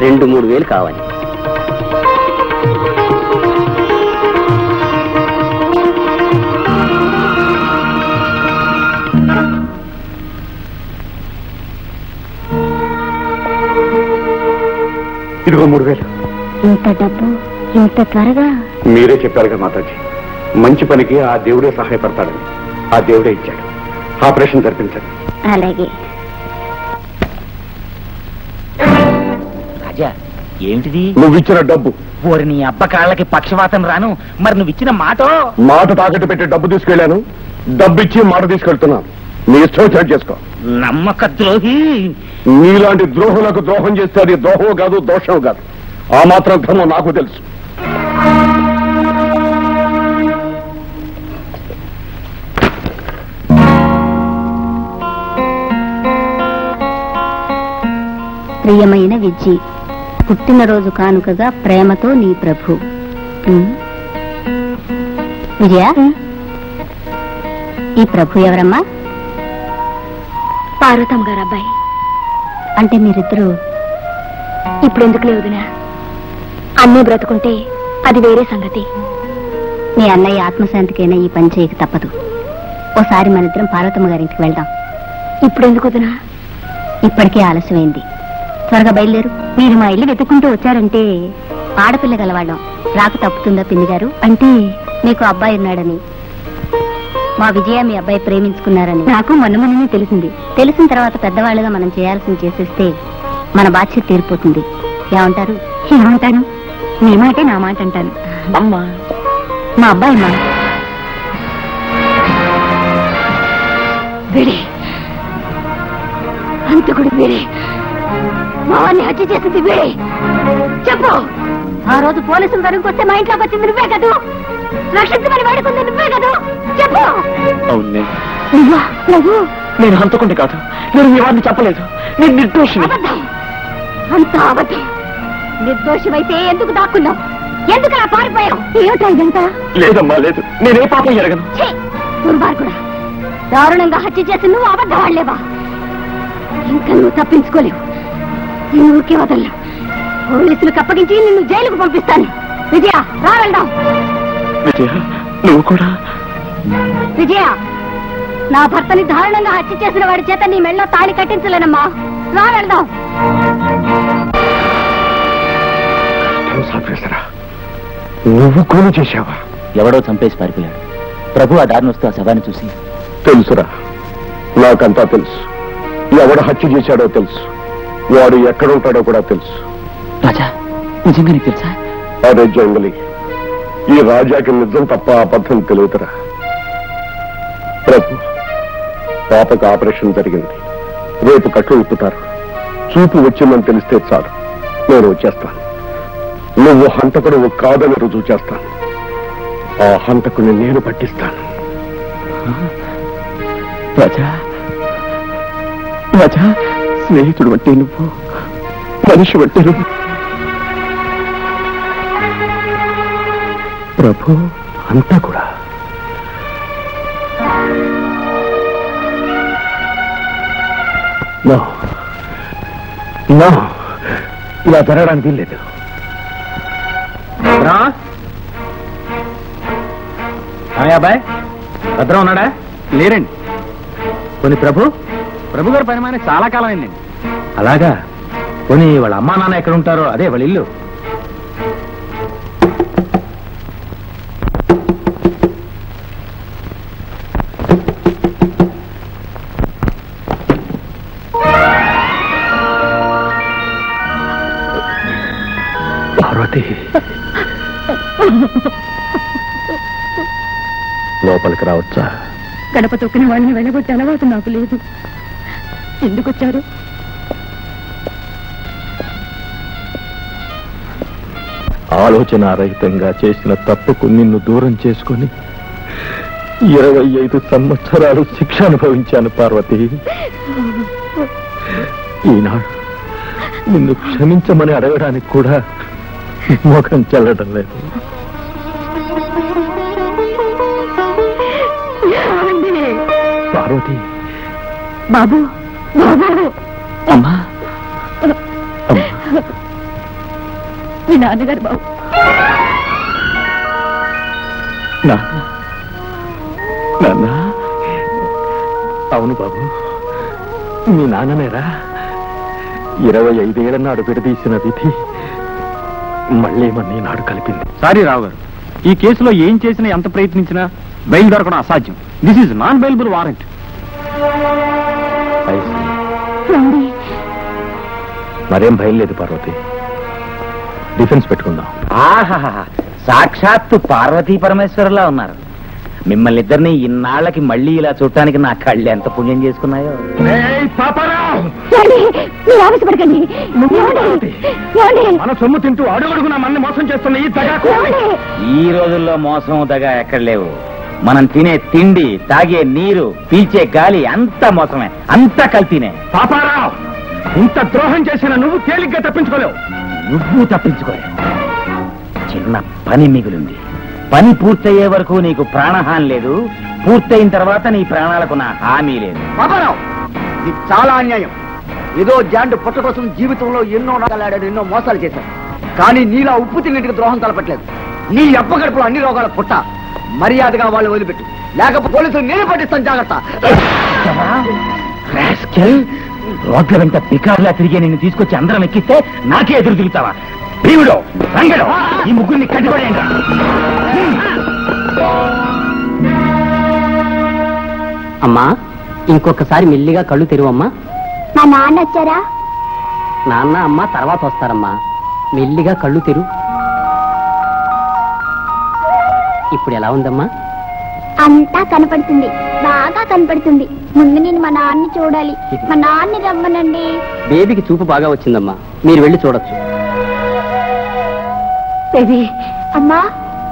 రెండు 3 వేలు కావాలి. ఇదిగో 3,000. ఇంత డబ్బు ఇంత త్వరగా? మీరే చెప్పారుగా మాతాజీ, మంచి పనికి ఆ దేవుడే సహాయపడతాడని. ఆ దేవుడే ఇచ్చాడు. ఆపరేషన్ జరిపించండి. అలాగే. రాజా, ఏమిటిది? నువ్విచ్చిన డబ్బు. ఓరి నీ అబ్బ కాళ్ళకి పక్షవాతం రాను. మరి నువ్విచ్చిన మాట తాకట్టు పెట్టి డబ్బు తీసుకెళ్లాను. డబ్బు ఇచ్చి మాట తీసుకెళ్తున్నాను. నీ ఇష్టం వచ్చాడు చేసుకో. నమ్మక ద్రోహి. నీలాంటి ద్రోహులకు ద్రోహం చేస్తే అది ద్రోహం కాదు, దోషం కాదు. ఆ మాత్రం ధర్మం నాకు తెలుసు. ప్రియమైన విజ్జి, పుట్టినరోజు కానుకగా ప్రేమతో నీ ప్రభు. విజయ, ఈ ప్రభు ఎవరమ్మా? పార్వతమ్మ గారు అబ్బాయి. అంటే మీరిద్దరూ ఇప్పుడు ఎందుకు లేవుదినా? అన్నీ బ్రతుకుంటే అది వేరే సంగతి. మీ అన్నయ్య ఆత్మశాంతికైనా ఈ పని చేయక తప్పదు. ఓసారి మనిద్దరం పార్వతమ్మ గారింటికి వెళ్దాం. ఇప్పుడు ఎందుకు వదినా? ఇప్పటికే ఆలస్యమైంది. త్వరగా బయలుదేరు. మీరు మా ఇల్లు వెతుక్కుంటూ వచ్చారంటే ఆడపిల్ల గలవాళ్ళం. రాకు తప్పుతుందా పిన్ని గారు? అంటే మీకు అబ్బాయి ఉన్నాడని, మా విజయ మీ అబ్బాయి ప్రేమించుకున్నారని నాకు మొన్ననే తెలిసింది. తెలిసిన తర్వాత పెద్దవాళ్ళుగా మనం చేయాల్సింది చేసేస్తే మన బాధ్యత తీరిపోతుంది. ఏమంటారు? ఏమంటాను? మీ మాటే నా మాట అంటాను. అమ్మా, మా అబ్బాయి అమ్మా. వీడే అంతకుడు, వీడే మావాన్ని హత్య చేసింది వీడే. చెప్పు. ఆ రోజు పోలీసులు దొరికొస్తే మా ఇంట్లోకి వచ్చింది నువ్వే కదూ? రక్షించమని వాడుకుంది నువ్వే కదూ? చెప్పు. అవునే, నువ్వు నేను హంతకుండి కాదు. నేను మీ వారిని చెప్పలేదు. నేను నిర్దోషిని. అబద్ధం, అంత అబద్ధం. నిర్దోషమైతే ఎందుకు దాక్కున్నావు? ఎందుకు అలా పారిపోయావు? ఏమిటా ఇదంతా? లేదమ్మా, లేదు. నేనే పాపం ఎరగను. దుర్మార్గుడా, దారుణంగా హత్య చేసి నువ్వు అబద్ధం ఆడలేవా? ఇంకా నువ్వు తప్పించుకోలేవు. నేను ఊరికే వదలను. పోలీసులకు అప్పగించి నిన్ను జైలుకు పంపిస్తాను. విజయ, రా వెళ్దాం. విజయ, నువ్వు కూడా? విజయ, నా భర్తని దారుణంగా హత్య చేసిన వాడి చేత నీ మెళ్ళో తాళి కట్టించలేనమ్మా. రా వెళ్దాం. నువ్వు కూలి చేశావా? ఎవడో చంపేసి పారిపోయాడు. ప్రభు ఆ దారిని వస్తూ ఆ శవాన్ని చూసి, తెలుసురా, నాకంతా తెలుసు. ఎవడు హత్య చేశాడో తెలుసు. వాడు ఎక్కడుంటాడో కూడా తెలుసు. రాజా, నిజంగా నీకు తెలుసా? అదే జంగలి. ఈ రాజాకి నిజం తప్ప అబద్ధం తెలియదురా. ప్రభు, పాపకు ఆపరేషన్ జరిగింది. రేపు కట్లు విప్పుతారు. చూపు వచ్చిందని తెలిస్తే చాలు, నేను వచ్చేస్తాను. నువ్వు హంతకుడు కాదని రుజువు చేస్తాను. ఆ హంతకుని నేను పట్టిస్తాను. రాజా, రాజా, స్నేహితుడు అంటే నువ్వు, మనిషి అంటే నువ్వు. ప్రభు, అంతా కూడా ఇలా జరగడానికి వీల్లేదు. అబ్బాయి భద్రం ఉన్నాడా? లేరండి. కొన్ని ప్రభు గారి పని మానే చాలా కాలం అయిందండి. అలాగా? కొన్ని వాళ్ళ అమ్మా నాన్న ఎక్కడ ఉంటారో అదే వాళ్ళ ఇల్లు. పార్వతి, లోపలికి రావచ్చా? గడప తొక్కిన వాళ్ళని వెళ్ళగొట్టే అలవాటు నాకు లేదు. ఎందుకు వచ్చారు? ఆలోచనారహితంగా చేసిన తప్పుకు నిన్ను దూరం చేసుకుని 25 సంవత్సరాలు శిక్ష అనుభవించాను పార్వతి. ఈనాడు నిన్ను క్షమించమని అడగడానికి కూడా ముఖం చెల్లడం లేదు. పార్వతి, బాబు, బాబు, అమ్మా, మీ నాన్నగారు బాబు. నాన్న, అవును బాబు, మీ నాన్ననేరా. 25 ఏళ్ల నాడు విడదీసిన విధి మళ్ళీ మన నాడు కలిపింది. సారీ రావు గారు, ఈ కేసులో ఏం చేసినా ఎంత ప్రయత్నించినా బెయిల్ దొరకడం అసాధ్యం. This is non bailable warrant. మరేం భయం లేదు పార్వతి, డిఫెన్స్ పెట్టుకుందాం. ఆహా, సాక్షాత్తు పార్వతీ పరమేశ్వరులా ఉన్నారు. మిమ్మల్ని ఇద్దరిని ఇన్నాళ్ళకి మళ్ళీ ఇలా చూడటానికి నా కళ్ళు ఎంత పుణ్యం చేసుకున్నాయో. మీరు ఆవేశపడకండి. మన సొమ్ము తింటూ అడుగడుగున మన మోసం చేస్తున్న ఈ దగాకు. ఈ రోజుల్లో మోసం దగా ఎక్కడ లేవు. మనం తినే తిండి, తాగే నీరు, పీల్చే గాలి అంతా మోసమే, అంతా కల్తీనే. పాపారావు, ఇంత ద్రోహం చేసిన నువ్వు తేలిగ్గా తప్పించుకోలేవు. నువ్వు తప్పించుకోలేవు. చిన్న పని మిగిలింది. పని పూర్తయ్యే వరకు నీకు ప్రాణహాని లేదు. పూర్తయిన తర్వాత నీ ప్రాణాలకు నా హామీ లేదు. పాపారావు, ఇది చాలా అన్యాయం. ఏదో జాండు పుట్ట కోసం జీవితంలో ఎన్నో నాగలాడాడు, ఎన్నో మోసాలు చేశాడు. కానీ నీలా ఉప్పు తిన్నింటికి ద్రోహం తలపట్లేదు. నీ అప్పగడుపులో అన్ని రోగాల పుట్ట. మర్యాదగా వాళ్ళు వదిలిపెట్టు, లేకపోతే పోలీసులు నేను పట్టిస్తాను. జాగ్రత్త. రోడ్ల వెంట పికార్లా తిరిగి నిన్ను తీసుకొచ్చి అందరం ఎక్కిస్తే నాకే ఎదురు తిరుగుతావా? భీముడు, రంగడు, ఈ ముగ్గురిని కట్టిపడేయండి. అమ్మా, ఇంకొకసారి మెల్లిగా కళ్ళు తెరువమ్మా. మా నాన్న వచ్చారా? నాన్న అమ్మ తర్వాత వస్తారమ్మా. మెల్లిగా కళ్ళు తెరు. ఇప్పుడు ఎలా ఉందమ్మా? అంతా కనపడుతుంది, బాగా కనపడుతుంది. ముందు నేను మా నాన్నని చూడాలి. మా నాన్నని రమ్మనండి. బేబీకి చూపు బాగా వచ్చిందమ్మా, మీరు వెళ్ళి చూడొచ్చు. అమ్మా,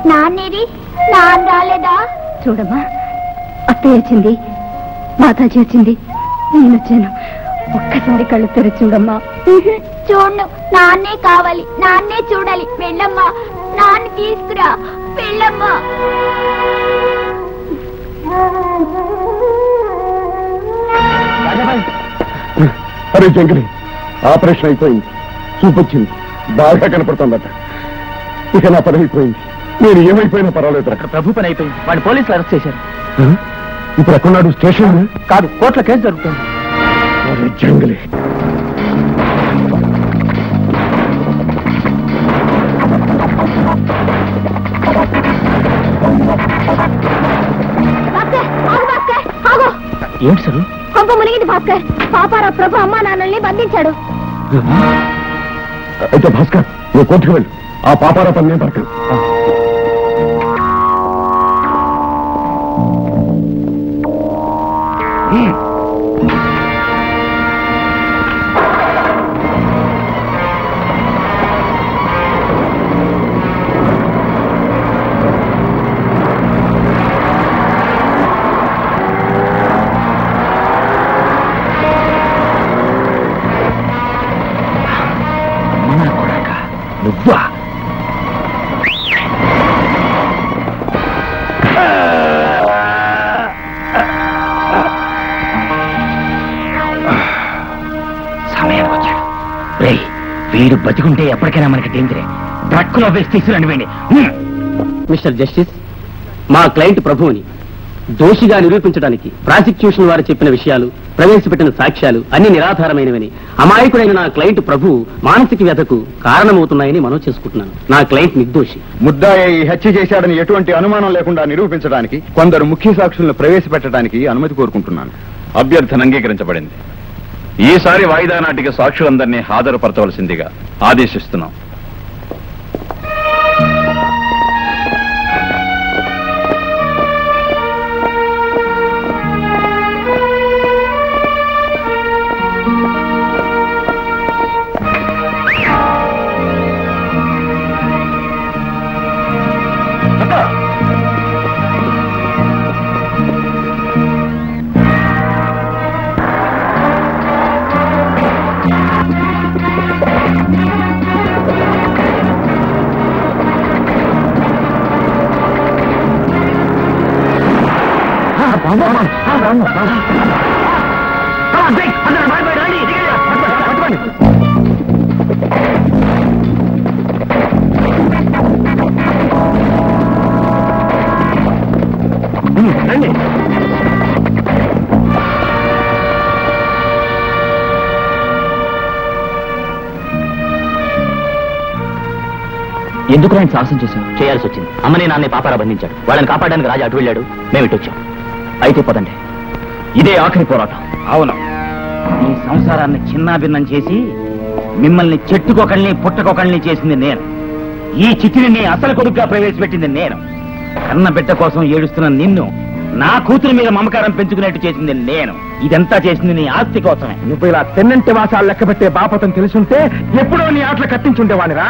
నాన్నేరి? నాన్న రాలేదా? చూడమ్మా, అత్తయ్య వచ్చింది, మాతాజీ వచ్చింది, నేను వచ్చాను. ఒక్కసారి కళ్ళు తెరిచి చూడమ్మా. చూడు, నాన్నే కావాలి, నాన్నే చూడాలి. వెళ్ళమ్మా, నాన్న తీసుకురా, వెళ్ళమ్మా. అరే జంగలి, ఆపరేషన్ అయిపోయింది, చూపొచ్చింది, బాగా కనపడుతుందట. ఇక నా పని అయిపోయింది. నేను ఏమైపోయినా పర్వాలేదు. అక్కడ ప్రభు పని అయిపోయింది. వాడు పోలీసులు అరెస్ట్ చేశారు. ఇప్పుడు ఎక్కడున్నాడు? స్టేషన్ కాదు, కోర్టులో కేసు జరుగుతుంది. అరే జంగలి, ఏంటి సార్? కొంప మునిగింది భాస్కర్. పాపారావు ప్రభు అమ్మా నాన్నల్ని బంధించాడు. అయితే భాస్కర్, నువ్వు కోర్టుకు వెళ్ళు. ఆ పాపారా పని నేను పడతాను. నువ్వా? సమయానికి వచ్చాడు. రేయ్, వీడు బతికుంటే ఎప్పటికైనా మనకి డేంజరే. ట్రక్కులో వేసి తీసుకురండి వేయండి. మిస్టర్ జస్టిస్, మా క్లయింట్ ప్రభువుని దోషిగా నిరూపించడానికి ప్రాసిక్యూషన్ వారు చెప్పిన విషయాలు, ప్రవేశపెట్టిన సాక్ష్యాలు అన్ని నిరాధారమైనవని, అమాయకుడైన నా క్లయింట్ ప్రభు మానసిక వ్యధకు కారణమవుతున్నాయని మనం చేసుకుంటున్నాను. నా క్లయింట్ నిర్దోషి. ముద్దాయి హత్య చేశాడని ఎటువంటి అనుమానం లేకుండా నిరూపించడానికి కొందరు ముఖ్య సాక్షులను ప్రవేశపెట్టడానికి అనుమతి కోరుకుంటున్నాను. అభ్యర్థన అంగీకరించబడింది. ఈసారి వాయిదా నాటికి సాక్షులందరినీ హాజరుపరచవలసిందిగా ఆదేశిస్తున్నాం. ఎందుకు ఆయన సాహసం చేశాం? చేయాల్సి వచ్చింది. అమ్మని నాన్నే పాపారా బంధించాడు. వాళ్ళని కాపాడడానికి రాజా అటు వెళ్ళాడు, మేము ఇటు వచ్చాం. అయితే పదండి, ఇదే ఆఖరి పోరాటం. అవును, ఈ సంసారాన్ని చిన్నాభిన్నం చేసి మిమ్మల్ని చెట్టుకొకళ్ళని పుట్టకొకళ్ళని చేసింది నేను. ఈ చితిని నీ అసలు కొడుకుగా ప్రవేశపెట్టింది నేను. కన్న బిడ్డ కోసం ఏడుస్తున్న నిన్ను నా కూతురు మీద మమకారం పెంచుకునేట్టు చేసింది నేను. ఇదంతా చేసింది నీ ఆస్తి కోసమే. నువ్వు ఇలా తెన్నంటి వాసాలు లెక్క పెట్టే బాపతం తెలుసుంటే ఎప్పుడో నీ ఆటలు కట్టించుండేవానిరా.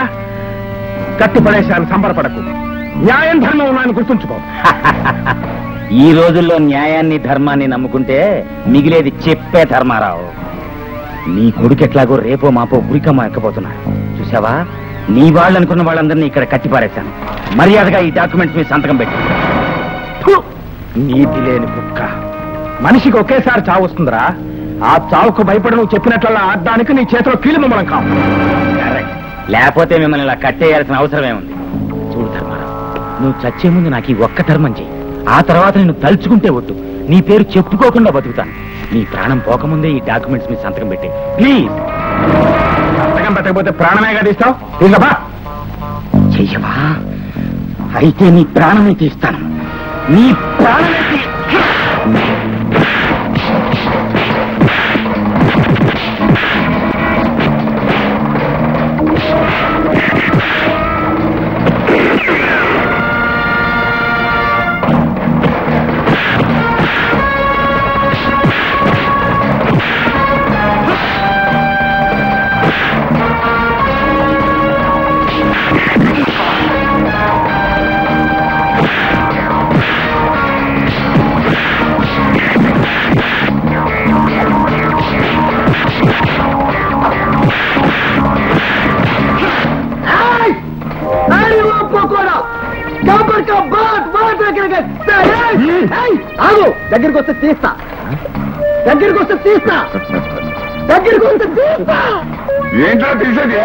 కట్టి పడేశాను, సంబరపడకు. న్యాయం ధర్మం ఉన్నాయని గుర్తుంచుకో. ఈ రోజుల్లో న్యాయాన్ని ధర్మాన్ని నమ్ముకుంటే మిగిలేది చెప్పే ధర్మారావు. నీ కొడుకు ఎట్లాగో రేపో మాపో ఉరికమ్మ ఎక్కపోతున్నారు. చూసావా, నీ వాళ్ళు అనుకున్న వాళ్ళందరినీ ఇక్కడ కట్టిపారేశాను. మర్యాదగా ఈ డాక్యుమెంట్స్ మీద సంతకం పెట్టి. నీతి లేని కుక్క. మనిషికి ఒకేసారి చావు వస్తుందిరా. ఆ చావుకు భయపడి నువ్వు చెప్పినట్లలా ఆడడానికి నీ చేతిలో కీలు మమ్మలం కావు. లేకపోతే మిమ్మల్ని ఇలా కట్టేయాల్సిన అవసరమే ఉంది. చూడు ధర్మారావు, నువ్వు చచ్చే ముందు నాకు ఈ ఒక్క ధర్మం చెయ్యి. ఆ తర్వాత నేను తలుచుకుంటే వద్దు, నీ పేరు చెప్పుకోకుండా బతుకుతాను. నీ ప్రాణం పోకముందే ఈ డాక్యుమెంట్స్ మీద సంతకం పెట్టి ప్లీజ్. సంతకం పెట్టకపోతే ప్రాణమేగా తీస్తావు? తీసబా చెయ్యవా? అయితే నీ ప్రాణమే తీస్తాను. నీ ప్రాణమే దగ్గరికి వస్తే తీస్తా, దగ్గరికి వస్తే తీస్తా, దగ్గరికి వస్తే తీస్తా. ఏంటో తీసేది?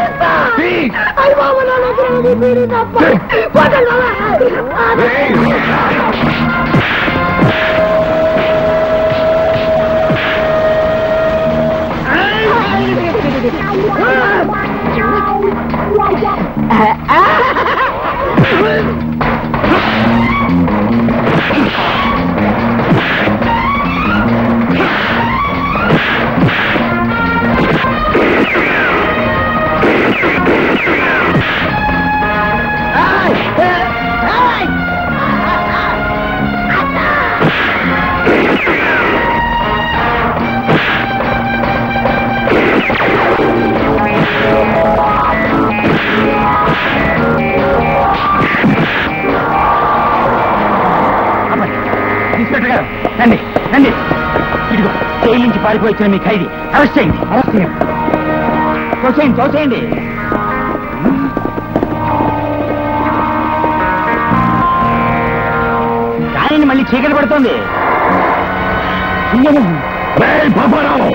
రండి రండి. ఇదిగో జైలు నుంచి పారిపోయించిన మీ ఖైదీ. అరెస్ట్ చేయండి, అరెస్ట్ చేయండి, తోసేయండి, తోసేయండి. కానీ మళ్ళీ చీకటి పడుతోంది. పాపారావు,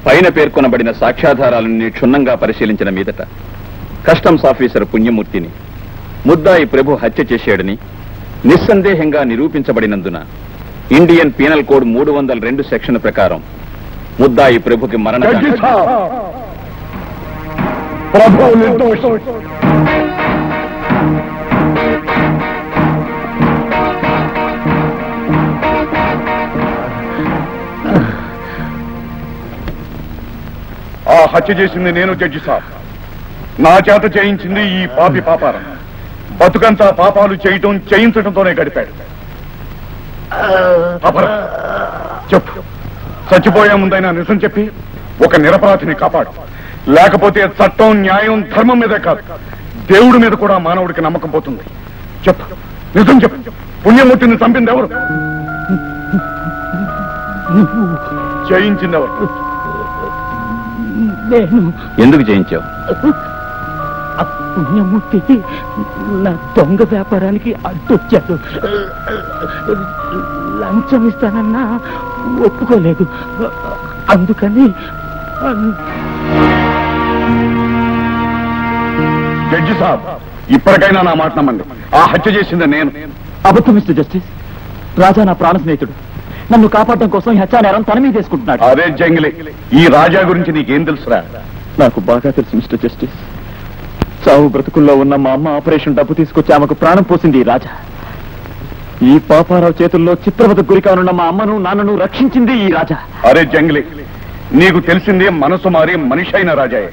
పైన పేర్కొనబడిన సాక్ష్యాధారాలను క్షుణ్ణంగా పరిశీలించిన మీదట కస్టమ్స్ ఆఫీసర్ పుణ్యమూర్తిని ముద్దాయి ప్రభు హత్య చేశాడని నిస్సందేహంగా నిరూపించబడినందున ఇండియన్ పీనల్ కోడ్ 302 సెక్షన్ ప్రకారం ముద్దాయి ప్రభుకి మరణ జడ్జి సాబ్, ప్రభు నిర్దోషం. ఆ హత్య చేసింది నేను జడ్జి సాబ్. నా చేత చేయించింది ఈ పాపి పాపారం. బతుకంతా పాపాలు చేయించడంతోనే గడిపాడు. పాపారం, చెప్పు, చచ్చిపోయే ముందైనా నిజం చెప్పి ఒక నిరపరాధిని కాపాడు. లేకపోతే చట్టం, న్యాయం, ధర్మం మీదే కాదు, దేవుడి మీద కూడా మానవుడికి నమ్మకం పోతుంది. చెప్పు, నిజం చెప్పు. పుణ్యమూర్తిని చంపింది ఎవరు? చేయించింది ఎవరు? నేను. ఎందుకు చేయించావు? ఆ పుణ్యమూర్తికి నా దొంగ వ్యాపారానికి అడ్డొచ్చాడు. లంచం ఇస్తానన్నా ఒప్పుకోలేదు. అందుకని జడ్జి సాబ్, ఇప్పటికైనా నా మాట నమ్మండి. ఆ హత్య చేసింది నేను. అబద్ధం మిస్టర్ జస్టిస్. రాజా నా ప్రాణ స్నేహితుడు. నన్ను కాపాడడం కోసం ఈ హత్యా నేరం తన మీద తీసుకుంటున్నాడు. అదే జంగిలే. ఈ రాజా గురించి నీకేం తెలుసురా? నాకు బాగా తెలుసు మిస్టర్ జస్టిస్. చావు బ్రతుకుల్లో ఉన్న మా అమ్మ ఆపరేషన్ డబ్బు తీసుకొచ్చి ఆమెకు ప్రాణం పోసింది ఈ రాజా. ఈ పాపారావు చేతుల్లో చిత్రవతకు గురి కానున్న మా అమ్మను నాన్నను రక్షించింది ఈ రాజా. అరే జంగిలే, నీకు తెలిసింది మనసు మారి మనిషి అయిన రాజాయే,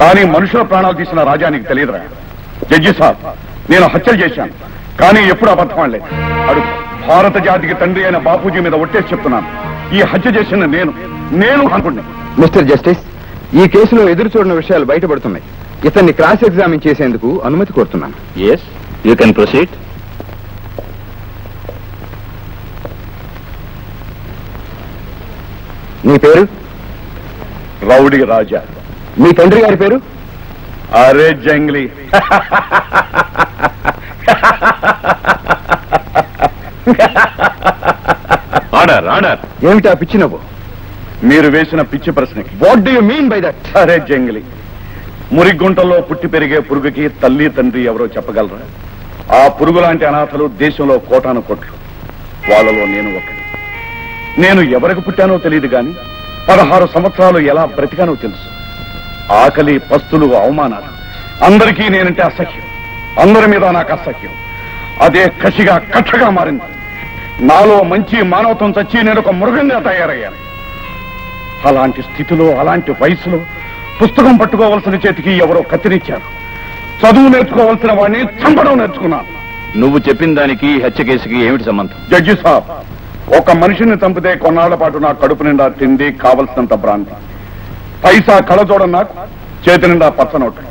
కానీ మనుషుల ప్రాణాలు తీసిన రాజా నీకు తెలియదురా. జడ్జి సాబ్, నేను హత్యలు చేశాను, కానీ ఎప్పుడు అబద్ధం అనలేదు. అడుగు, భారత జాతికి తండ్రి అయిన బాపూజీ మీద ఒట్టేసి చెప్తున్నాను, ఈ హత్య చేసిన నేను అనుకున్నా. మిస్టర్ జస్టిస్, ఈ కేసులో ఎదురు చూడని విషయాలు బయటపడుతున్నాయి. ఇతన్ని క్రాస్ ఎగ్జామిన్ చేసేందుకు అనుమతి కోరుతున్నాను. Yes, you can proceed. నీ పేరు? రౌడీ రాజా. మీ తండ్రి గారి పేరు? అరే జంగ్లీ. Order, order. ఏమిటా పిచ్చి నవ్వు? మీరు వేసిన పిచ్చి ప్రశ్నకి what do you mean by that? అరే జంగిలి, మురిగుంటల్లో పుట్టి పెరిగే పురుగుకి తల్లి తండ్రి ఎవరో చెప్పగలరా? ఆ పురుగు లాంటి అనాథలు దేశంలో కోటాను కోట్లు. వాళ్ళలో నేను ఒకటి. నేను ఎవరికి పుట్టానో తెలియదు గాని 16 సంవత్సరాలు ఎలా బ్రతికానో తెలుసు. ఆకలి, పస్తులు, అవమానాలు, అందరికీ నేనంటే అసహ్యం, అందరి మీద నాకు అసహ్యం. అదే కసిగా కక్షగా మారింది. నాలో మంచి మానవత్వం చచ్చి నేను ఒక మృగంగా తయారయ్యాను. అలాంటి స్థితిలో, అలాంటి వయసులో పుస్తకం పట్టుకోవలసిన చేతికి ఎవరో కత్తిరించారు. చదువు నేర్చుకోవాల్సిన వాడిని చంపడం నేర్చుకున్నాను. నువ్వు చెప్పిన దానికి హత్య కేసుకి ఏమిటి సంబంధం? జడ్జి సాబ్, ఒక మనిషిని చంపితే కొన్నాళ్ల పాటు నా కడుపు నిండా తిండి, కావలసినంత బ్రాంతి, పైసా కళజోడం, నాకు చేతి నిండా పచ్చనోట్లు.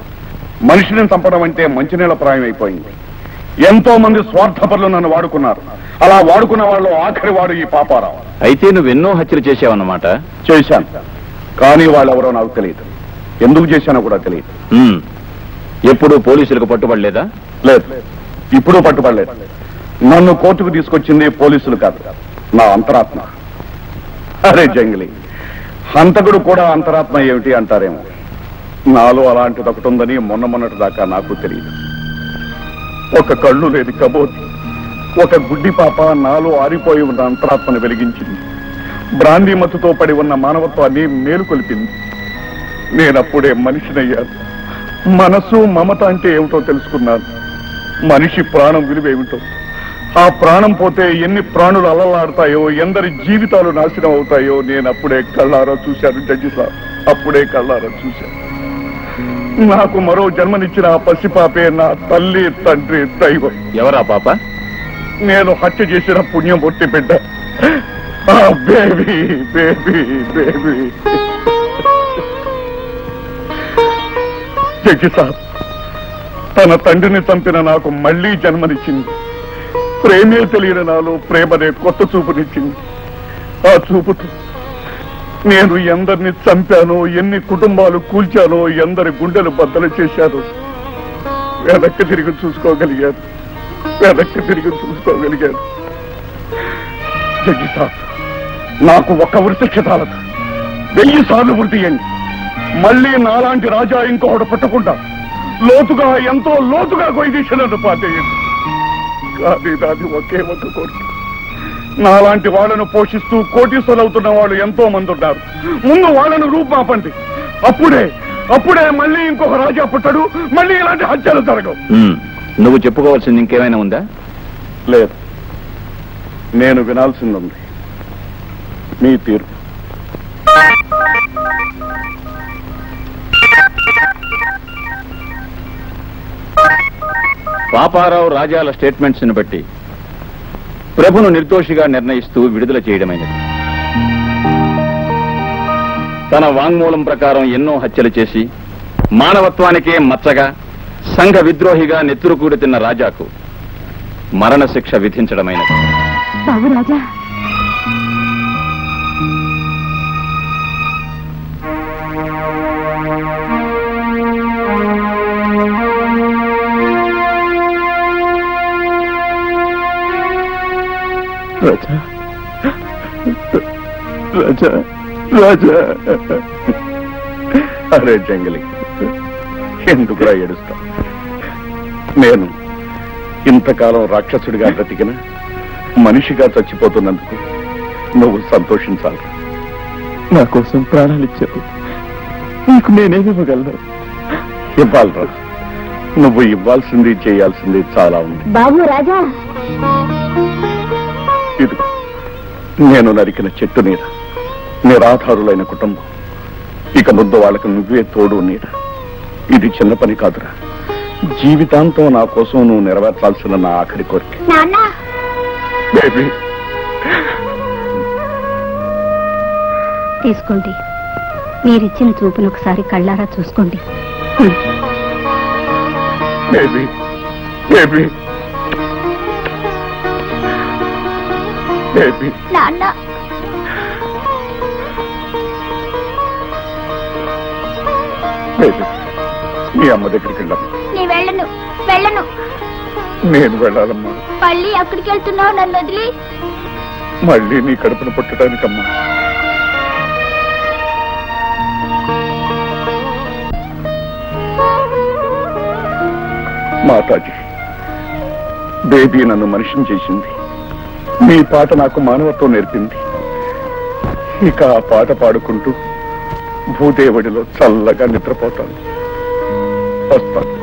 మనిషిని చంపడం అంటే మంచినీళ్ళ ప్రాయం అయిపోయింది. ఎంతో మంది స్వార్థపరులు నన్ను వాడుకున్నారు. అలా వాడుకున్న వాళ్ళు ఆఖరి వాడు ఈ పాపారావు. అయితే నువ్వెన్నో హత్యలు చేసావన్నమాట. చేశాను, కానీ వాళ్ళెవరో నాకు తెలియదు. ఎందుకు చేశానో కూడా తెలియదు. ఎప్పుడు పోలీసులకు పట్టుబడలేదా? లేదు, ఇప్పుడు పట్టుబడలేదు. నన్ను కోర్టుకు తీసుకొచ్చింది పోలీసులు కాదు, నా అంతరాత్మ. అరే జంగిలి, హంతకుడు కూడా అంతరాత్మ ఏమిటి అంటారేమో. నాలో అలాంటిది ఒకటి ఉందని మొన్నటి దాకా నాకు తెలియదు. ఒక కళ్ళు లేని కబోతి, ఒక గుడ్డి పాప నాలో ఆరిపోయి ఉన్న అంతరాత్మను వెలిగించింది. బ్రాందీ మత్తుతో పడి ఉన్న మానవత్వాన్ని మేలుకొల్పింది. నేనప్పుడే మనిషినయ్యాను. మనసు, మమత అంటే ఏమిటో తెలుసుకున్నాను. మనిషి ప్రాణం విలువేమిటో, ఆ ప్రాణం పోతే ఎన్ని ప్రాణులు అల్లలాడతాయో, ఎందరి జీవితాలు నాశనం అవుతాయో నేను అప్పుడే కళ్ళారా చూశాను జడ్జి సార్. అప్పుడే కళ్ళారా చూశాను. నాకు మరో జన్మనిచ్చిన ఆ పసిపాపే నా తల్లి, తండ్రి, దైవం. ఎవరా పాప? నేను హత్య చేసిన పుణ్యమూర్తి బిడ్డ. Baby baby baby. Judge sir, తన తండ్రిని చంపిన నాకు మళ్లీ జన్మనిచ్చింది. ప్రేమే తెలియని నాలో ప్రేమనే కొత్త చూపునిచ్చింది. ఆ చూపుతో నేను ఎందరిని చంపానో, ఎన్ని కుటుంబాలు కూల్చానో, ఎందరి గుండెలు బద్దలు చేశానో వెనక్కి తిరిగి చూసుకోగలిగాను. జడ్జి సార్, నాకు ఒక్క వృత్తి చాలదు, 1000 సార్లు వృత్తి ఇయ్యండి. మళ్ళీ నాలాంటి రాజా ఇంకొకటి పట్టకుండా లోతుగా, ఎంతో లోతుగా కొయ్యి తీసి నన్ను పాతేయండి. కానీ నాది ఒకే ఒక కోరిక. నాలాంటి వాళ్ళను పోషిస్తూ కోటీశ్వరులవుతున్న వాళ్ళు ఎంతో మంది ఉన్నారు. ముందు వాళ్ళను రూపాపండి. అప్పుడే మళ్ళీ ఇంకొక రాజా పుట్టడు, మళ్ళీ ఇలాంటి హత్యలు జరగవు. నువ్వు చెప్పుకోవాల్సింది ఇంకేమైనా ఉందా? లేదు, నేను వినాల్సింది మీ తీర్పు. పాపారావు రాజాల స్టేట్మెంట్స్ ని బట్టి ప్రభును నిర్దోషిగా నిర్ణయిస్తూ విడుదల చేయడమైనది. తన వాంగ్మూలం ప్రకారం ఎన్నో హత్యలు చేసి మానవత్వానికే మచ్చగా సంఘ విద్రోహిగా నెత్తురుకూడి తిన్న రాజాకు మరణశిక్ష విధించడమైనది. బాబు రాజా, రాజా రాజా రాజా అరే జంగలి, ఎందుకురా ఏడుస్తా? నేను ఇంతకాలం రాక్షసుడిగా బ్రతికిన మనిషిగా చచ్చిపోతున్నందుకు నువ్వు సంతోషించాలి. నా కోసం ప్రాణాలిచ్చావు, నీకు నేనేమివ్వగలను? ఇవ్వాలరా, నువ్వు ఇవ్వాల్సింది చేయాల్సింది చాలా ఉంది. బాబు రాజా, ఇదిగో నేను నరికిన చెట్టు నీడ, నిరాధారులైన కుటుంబం, ఇక ముందు వాళ్ళకు నువ్వే తోడు నీడ. ఇది చిన్న పని కాదురా, జీవితాంతం నా కోసం నువ్వు నెరవేర్చాల్సిన నా ఆఖరి కోరిక. బేబీ, తీసుకోండి. మీరిచ్చిన చూపును ఒకసారి కళ్ళారా చూసుకోండి. బేబీ బేబీ బేబీ నాన్న, బేబీ, మీ అమ్మ దగ్గరికి వెళ్ళమ్మా. నీ వెళ్ళను. నేను వెళ్ళాలమ్మా. మళ్ళీ అక్కడికి వెళ్తున్నావు నన్ను వదిలి? మళ్ళీ నీ కడుపును పుట్టడానికమ్మా. మాతాజీ, బేబీ నన్ను మనిషిని చేసింది, మీ పాట నాకు మానవత్వం నేర్పింది. ఇక ఆ పాట పాడుకుంటూ భూదేవుడిలో చల్లగా నిద్రపోతాను. వస్తాను.